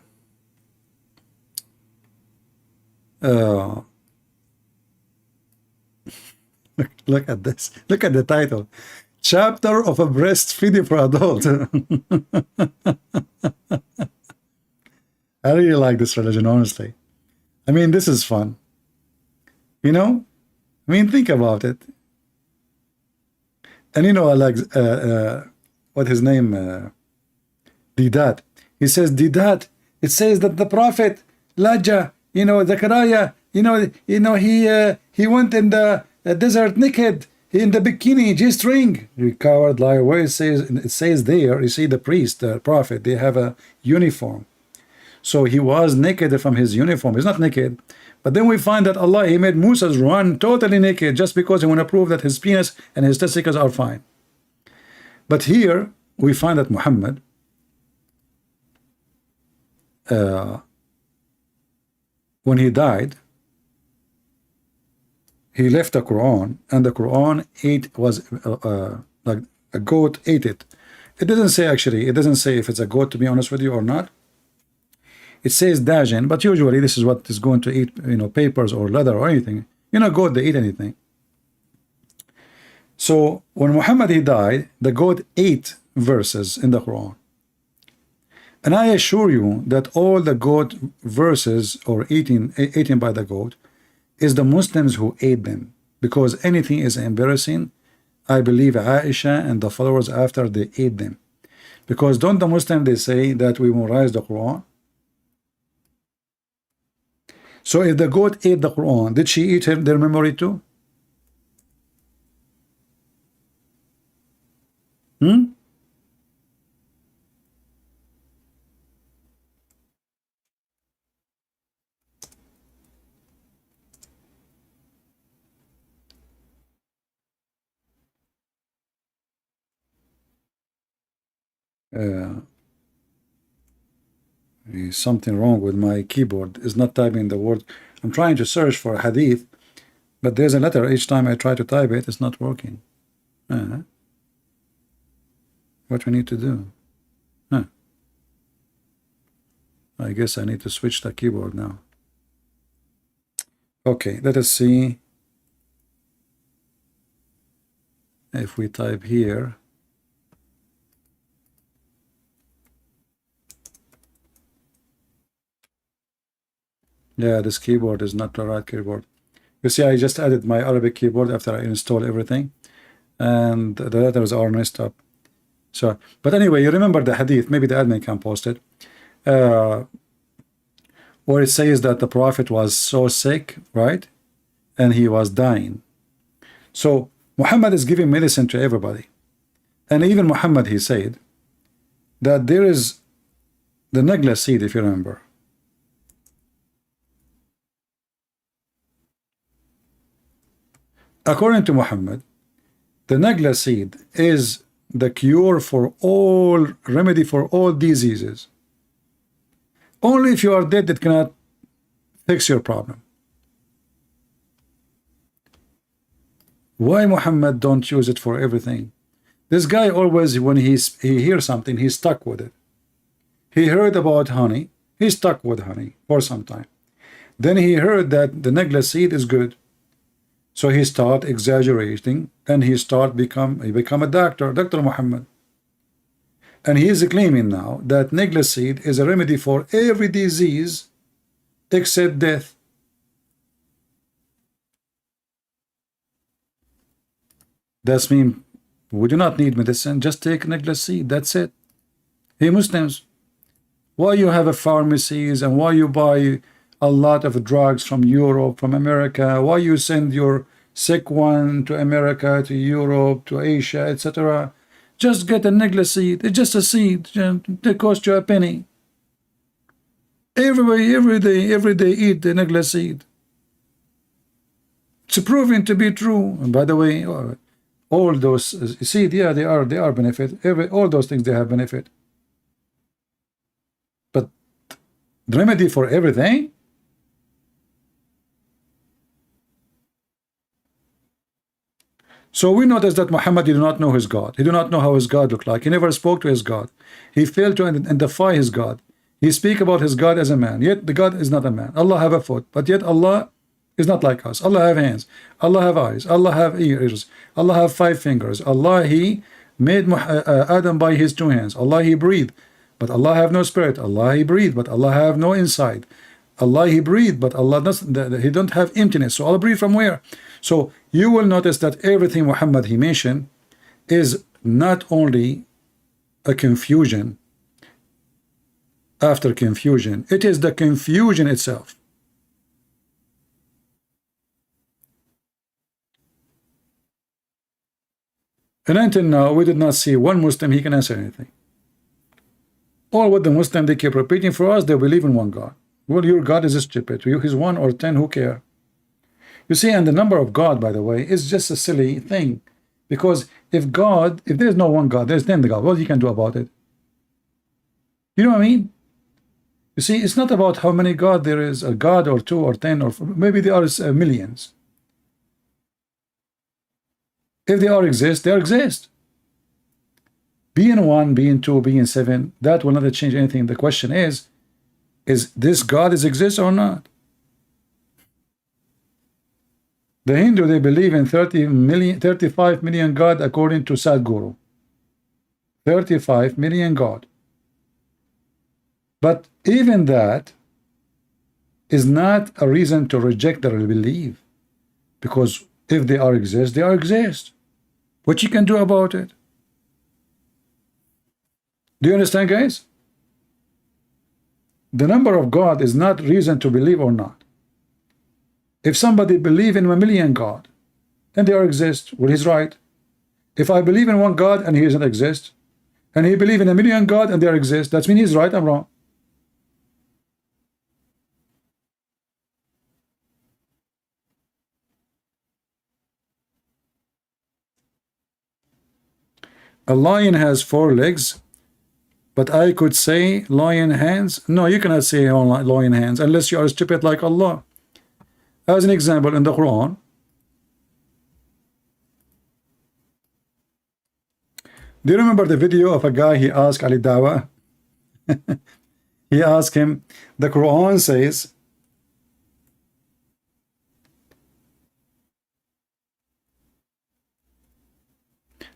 look at this. Look at the title. Chapter of a breastfeeding for adults. I really like this religion, honestly. I mean, this is fun. You know? I mean, think about it. And you know, I like, what his name, Didat. He says, Didat, it says that the Prophet, Laja, you know, Zachariah, he went in the desert naked, in the bikini, G-string. You coward liar. Where it says there, you see the priest, the Prophet, they have a uniform. So he was naked from his uniform. He's not naked. But then we find that Allah, he made Musa run totally naked just because he want to prove that his penis and his testicles are fine. But here we find that Muhammad, when he died, he left the Quran, and the Quran was like a goat ate it. It doesn't say, actually, it doesn't say if it's a goat, to be honest with you, or not. It says dajin, but usually this is what is going to eat, you know, papers or leather or anything. You know, goat, they eat anything. So when Muhammad, he died, the goat ate verses in the Quran. And I assure you that all the goat verses or eaten by the goat is the Muslims who aid them, because anything is embarrassing, I believe Aisha and the followers after, they aid them. Because don't the Muslims, they say that we memorize the Quran? So if the goat ate the Quran, did she eat their memory too? Uh, something wrong with my keyboard. It's not typing the word. I'm trying to search for a hadith, but there's a letter each time I try to type it, it's not working. What we need to do? I guess I need to switch the keyboard now. Okay, let us see if we type here. Yeah, this keyboard is not the right keyboard. You see, I just added my Arabic keyboard after I install everything, and the letters are messed up. So, but anyway, you remember the hadith, maybe the admin can post it, where it says that the Prophet was so sick, right? And he was dying. So Muhammad is giving medicine to everybody. And even Muhammad, he said that there is the Nagla seed, if you remember. According to Muhammad, the Nagla seed is the cure for all, remedy for all diseases. Only if you are dead it cannot fix your problem. Why Muhammad don't use it for everything? This guy always, when he hears something, he's stuck with it. He heard about honey, he's stuck with honey for some time. Then he heard that the Nagla seed is good. So he start exaggerating, and he become a doctor, Dr. Muhammad. And he is claiming now that Nagla seed is a remedy for every disease except death. That's mean we do not need medicine, just take Nagla seed, that's it. Hey Muslims, why you have a pharmacies and why you buy a lot of drugs from Europe, from America, why you send your sick one to America, to Europe, to Asia, etc. Just get a Nagla seed. It's just a seed. It costs you a penny. Everybody, every day eat the Nagla seed. It's proven to be true. And by the way, all those seed, yeah, they are benefit. All those things, they have benefit. But the remedy for everything? So we notice that Muhammad did not know his God. He did not know how his God looked like. He never spoke to his God. He failed to identify his God. He speak about his God as a man, yet the God is not a man. Allah have a foot, but yet Allah is not like us. Allah have hands. Allah have eyes. Allah have ears. Allah have 5 fingers. Allah, he made Adam by his 2 hands. Allah, he breathed, but Allah have no spirit. Allah, he breathed, but Allah have no inside. Allah, he breathed, but Allah doesn't, he don't have emptiness. So Allah breathe from where? So you will notice that everything Muhammad he mentioned is not only a confusion after confusion, it is the confusion itself. And until now, we did not see one Muslim he can answer anything. All what the Muslim they keep repeating for us, they believe in one God. Well, your God is stupid. You, he's 1 or 10, who care? You see, and the number of God, by the way, is just a silly thing. Because if there is no one God, there's 10 God, what you can do about it? You know what I mean? You see, it's not about how many God there is, a God or 2 or 10, or maybe there are millions. If they all exist, they exist. Being 1, being 2, being 7, that will not change anything. The question is this God exist or not? The Hindu, they believe in 35 million God according to Sadhguru. 35 million God. But even that, is not a reason to reject their belief, because if they are exist, they are exist. What you can do about it? Do you understand, guys? The number of God is not reason to believe or not. If somebody believe in 1,000,000 God and they are exist, well, he's right. If I believe in one God and he doesn't exist, and he believe in 1,000,000 God and they are exist, that means he's right, I'm wrong. A lion has 4 legs, but I could say lion hands. No, you cannot say lion hands unless you are stupid like Allah. As an example, in the Quran, do you remember the video of a guy, he asked Ali Dawah? He asked him, the Quran says,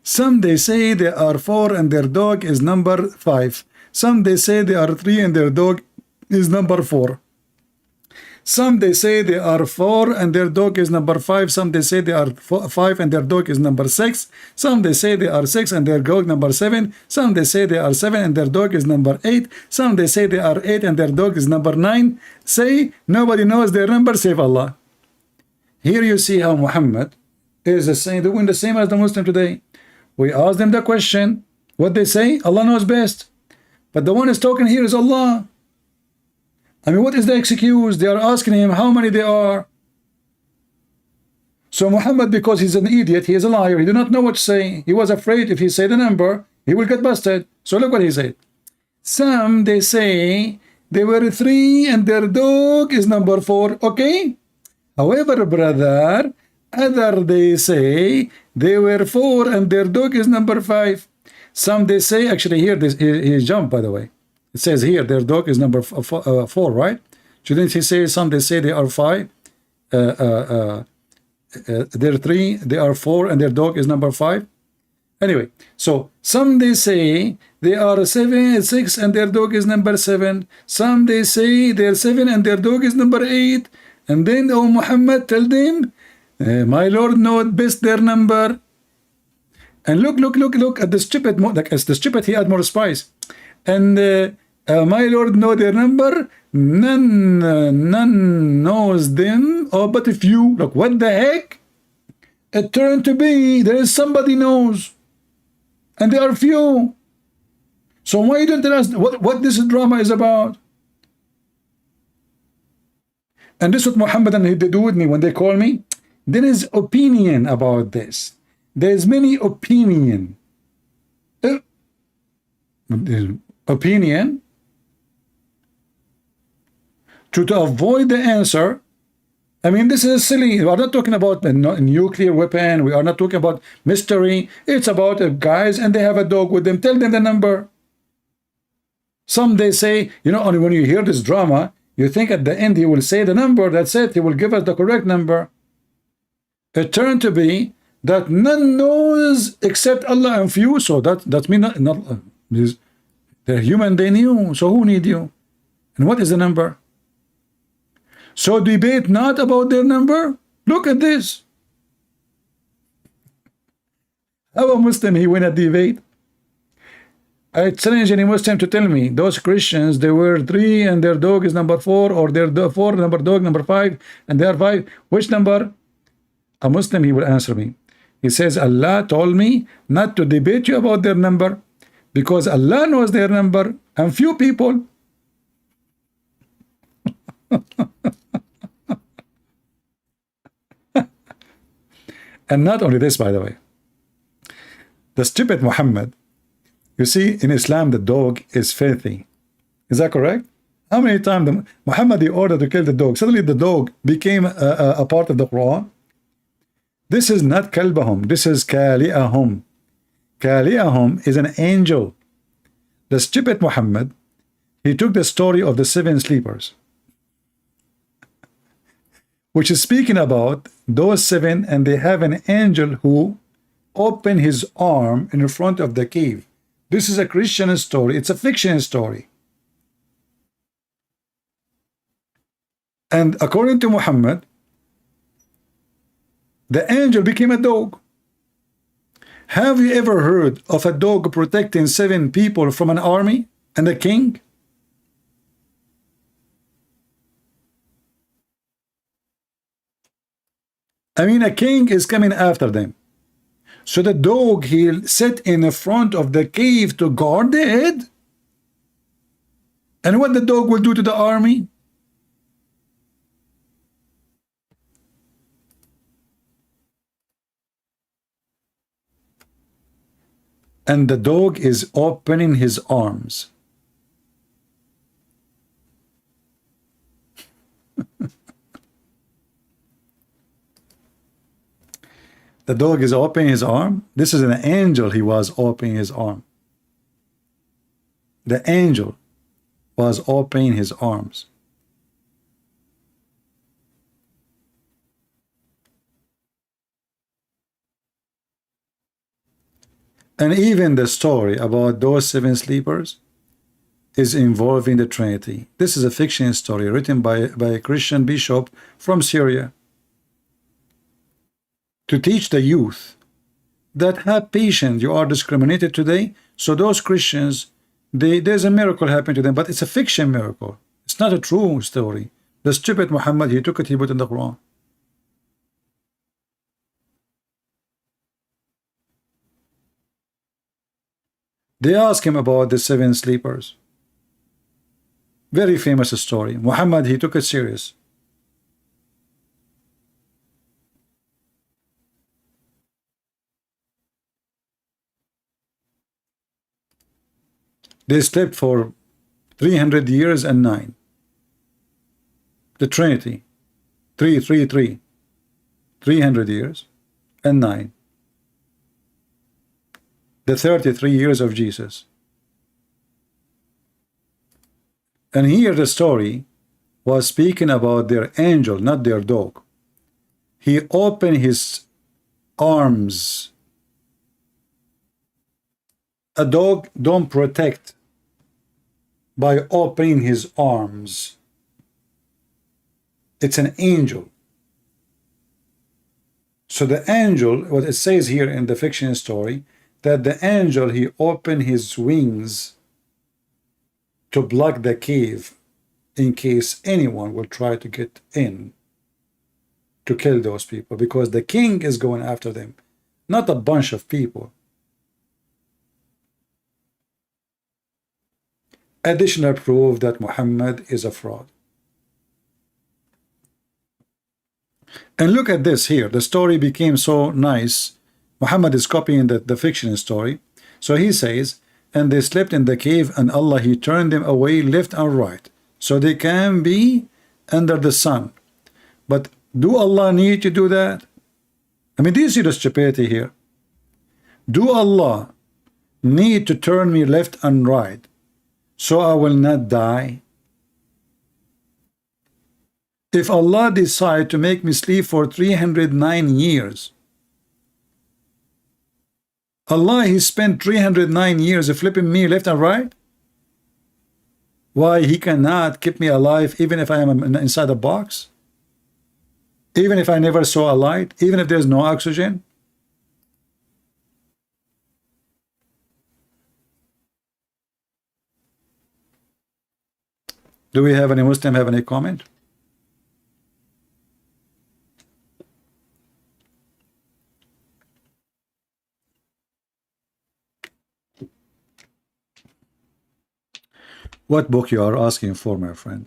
some they say they are 4 and their dog is number 5. Some they say they are 3 and their dog is number 4. Some they say they are 4 and their dog is number 5. Some they say they are 5 and their dog is number 6. Some they say they are 6 and their dog number 7. Some they say they are 7 and their dog is number 8. Some they say they are 8 and their dog is number 9. Say nobody knows their number save Allah. Here you see how Muhammad is the same, doing the same as the Muslim today. We ask them the question, what they say, Allah knows best. But the one is talking here is Allah. I mean, what is the excuse? They are asking him how many they are. So Muhammad, because he's an idiot, he is a liar, he did not know what to say. He was afraid if he said the number, he will get busted. So look what he said. Some, they say, they were 3 and their dog is number 4. Okay? However, brother, other they say they were 4 and their dog is number 5. Some they say, actually here, he jumped, by the way. It says here their dog is number 4, right? Shouldn't he say some they say they are 5? They're 3, they are 4, and their dog is number 5. Anyway, so some they say they are 7, 6, and their dog is number 7. Some they say they're 7 and their dog is number 8. And then, oh Muhammad, tell them, my Lord knows best their number. And look at the stupid, like as the stupid, he had more spice. And my Lord know their number. None knows them. Oh, but if you look, what the heck? It turned to be there is somebody knows, and there are few. So why don't tell us what this drama is about? And this is what Muhammad and they do with me when they call me. There is opinion about this. There is many opinion. Opinion to avoid the answer. I mean, this is silly. We are not talking about a nuclear weapon. We are not talking about mystery. It's about guys and they have a dog with them. Tell them the number. Some they say, you know, only when you hear this drama, you think at the end he will say the number. That's it. He will give us the correct number. It turned to be that none knows except Allah and few. So that means not they're human, they knew. So who need you? And what is the number? So debate not about their number. Look at this. How a Muslim he win a debate? I challenge any Muslim to tell me those Christians they were 3 and their dog is number 4, or their 4 number dog number 5 and they are 5. Which number? A Muslim he will answer me. He says Allah told me not to debate you about their number, because Allah knows their number and few people. And not only this, by the way, the stupid Muhammad, you see in Islam the dog is filthy. Is that correct? How many times Muhammad he ordered to kill the dog, suddenly the dog became a part of the Quran? This is not kalbahum, this is kali'ahum. Kali'ahum is an angel. The stupid Muhammad, he took the story of the 7 sleepers, which is speaking about those 7, and they have an angel who opened his arm in front of the cave. This is a Christian story. It's a fiction story. And according to Muhammad, the angel became a dog. Have you ever heard of a dog protecting 7 people from an army and a king? I mean, a king is coming after them. So the dog, he'll sit in the front of the cave to guard the head. And what the dog will do to the army? And the dog is opening his arms. The dog is opening his arm. This is an angel. He was opening his arm. The angel was opening his arms. And even the story about those 7 sleepers is involving the Trinity. This is a fiction story written by a Christian bishop from Syria to teach the youth that have patience, you are discriminated today. So those Christians, there's a miracle happening to them, but it's a fiction miracle. It's not a true story. The stupid Muhammad, he took it, he put it in the Quran. They asked him about the 7 sleepers. Very famous story. Muhammad, he took it serious. They slept for 300 years and 9. The Trinity. 333. 300 years and 9. The 33 years of Jesus. And here the story was speaking about their angel, not their dog. He opened his arms. A dog don't protect by opening his arms. It's an angel. So the angel, what it says here in the fiction story, that the angel, he opened his wings to block the cave in case anyone will try to get in to kill those people, because the king is going after them, not a bunch of people. Additional proof that Muhammad is a fraud. And look at this here. The story became so nice. Muhammad is copying the fiction story. So he says, and they slept in the cave, and Allah, he turned them away left and right, so they can be under the sun. But do Allah need to do that? I mean, do you see the stupidity here? Do Allah need to turn me left and right so I will not die? If Allah decide to make me sleep for 309 years, Allah, he spent 309 years flipping me left and right. Why he cannot keep me alive even if I am inside a box? Even if I never saw a light? Even if there's no oxygen? Do we have any Muslim have any comment? What book you are asking for, my friend?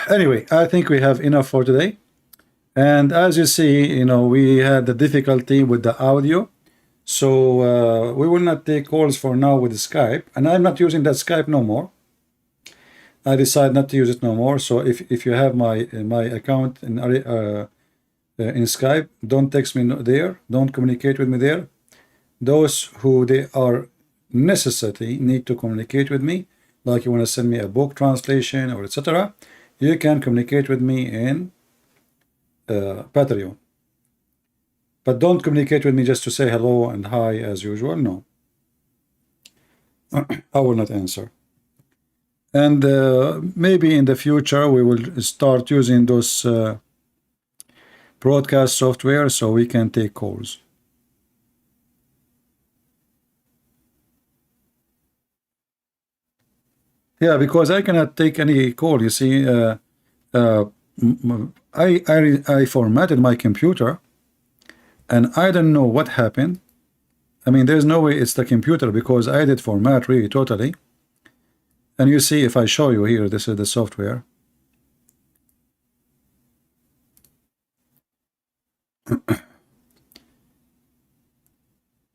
Anyway, I think we have enough for today. And as you see, you know, we had the difficulty with the audio. So we will not take calls for now with Skype. And I'm not using that Skype no more. I decided not to use it no more. So if you have my account in Skype, don't text me there. Don't communicate with me there. Those who they are necessity need to communicate with me, like you want to send me a book translation or etc. You can communicate with me in Patreon, but don't communicate with me just to say hello and hi as usual. No, I will not answer. And maybe in the future we will start using those broadcast software so we can take calls. Yeah, because I cannot take any call. You see, I formatted my computer, and I don't know what happened. I mean, there's no way it's the computer because I did format really totally. And you see, if I show you here, this is the software.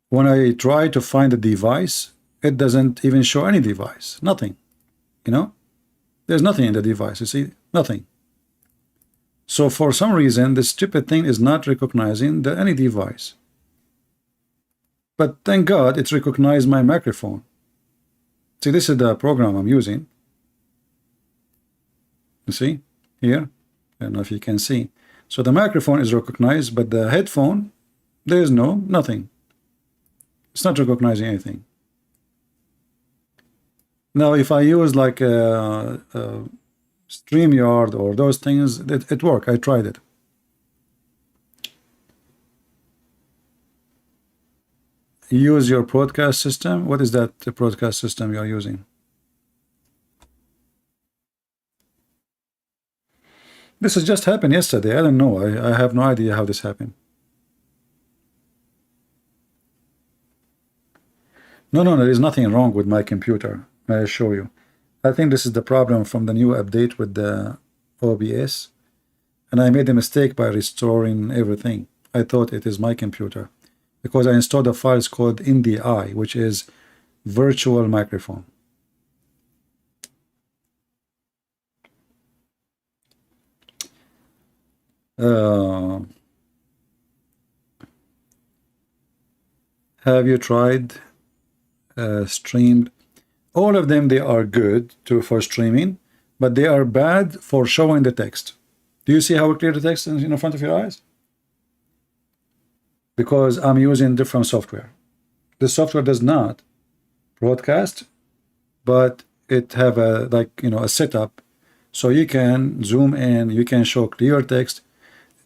When I try to find a device, it doesn't even show any device. Nothing. You know, there's nothing in the device. You see, nothing. So for some reason, this stupid thing is not recognizing any device. But thank God it's recognized my microphone. See, this is the program I'm using. You see here? I don't know if you can see. So the microphone is recognized, but the headphone, there is nothing. It's not recognizing anything. Now, if I use like a StreamYard or those things, it worked. I tried it. Use your broadcast system. What is that broadcast system you are using? This has just happened yesterday. I don't know. I have no idea how this happened. No, there is nothing wrong with my computer. May I show you? I think this is the problem from the new update with the OBS. And I made a mistake by restoring everything. I thought it is my computer because I installed a file called NDI, which is virtual microphone. Have you tried streamed? All of them, they are good for streaming, but they are bad for showing the text. Do you see how clear the text is in front of your eyes? Because I'm using different software. The software does not broadcast, but it have a a setup, so you can zoom in, you can show clear text.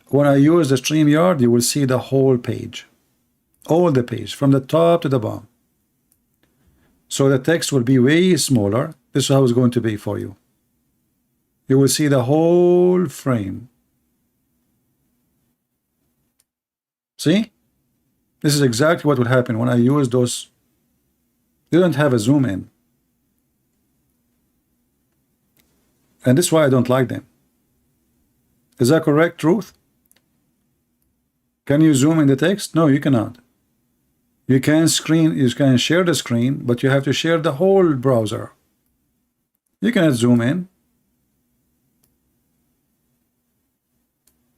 When I use the StreamYard, you will see the whole page, all the page from the top to the bottom. So the text will be way smaller. This is how it's going to be for you. You will see the whole frame. See? This is exactly what will happen when I use those. You don't have a zoom in. And this is why I don't like them. Is that correct, Truth? Can you zoom in the text? No, you cannot. You can share the screen, but you have to share the whole browser. You cannot zoom in.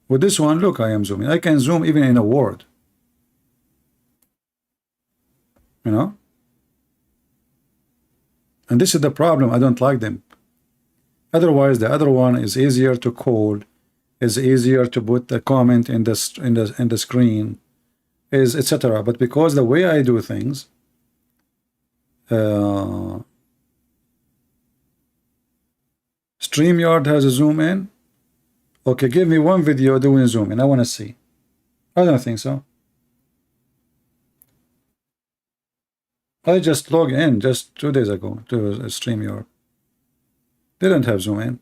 With this one, look, I am zooming. I can zoom even in a Word. You know? And this is the problem. I don't like them. Otherwise, the other one is easier to code, is easier to put a comment in the screen, is etc. But because the way I do things, StreamYard has a zoom in. Okay, give me one video doing zoom in. I want to see. I don't think so. I just logged in just 2 days ago to StreamYard. They don't have zoom in.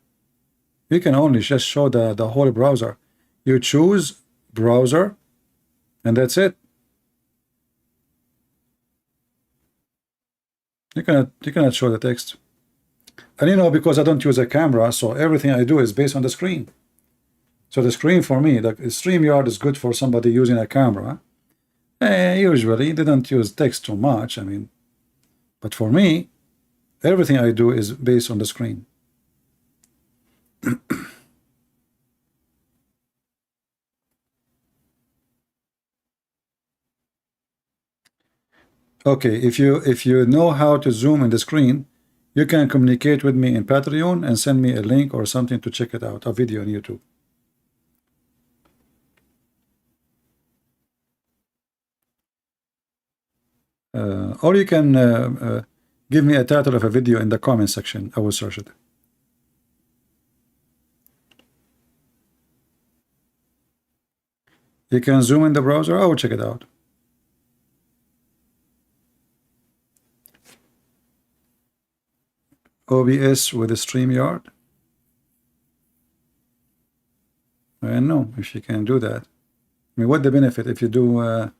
You can only just show the whole browser. You choose browser, and that's it. You cannot show the text. And because I don't use a camera, so everything I do is based on the screen. So the screen for me, the StreamYard is good for somebody using a camera. Usually they don't use text too much. I mean, but for me, everything I do is based on the screen. Okay, if you know how to zoom in the screen, you can communicate with me in Patreon and send me a link or something to check it out, a video on YouTube. Or you can Give me a title of a video in the comment section. I will search it. You can zoom in the browser. I will check it out. OBS with a StreamYard. I don't know if you can do that. I mean, what the benefit if you do,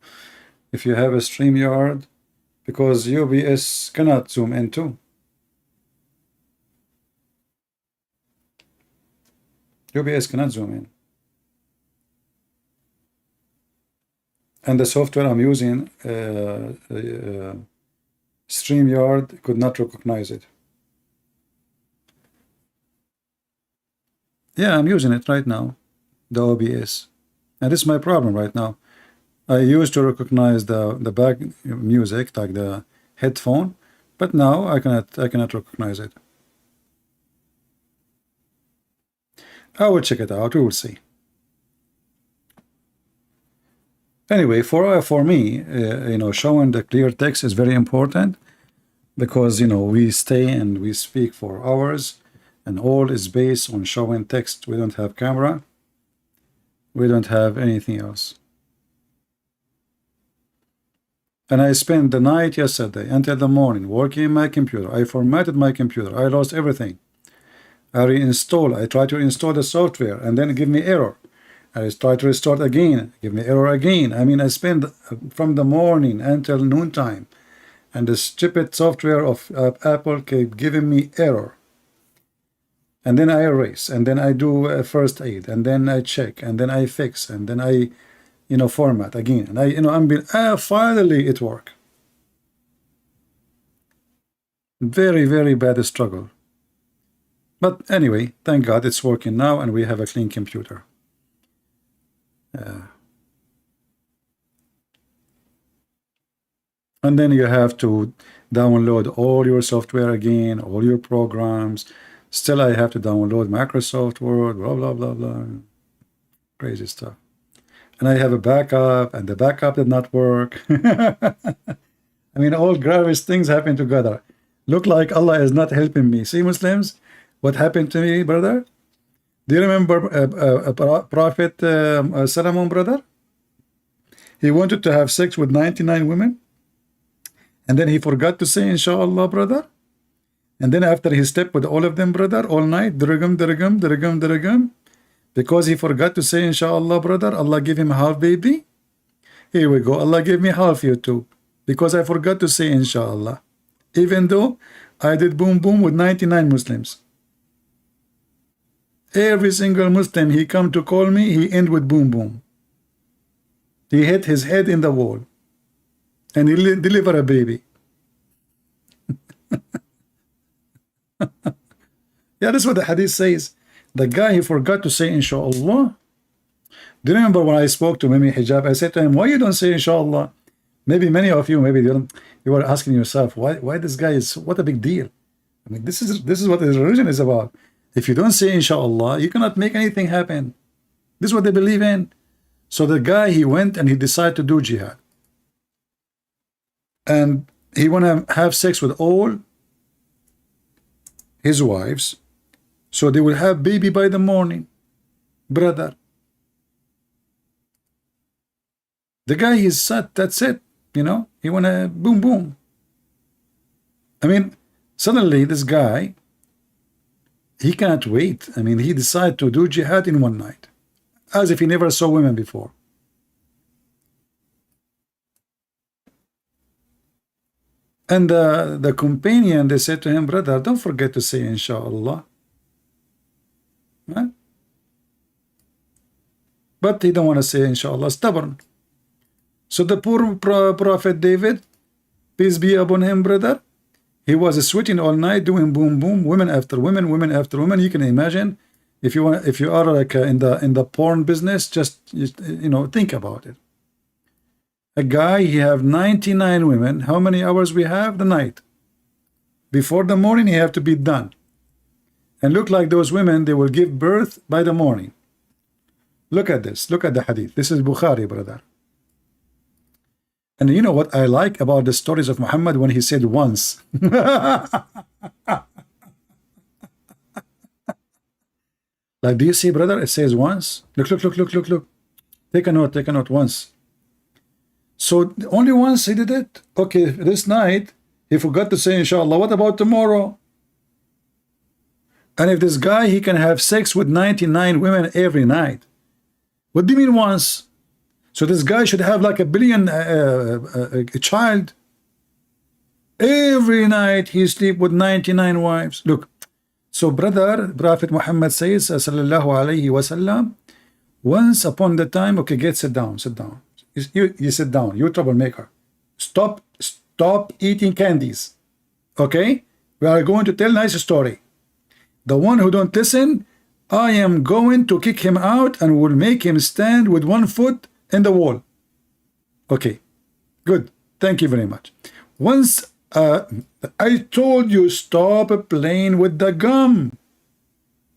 if you have a StreamYard, because OBS cannot zoom in too. OBS cannot zoom in. And the software I'm using, StreamYard, could not recognize it. Yeah, I'm using it right now, the OBS. And this is my problem right now. I used to recognize the back music, like the headphone, but now I cannot recognize it. I will check it out. We will see. Anyway, for me, you know, showing the clear text is very important, because, you know, we stay and we speak for hours, and all is based on showing text. We don't have camera. We don't have anything else. And I spent the night yesterday until the morning working on my computer. I formatted my computer. I lost everything. I reinstall. I try to install the software and then give me error. I try to restart again, give me error again. I mean, I spend from the morning until noontime, and the stupid software of Apple kept giving me error. And then I erase, and then I do a first aid, and then I check, and then I fix, and then I, you know, format again. And I'm finally it worked. Very, very bad struggle. But anyway, thank God it's working now, and we have a clean computer. And then you have to download all your software again, all your programs. Still, I have to download Microsoft Word, blah, blah, blah, blah. Crazy stuff. And I have a backup, and the backup did not work. I mean, all gravest things happen together. Look like Allah is not helping me. See, Muslims, what happened to me, brother? Do you remember Prophet Solomon, brother? He wanted to have sex with 99 women, and then he forgot to say inshallah, brother. And then after he slept with all of them, brother, all night, dirigam, dirigam, dirigam, dirigam, because he forgot to say inshallah, brother, Allah give him half baby. Here we go. Allah gave me half you too, because I forgot to say inshallah, even though I did boom boom with 99 Muslims. Every single Muslim he come to call me, he end with boom boom. He hit his head in the wall, and he deliver a baby. Yeah, that's what the hadith says. The guy, he forgot to say inshallah. Do you remember when I spoke to Mimi Hijab? I said to him, why you don't say inshallah? Maybe many of you, maybe you were asking yourself, why this guy is, what a big deal. I mean, this is what his religion is about. If you don't say inshallah, you cannot make anything happen. This is what they believe in. So the guy, he went and he decided to do jihad. And he want to have sex with all his wives, so they will have baby by the morning, brother. The guy is set, that's it, you know, he want to boom boom. I mean, suddenly this guy, he can't wait. I mean, he decided to do jihad in one night, as if he never saw women before. And the companion, they said to him, brother, don't forget to say inshallah. Huh? But he don't want to say inshallah, stubborn. So the poor Prophet David, peace be upon him, brother, he was sweating all night, doing boom boom, women after women, women after women. You can imagine, if you are like in the porn business, just you know, think about it. A guy, he have 99 women. How many hours we have? The night. Before the morning, he have to be done. And look like those women, they will give birth by the morning. Look at this. Look at the hadith. This is Bukhari, brother. And you know what I like about the stories of Muhammad when he said once? Like, do you see, brother? It says once. Look, look, look, look, look, look. Take a note once. So only once he did it. Okay, this night he forgot to say inshallah. What about tomorrow? And if this guy, he can have sex with 99 women every night. What do you mean once? So this guy should have like a billion a child. Every night he sleep with 99 wives. Look. So brother, Prophet Muhammad says, sallallahu alayhi wasallam, once upon the time, okay, sit down. You sit down, you troublemaker. Stop eating candies. Okay? We are going to tell nice story. The one who don't listen, I am going to kick him out and will make him stand with one foot in the wall. Okay, good. Thank you very much. Once I told you stop playing with the gum.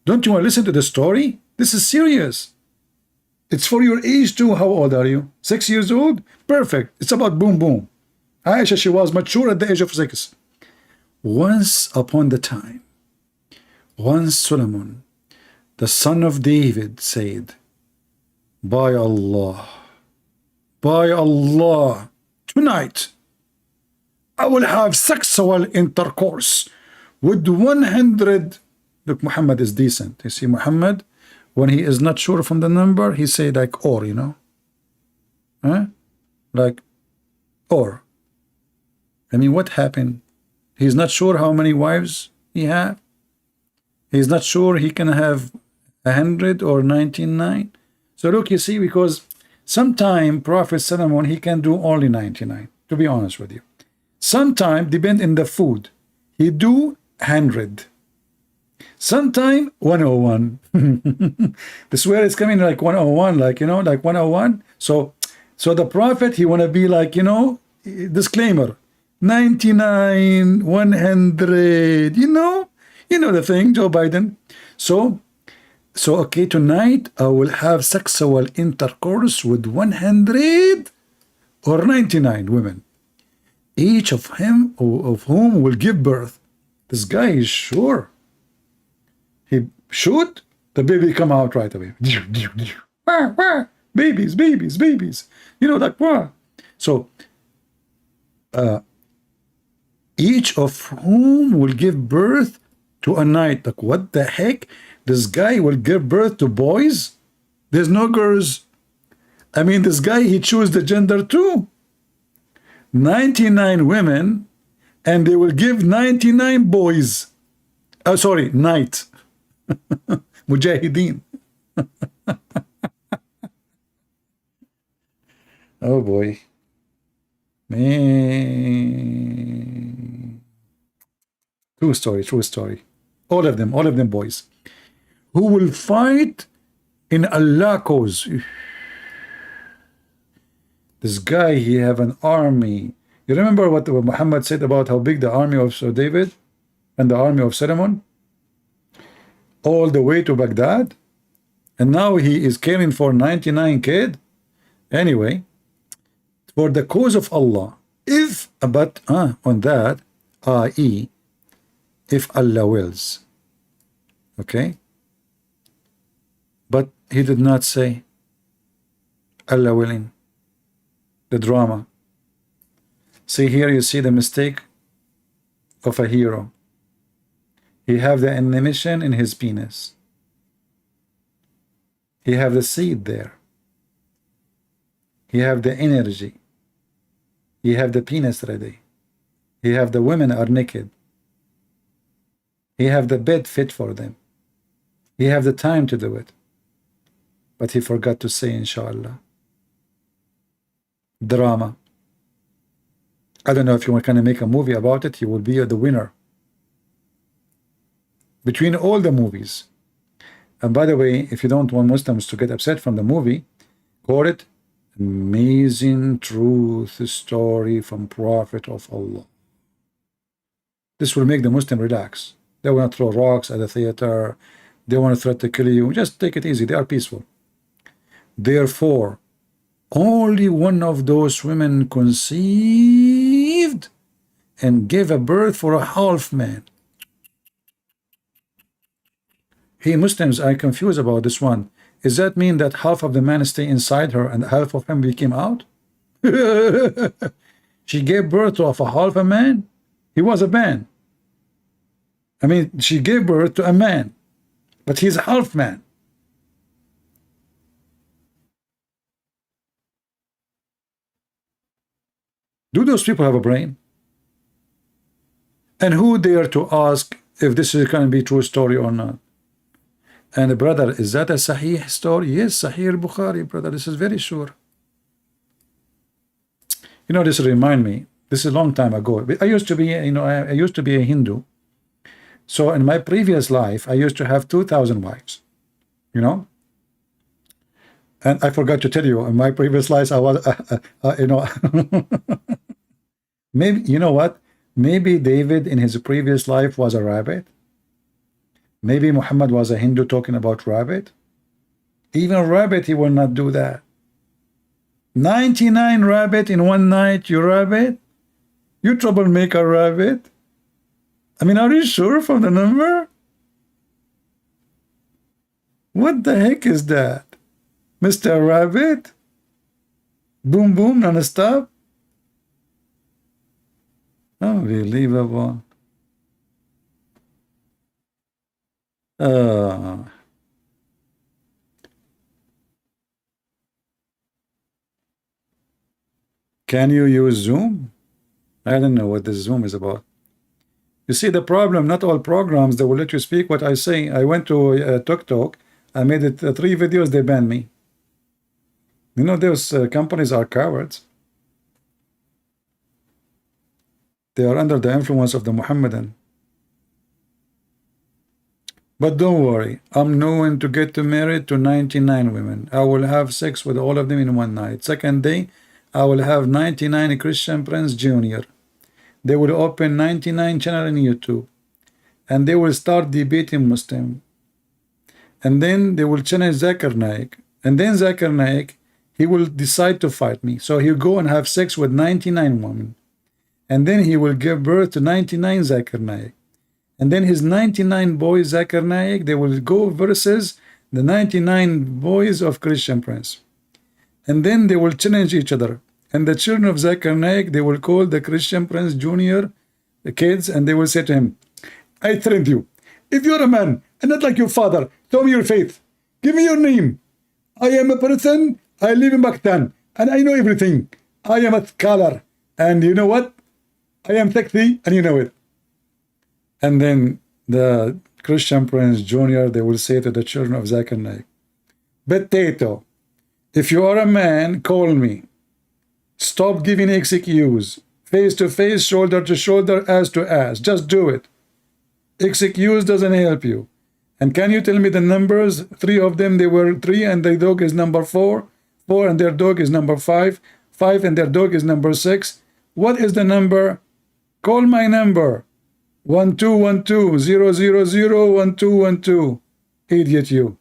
Don't you want to listen to the story? This is serious. It's for your age too. How old are you? 6 years old? Perfect. It's about boom boom. Aisha, she was mature at the age of 6. Once upon the time, once Solomon, the son of David, said, by Allah, tonight I will have sexual intercourse with 100. Look, Muhammad is decent. You see, Muhammad, when he is not sure from the number, he say like or, you know, like or. I mean, what happened? He's not sure how many wives he have. He's not sure he can have 100 or 99. So look, you see, because sometime Prophet Solomon, he can do only 99, to be honest with you. Sometime, depend in the food, he do 100. Sometime 101. This is where it's coming like 101, like, you know, like 101. So the Prophet, he want to be like, you know, disclaimer, 99, 100, you know the thing, Joe Biden. So okay, tonight I will have sexual intercourse with 100 or 99 women, each of whom will give birth. This guy is sure. He shoot, the baby come out right away. Babies. You know, like what? So each of whom will give birth to a night. Like, what the heck? This guy will give birth to boys? There's no girls. I mean, this guy, he choose the gender too. 99 women, and they will give 99 boys. Sorry, night. Mujahideen. Oh boy. Man. True story. All of them boys. Who will fight in Allah's cause. This guy, he have an army. You remember what Muhammad said about how big the army of David and the army of Solomon? All the way to Baghdad. And now he is caring for 99 kids. Anyway, for the cause of Allah, on that, i.e., if Allah wills. Okay? But he did not say Allah willing. The drama. See, here you see the mistake of a hero. He have the animation in his penis. He have the seed there. He have the energy. He have the penis ready. He have the women are naked. He have the bed fit for them. He have the time to do it. But he forgot to say inshallah. Drama. I don't know if you want to make a movie about it, you will be the winner. Between all the movies. And by the way, if you don't want Muslims to get upset from the movie, call it Amazing Truth Story from Prophet of Allah. This will make the Muslim relax. They want to throw rocks at the theater. They want to threaten to kill you. Just take it easy. They are peaceful. Therefore, only one of those women conceived and gave a birth for a half man. Hey, Muslims are confused about this one. Does that mean that half of the man stay inside her and half of him became out? She gave birth to a half a man? He was a man. I mean, she gave birth to a man, but he's a half man. Do those people have a brain? And who dare to ask if this is going to be a true story or not? And brother, is that a Sahih story? Yes, Sahih Bukhari, brother. This is very sure. You know, this remind me. This is a long time ago. I used to be, you know, I used to be a Hindu. So in my previous life, I used to have 2,000 wives. You know. And I forgot to tell you, in my previous life, I was, you know, maybe, you know what? Maybe David in his previous life was a rabbit. Maybe Muhammad was a Hindu talking about rabbit. Even a rabbit, he will not do that. 99 rabbit in one night, you rabbit? You troublemaker rabbit? I mean, are you sure from the number? What the heck is that? Mr. Rabbit? Boom boom non-stop? Unbelievable. Can you use Zoom? I don't know what this Zoom is about. You see the problem, not all programs that will let you speak what I say. I went to TikTok, I made it 3 videos, they banned me. You know, those companies are cowards. They are under the influence of the Mohammedan. But don't worry, I'm known to get married to 99 women. I will have sex with all of them in one night. Second day, I will have 99 Christian Prince Jr. They will open 99 channel on YouTube. And they will start debating Muslim. And then they will challenge Zakir Naik. And then Zakir Naik, he will decide to fight me. So he'll go and have sex with 99 women. And then he will give birth to 99 Zakir Naik. And then his 99 boys, Zakir Naik, they will go versus the 99 boys of Christian Prince. And then they will challenge each other. And the children of Zakir Naik, they will call the Christian Prince Jr. the kids, and they will say to him, I threaten you. If you're a man, and not like your father, tell me your faith. Give me your name. I am a person, I live in Pakistan, and I know everything. I am a scholar. And you know what? I am sexy, and you know it. And then the Christian Prince Jr., they will say to the children of Zakir Naik, Potato, if you are a man, call me. Stop giving excuse. Face to face, shoulder to shoulder, ass to ass. Just do it. Excuse doesn't help you. And can you tell me the numbers? 3 of them, they were 3, and their dog is number 4. 4 and their dog is number 5. 5 and their dog is number 6. What is the number? Call my number. 1212-000-1212. Idiot you.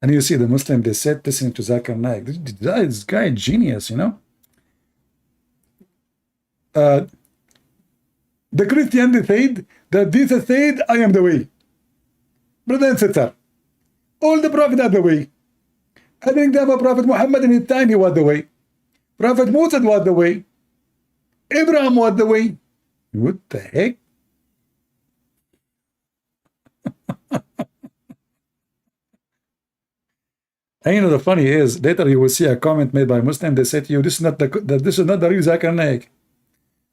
And you see the Muslim, they said, listening to Zakir Naik. This guy is genius, you know. The Christian, they said that Jesus said, I am the way. Brother and sister, all the prophets are the way. I think that Prophet Muhammad in his time, he was the way. Prophet Moses was the way. Abraham was the way. What the heck? And you know, the funny is, later you will see a comment made by Muslim. They say to you, this is not the real Zakir Naik.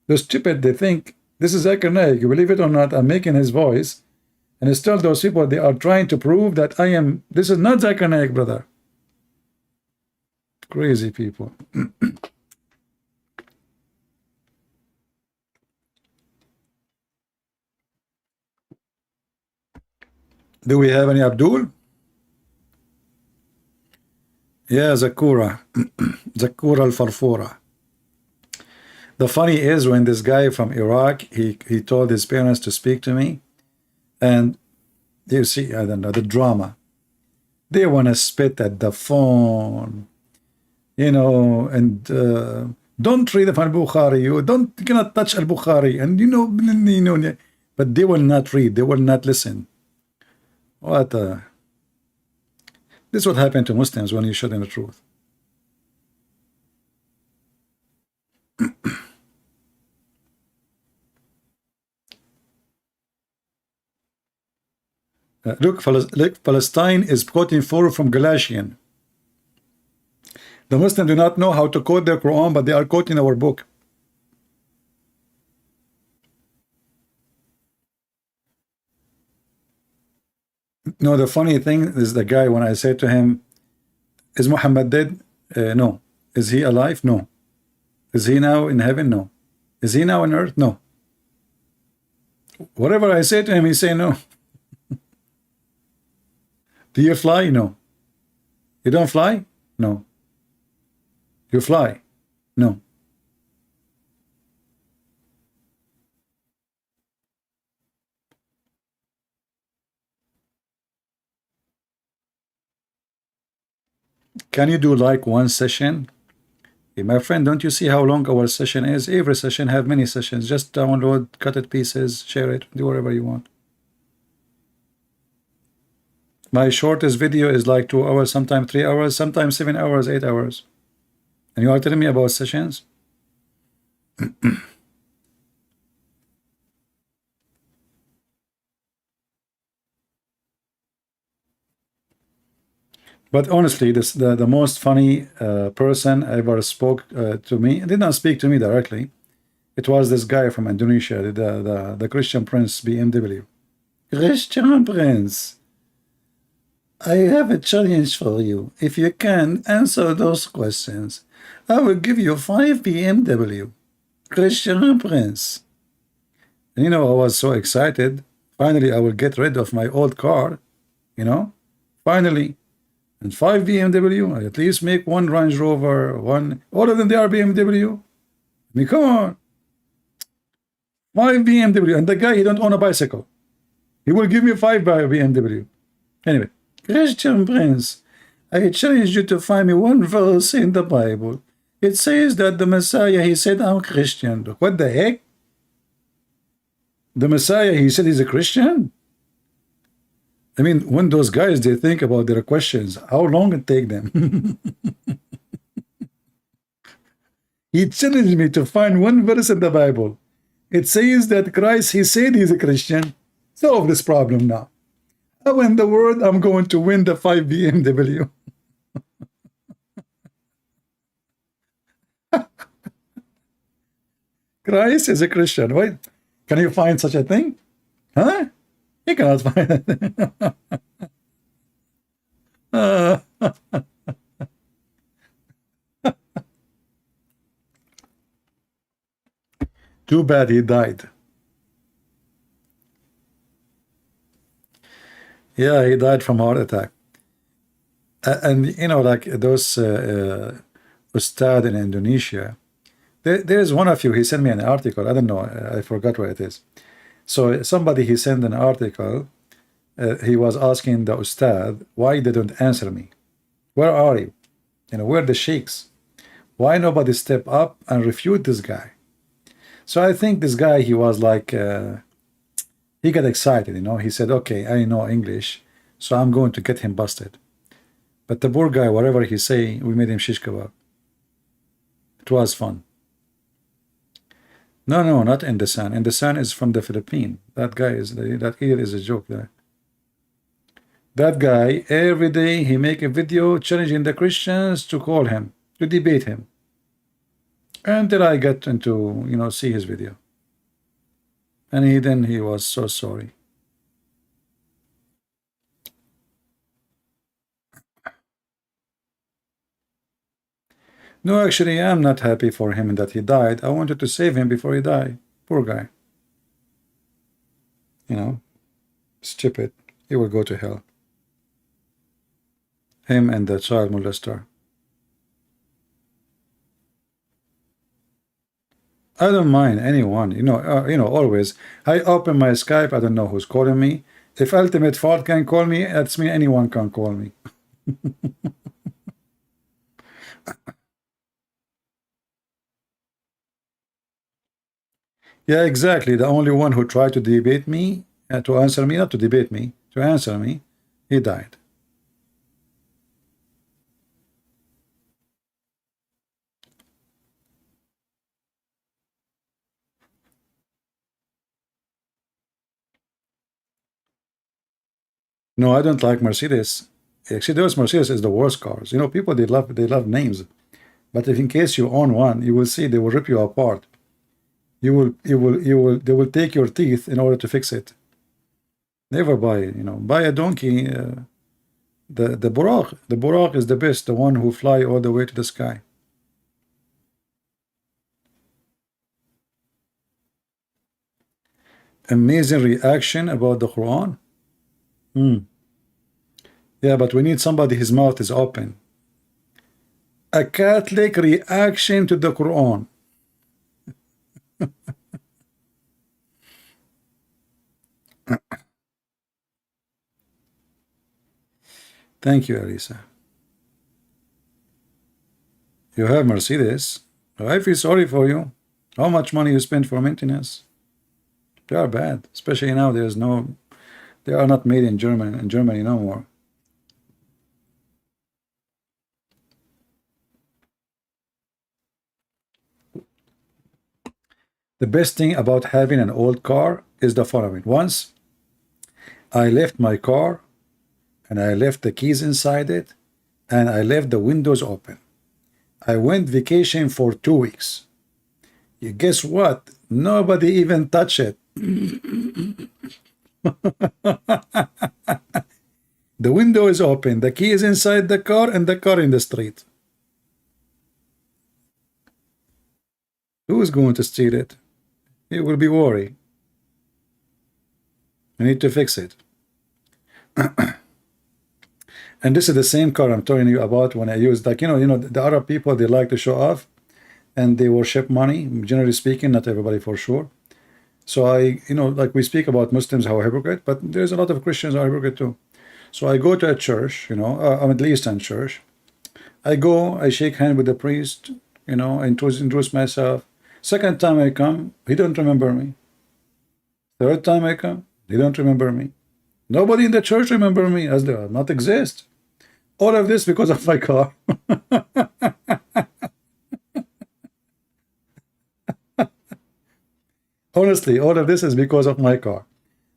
They're stupid. They think this is Zakir Naik. You believe it or not, I'm making his voice. And still those people, they are trying to prove that this is not Zakir Naik, brother. Crazy people. Do we have any Abdul? Yeah, Zakura. Zakura al-Farfura. The funny is, when this guy from Iraq, he told his parents to speak to me, and You see, I don't know, the drama. They want to spit at the phone, you know, and don't read from Bukhari. You cannot touch Al Bukhari, and but they will not read. They will not listen. What? This is what happened to Muslims when you show them the truth. Look, Palestine is quoting from Galatian. The Muslims do not know how to quote their Quran, but they are quoting our book. No, the funny thing is the guy, when I said to him, is Muhammad dead? No. Is he alive? No. Is he now in heaven? No. Is he now on earth? No. Whatever I say to him, he say no. Do you fly? No. You don't fly? No. You fly? No. Can you do like one session? Hey, my friend, don't you see how long our session is? Every session have many sessions. Just download, cut it pieces, share it, do whatever you want. My shortest video is like 2 hours, sometimes 3 hours, sometimes 7 hours, 8 hours. And you are telling me about sessions? But honestly, the most funny person ever spoke to me, did not speak to me directly. It was this guy from Indonesia, the Christian Prince BMW. Christian Prince, I have a challenge for you. If you can answer those questions, I will give you 5 BMW. Christian Prince. And I was so excited. Finally, I will get rid of my old car, finally. And 5 BMW, I at least make 1 Range Rover, all of them, they are BMW. I mean, come on. 5 BMW, and the guy, he don't own a bicycle. He will give me 5 BMW. Anyway, Christian Prince, I challenge you to find me 1 verse in the Bible. It says that the Messiah, he said, I'm Christian. What the heck? The Messiah, he said he's a Christian? I mean, when those guys, they think about their questions, how long it take them? He challenged me to find 1 verse in the Bible. It says that Christ, he said he's a Christian. Solve this problem now. How in the world I'm going to win the 5 BMW? Christ is a Christian. Wait, can you find such a thing? Huh? You cannot find it. Too bad he died. Yeah, he died from heart attack. And like those Ustad in Indonesia, there is one of you, he sent me an article. I don't know, I forgot where it is. So somebody, he sent an article. He was asking the Ustad, why they don't answer me? Where are you? Where are the sheikhs? Why nobody step up and refute this guy? So I think this guy, he was like, he got excited, He said, okay, I know English, so I'm going to get him busted. But the poor guy, whatever he say, we made him shish kebab. It was fun. No, not in the sun. In the sun is from the Philippines. That guy is, that idiot is a joke there. That guy, every day, he make a video challenging the Christians to call him, to debate him. Until I got into, see his video. And he was so sorry. No, actually, I'm not happy for him that he died. I wanted to save him before he died. Poor guy. Stupid. He will go to hell. Him and the child molester. I don't mind anyone. Always. I open my Skype. I don't know who's calling me. If Ultimate Fault can call me, that's me, anyone can call me. Yeah, exactly. The only one who tried to debate me, to answer me, not to debate me, to answer me, he died. No, I don't like Mercedes. Actually, those Mercedes is the worst cars. You know, people they love names, but if in case you own one, you will see they will rip you apart. They will take your teeth in order to fix it. Never buy, buy a donkey. The Buraq is the best, the one who fly all the way to the sky. Amazing reaction about the Quran. Yeah, but we need somebody his mouth is open. A Catholic reaction to the Quran. Thank you, Elisa. You have Mercedes. I feel sorry for you. How much money you spend for maintenance? They are bad, especially now. They are not made in Germany no more. The best thing about having an old car is the following. Once I left my car and I left the keys inside it and I left the windows open. I went vacation for 2 weeks. You guess what? Nobody even touched it. The window is open, the key is inside the car, and the car in the street. Who is going to steal it? It will be worry. I need to fix it. And this is the same car I'm telling you about when I used, like, the Arab people, they like to show off and they worship money, generally speaking, not everybody for sure. So like we speak about Muslims, how hypocrite, but there's a lot of Christians are hypocrite too. So I go to a church, a Middle Eastern church. I go, I shake hand with the priest, I introduce myself. Second time I come, he don't remember me. Third time I come, they don't remember me. Nobody in the church remember me, as they not exist. All of this because of my car. Honestly, all of this is because of my car.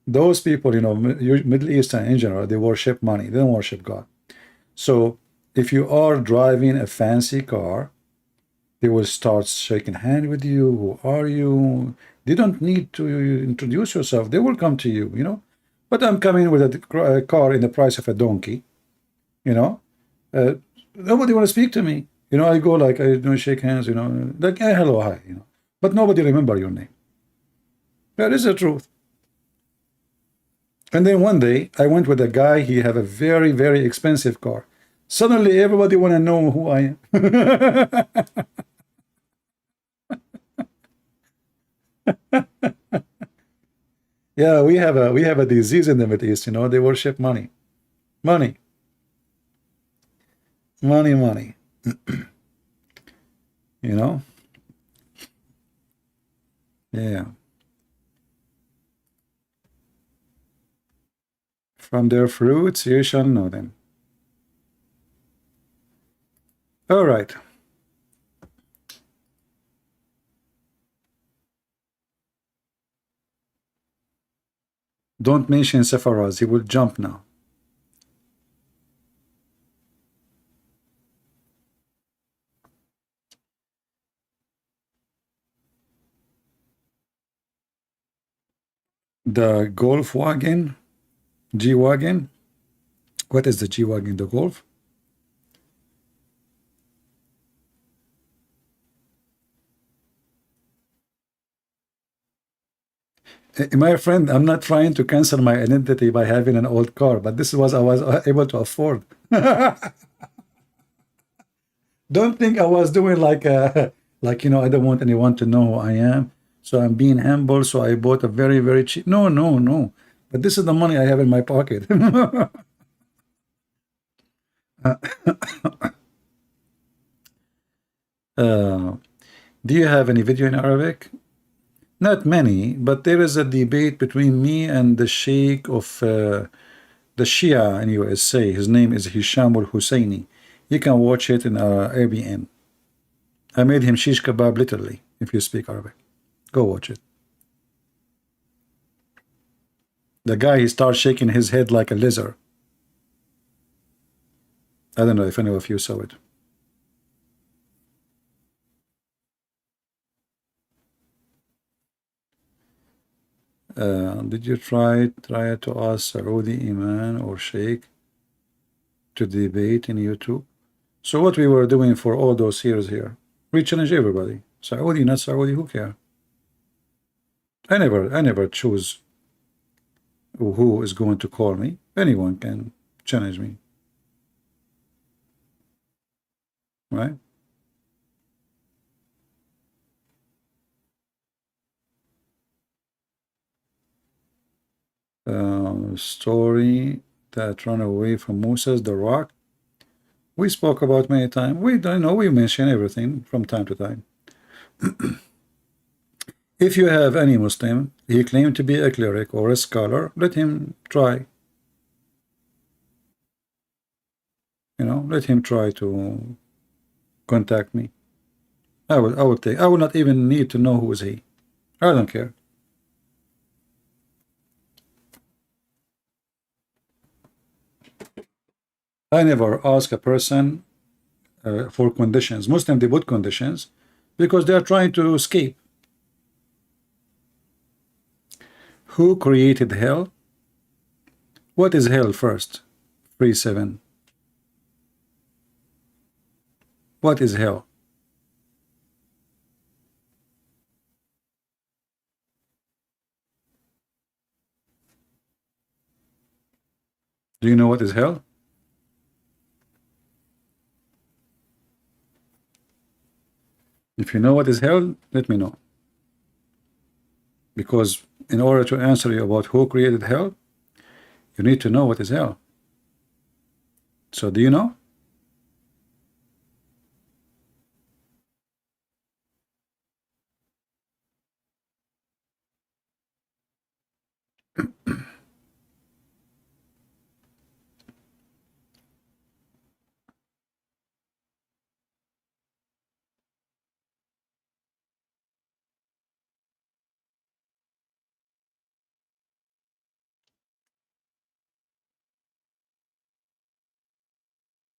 Those people, Middle Eastern in general, they worship money. They don't worship God. So if you are driving a fancy car, they will start shaking hand with you. Who are you? They don't need to introduce yourself. They will come to you, But I'm coming with a car in the price of a donkey, Nobody want to speak to me. I go like, I don't shake hands, like, hey, hello, hi, But nobody remember your name. That is the truth. And then one day, I went with a guy, he have a very, very expensive car. Suddenly, everybody want to know who I am. Yeah, we have a disease in the Middle East, they worship money. Money. Money, money. Yeah. From their fruits you shall know them. All right. Don't mention Sepharaz, he will jump now. The Golf wagon, G-Wagon. What is the G-Wagon? The Golf? My friend, I'm not trying to cancel my identity by having an old car, but this was I was able to afford. Don't think I was doing like I don't want anyone to know who I am, so I'm being humble. So I bought a very, very cheap. No, no, no. But this is the money I have in my pocket. uh, do you have any video in Arabic? Not many, but there is a debate between me and the Sheikh of the Shia in USA. His name is Hisham al-Husseini. You can watch it in ABN. I made him shish kebab literally, if you speak Arabic. Go watch it. The guy, he starts shaking his head like a lizard. I don't know if any of you saw it. Did you try to ask Saudi Iman or Sheikh to debate in YouTube? So what we were doing for all those years here, we challenge everybody. Saudi, not Saudi, who care? I never choose who is going to call me. Anyone can challenge me, right? Story that ran away from Moses, the rock. We spoke about many times. We don't know, we mention everything from time to time. If you have any Muslim, he claimed to be a cleric or a scholar, let him try. You know, let him try to contact me. I will not even need to know who is he. I don't care. I never ask a person for conditions. Muslims, they put conditions because they are trying to escape. Who created hell? What is hell first? 3-7. What is hell? Do you know what is hell? If you know what is hell, let me know. Because in order to answer you about who created hell, you need to know what is hell. So do you know?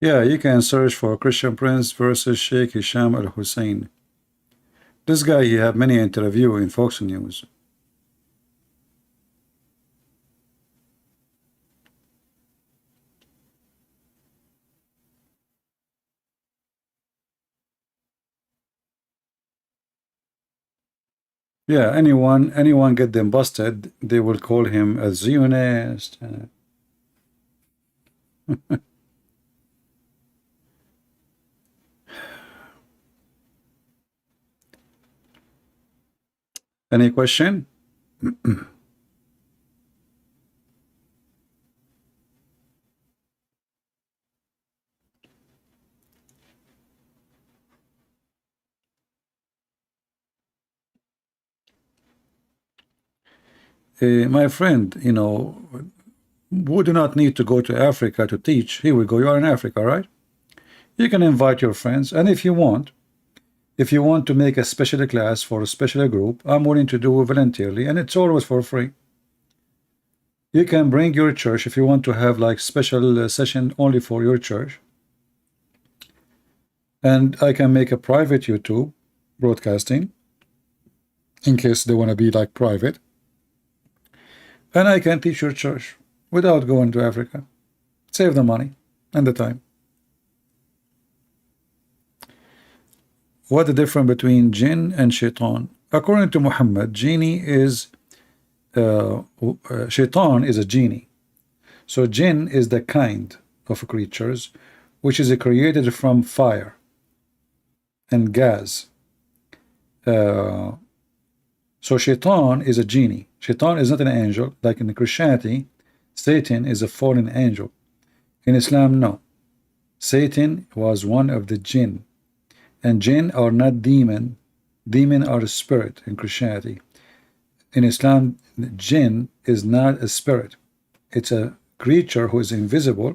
Yeah, you can search for Christian Prince versus Sheikh Hisham al-Hussein. This guy, he have many interview in Fox News. Yeah, anyone get them busted, they will call him a Zionist. Any question? My friend, you know, would not need to go to Africa to teach. Here we go. You are in Africa, right? You can invite your friends, and if you want to make a special class for a special group, I'm willing to do it voluntarily, and it's always for free. You can bring your church if you want to have like special session only for your church, and I can make a private YouTube broadcasting in case they want to be like private, and I can teach your church without going to Africa. Save the money and the time. What the difference between jinn and shaitan? According to Muhammad, shaitan is a genie. So jinn is the kind of creatures which is created from fire and gas. So Shaitan is a genie. Shaitan is not an angel. Like in Christianity, Satan is a fallen angel. In Islam, no. Satan was one of the jinn. And jinn are not demon. Demon are a spirit in Christianity. In Islam, jinn is not a spirit. It's a creature who is invisible,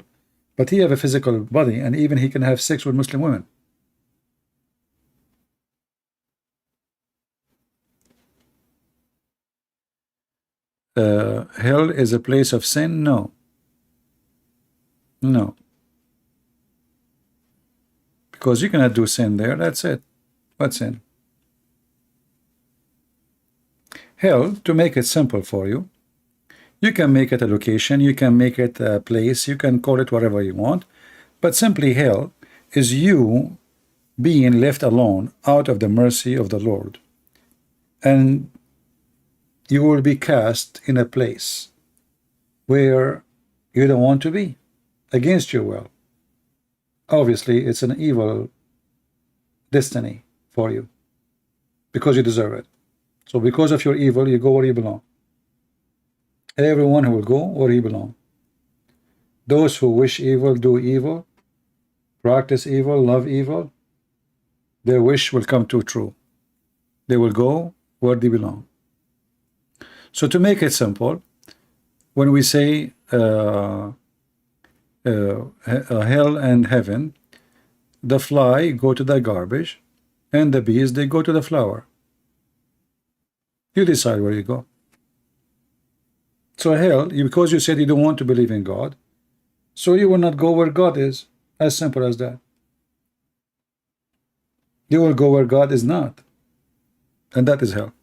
but he have a physical body, and even he can have sex with Muslim women. Hell is a place of sin? No. No. Because you cannot do sin there, that's it. What sin? Hell, to make it simple for you, you can make it a location, you can make it a place, you can call it whatever you want, but simply hell is you being left alone out of the mercy of the Lord. And you will be cast in a place where you don't want to be, against your will. Obviously, it's an evil destiny for you, because you deserve it. So because of your evil, you go where you belong. Everyone who will go where he belongs. Those who wish evil, do evil, practice evil, love evil, their wish will come to true. They will go where they belong. So to make it simple, when we say hell and heaven, the fly go to the garbage, and the bees, they go to the flower. You decide where you go. So hell, because you said you don't want to believe in God, so you will not go where God is. As simple as that. You will go where God is not, and that is hell.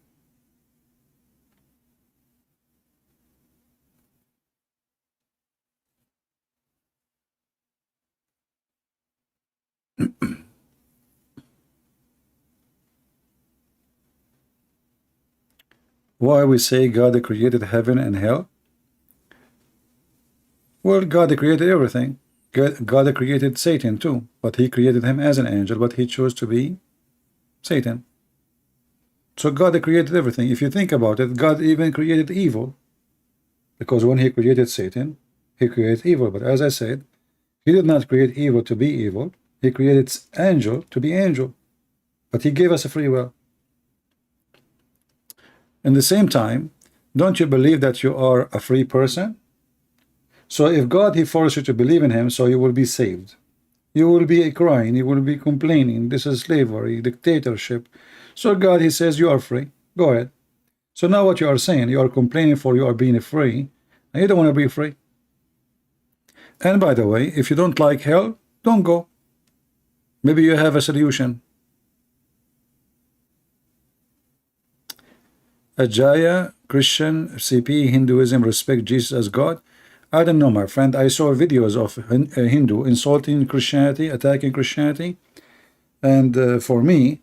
Why we say God created heaven and hell? Well, God created everything. God created Satan too, but he created him as an angel, but he chose to be Satan. So God created everything. If you think about it, God even created evil, because when he created Satan, he created evil. But as I said, he did not create evil to be evil. He created angel to be angel, but he gave us a free will. In the same time, don't you believe that you are a free person? So if God, he forced you to believe in him, so you will be saved. You will be crying, you will be complaining, this is slavery, dictatorship. So God, he says, you are free. Go ahead. So now what you are saying, you are complaining for you are being free, and you don't want to be free. And by the way, if you don't like hell, don't go. Maybe you have a solution. Ajaya, Christian, CP, Hinduism, respect Jesus as God. I don't know, my friend. I saw videos of a Hindu insulting Christianity, attacking Christianity, and for me,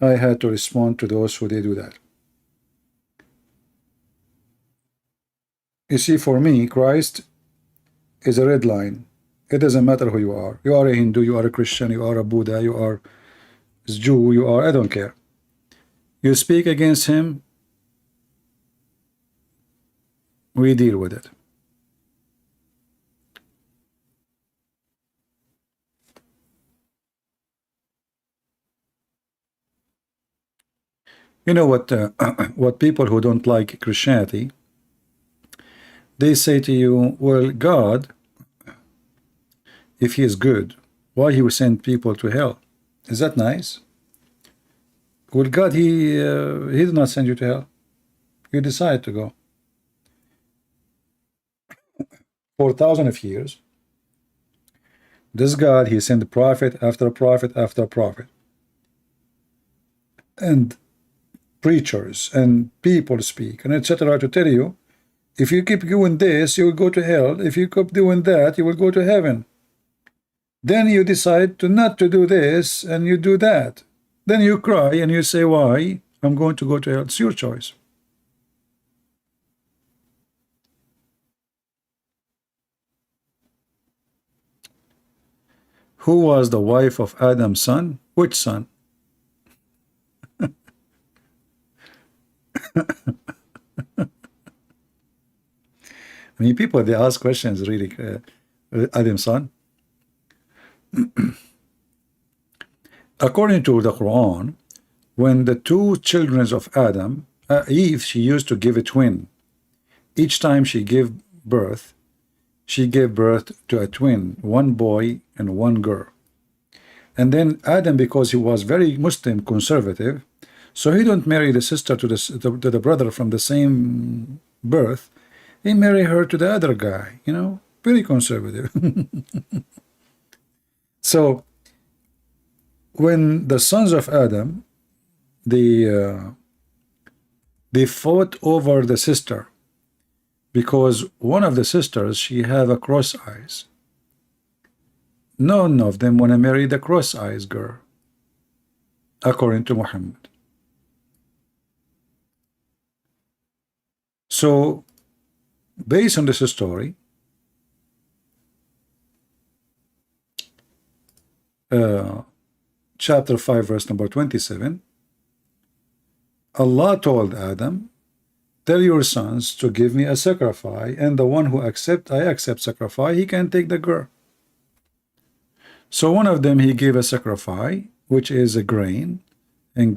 I had to respond to those who they do that. You see, for me, Christ is a red line. It doesn't matter who you are. You are a Hindu, you are a Christian, you are a Buddha, you are a Jew, you are, I don't care. You speak against him, we deal with it. You know what? What people who don't like Christianity, they say to you, well, God, if he is good, why he will send people to hell? Is that nice? Well, God, he did not send you to hell. You decide to go. For thousands of years, this God, he sent prophet after prophet after prophet, and preachers and people speak and etc. to tell you, if you keep doing this, you will go to hell. If you keep doing that, you will go to heaven. Then you decide to not to do this, and you do that. Then you cry and you say, why? I'm going to go to hell. It's your choice. Who was the wife of Adam's son? Which son? I mean, people, they ask questions really, Adam son. According to the Quran, when the two children of Adam, Eve, she used to give a twin. Each time she gave birth to a twin, one boy and one girl. And then Adam, because he was very Muslim conservative, so he don't marry the sister to the brother from the same birth. He married her to the other guy, you know, very conservative. So when the sons of Adam, they fought over the sister, because one of the sisters, she have a cross eyes. None of them want to marry the cross eyes girl, according to Muhammad. So based on this story, chapter 5 verse number 27, Allah told Adam, tell your sons to give me a sacrifice, and the one who I accept sacrifice, he can take the girl. So one of them, he gave a sacrifice, which is a grain, and